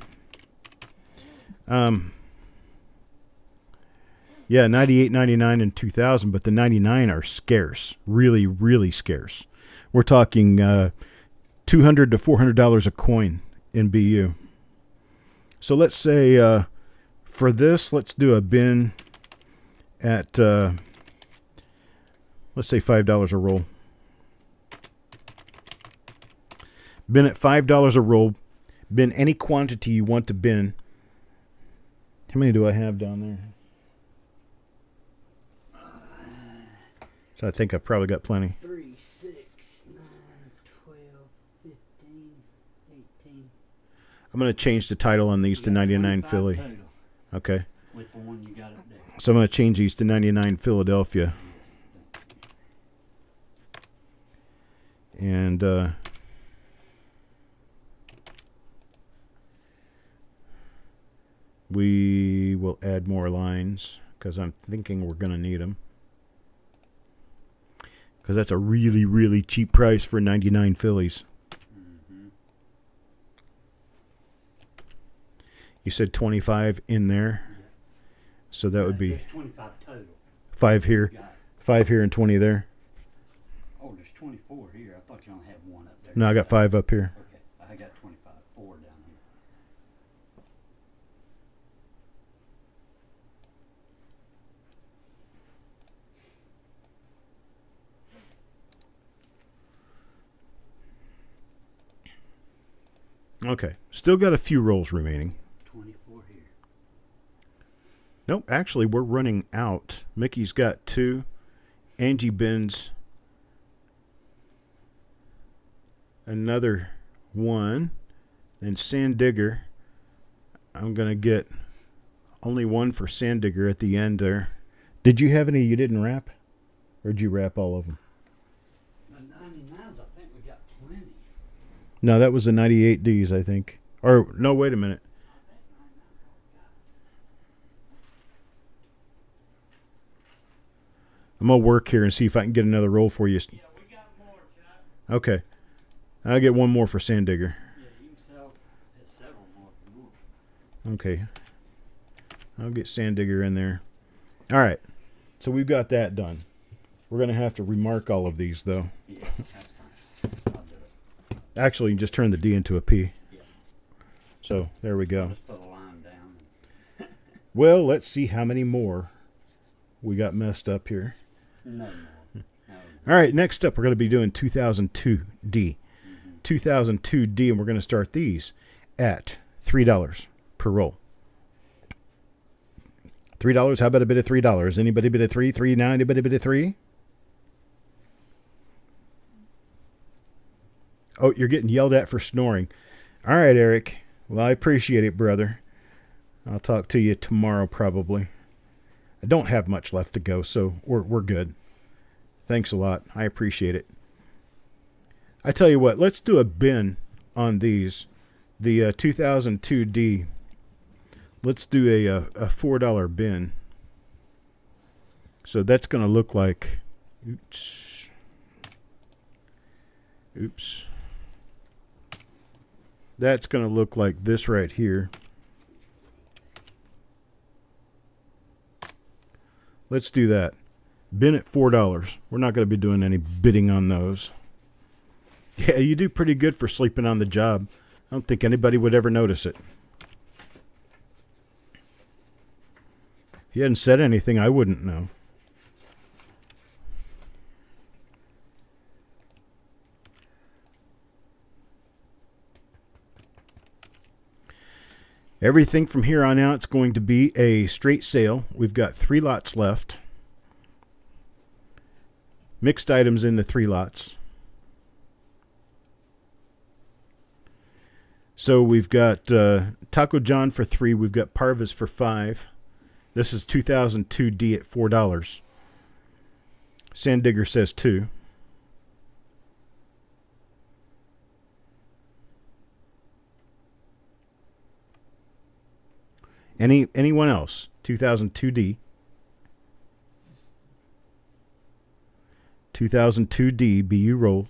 Yeah, 98, 99, and 2000, but the 99 are scarce, really, really scarce. We're talking $200 to $400 a coin in BU. So let's say for this, let's do a bin at let's say $5 a roll. Bin at $5 a roll. Bin any quantity you want to bin. How many do I have down there? So I think I've probably got plenty. 3, 6, 9, 12, 15, 18. I'm going to change the title on these to 99 Philly. Total Okay. with the one you got up there. So I'm going to change these to 99 Philadelphia. And we will add more lines because I'm thinking we're going to need them. Because that's a really, really cheap price for 99 Phillies. Mm-hmm. You said 25 in there. Yeah. So that would be There's 25 total. 5 here, Got it. 5 here, and 20 there. Oh, there's 24 here. I thought you only had one up there. No, I got 5 up here. Okay, I got 25. 4 down here. Okay. Still got a few rolls remaining. 24 here. Nope, actually, we're running out. Mickey's got 2. Angie bins another one. And Sand Digger, I'm going to get only one for Sand Digger at the end there. Did you have any you didn't wrap? Or did you wrap all of them? The 99s, I think we got plenty. No, that was the 98Ds, I think. Or, no, wait a minute. I'm going to work here and see if I can get another roll for you. Yeah, we got more, Chuck. Okay. I'll get one more for Sand Digger. Yeah, you can sell several more if you want. Okay. I'll get Sand Digger in there. All right. So we've got that done. We're going to have to remark all of these, though. Yeah, that's fine. I'll do it. Actually, you just turn the D into a P. Yeah. So there we go. Just put a line down. Well, let's see how many more we got messed up here. No more. No. All right, next up, we're going to be doing 2002D. 2002D, and we're going to start these at $3 per roll. $3, how about a bit of $3? Anybody bit of 3? 3, 9, anybody bit of 3? Oh, you're getting yelled at for snoring. All right, Eric. Well, I appreciate it, brother. I'll talk to you tomorrow probably. I don't have much left to go, so we're good. Thanks a lot. I appreciate it. I tell you what, let's do a bin on these. The 2002D. Let's do a $4 bin. So that's going to look like... Oops. That's going to look like this right here. Let's do that. Bin at $4. We're not going to be doing any bidding on those. Yeah, you do pretty good for sleeping on the job. I don't think anybody would ever notice it. If you hadn't said anything, I wouldn't know. Everything from here on out is going to be a straight sale. We've got 3 lots left. Mixed items in the 3 lots. So we've got Taco John for 3. We've got Parvis for 5. This is 2002D at $4. Sand Digger says 2. Anyone else? 2002D. 2002D, BU roll.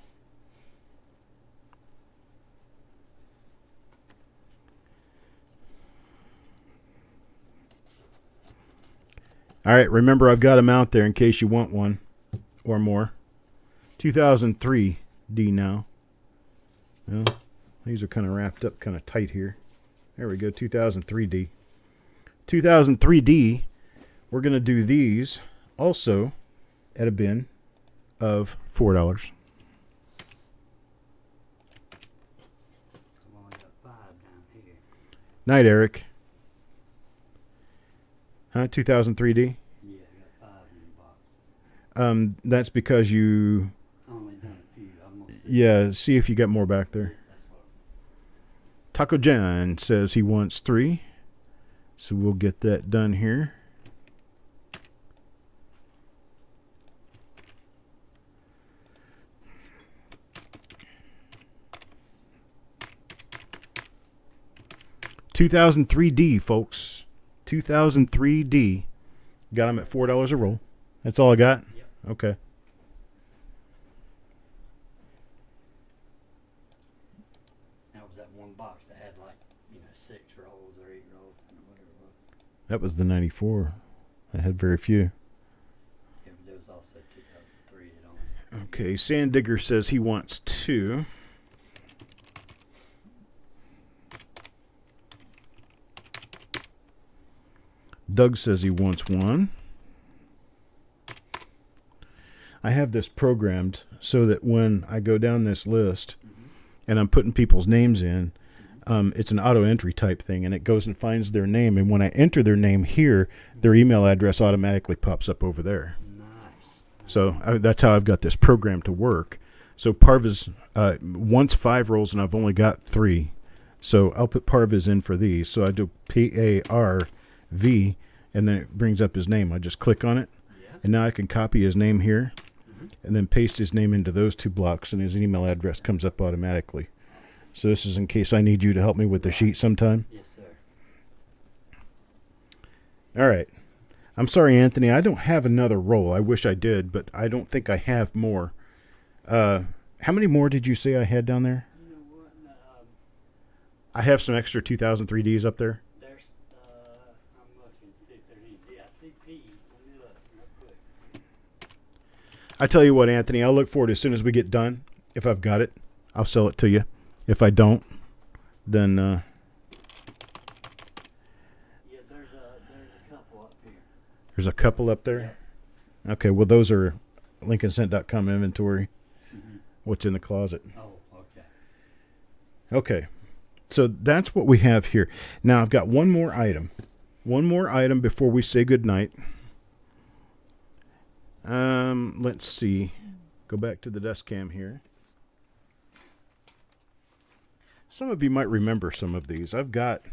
All right, remember I've got them out there in case you want one or more. 2003D now. Well, these are kind of wrapped up kind of tight here. There we go, 2003D. 2003D, we're going to do these also at a bin of $4. I've only got 5 down here. Night, Eric. Huh? 2003D? Yeah, I got 5 in the box. That's because you... Only done a few. I'm gonna see. Yeah, see if you got more back there. That's what. Taco John says he wants 3. So we'll get that done here. $2003D, folks. 2003D. Got them at $4 a roll. That's all I got? Yep. Okay. That was that one box that had 6 rolls or 8 rolls or whatever it was. That was the 94. I had very few. Yeah, but there was also 2003. It only. Okay, Sand Digger says he wants 2. Doug says he wants 1. I have this programmed so that when I go down this list and I'm putting people's names in, it's an auto entry type thing, and it goes and finds their name. And when I enter their name here, their email address automatically pops up over there. Nice. So that's how I've got this program to work. So Parva's wants 5 rolls, and I've only got 3. So I'll put Parva's in for these. So I do Parv, and then it brings up his name. I just click on it, and now I can copy his name here, and then paste his name into those 2 blocks, and his email address comes up automatically. So this is in case I need you to help me with the sheet sometime. Yes, sir. All right. I'm sorry, Anthony. I don't have another roll. I wish I did, but I don't think I have more. How many more did you say I had down there? You know what? I have some extra 2003Ds up there. There's, I'm looking to see if there's any. Yeah, I see P's. Let me look real quick. I tell you what, Anthony, I'll look for it as soon as we get done. If I've got it, I'll sell it to you. If I don't, then Yeah, there's a couple up here. there's a couple up there. Okay, well, those are LincolnCent.com inventory. Mm-hmm. What's in the closet? Oh, okay. Okay, so that's what we have here. Now, I've got one more item. One more item before we say goodnight. Let's see. Go back to the desk cam here. Some of you might remember some of these. I've got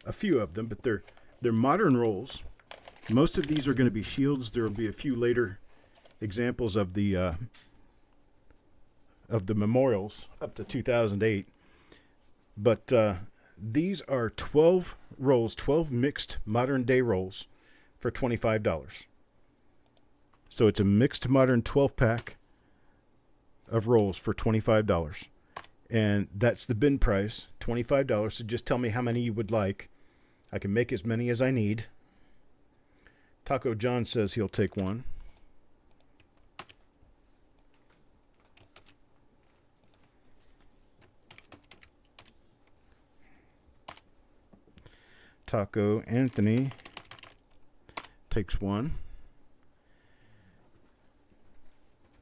a few of them, but they're modern rolls. Most of these are going to be shields. There will be a few later examples of the memorials up to 2008. But these are 12 rolls, 12 mixed modern day rolls for $25. So it's a mixed modern 12 pack of rolls for $25. And that's the bin price, $25. So just tell me how many you would like. I can make as many as I need. Taco John says he'll take one. Taco Anthony takes one.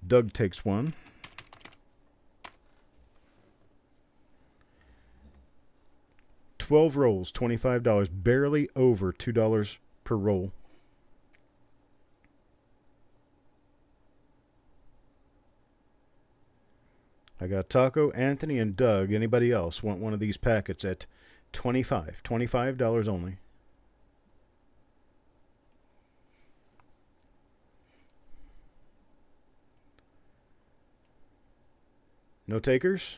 Doug takes one. $12 rolls, $25, barely over $2 per roll. I got Taco, Anthony, and Doug. Anybody else want one of these packets at $25 only? No takers?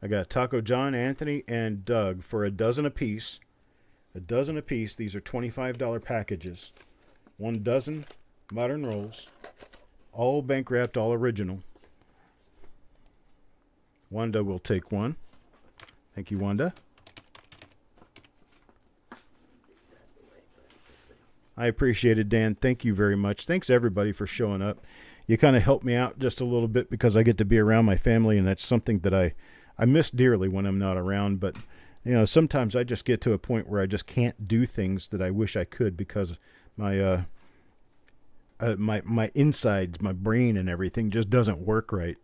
I got Taco John, Anthony, and Doug for a dozen apiece. A dozen apiece. These are $25 packages. 1 dozen modern rolls. All bank wrapped, all original. Wanda will take one. Thank you, Wanda. I appreciate it, Dan. Thank you very much. Thanks, everybody, for showing up. You kind of help me out just a little bit because I get to be around my family, and that's something that I miss dearly when I'm not around. But, you know, sometimes I just get to a point where I just can't do things that I wish I could because my my insides, my brain and everything just doesn't work right.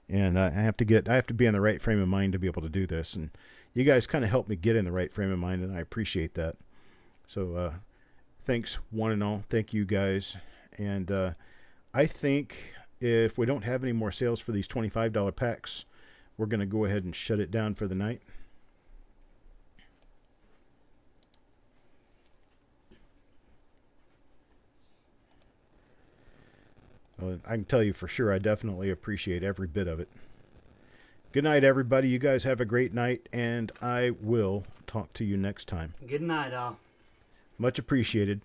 And I have to be in the right frame of mind to be able to do this. And you guys kind of help me get in the right frame of mind, and I appreciate that. So thanks, one and all. Thank you, guys. And I think if we don't have any more sales for these $25 packs, we're going to go ahead and shut it down for the night. Well, I can tell you for sure I definitely appreciate every bit of it. Good night, everybody. You guys have a great night, and I will talk to you next time. Good night, all. Much appreciated.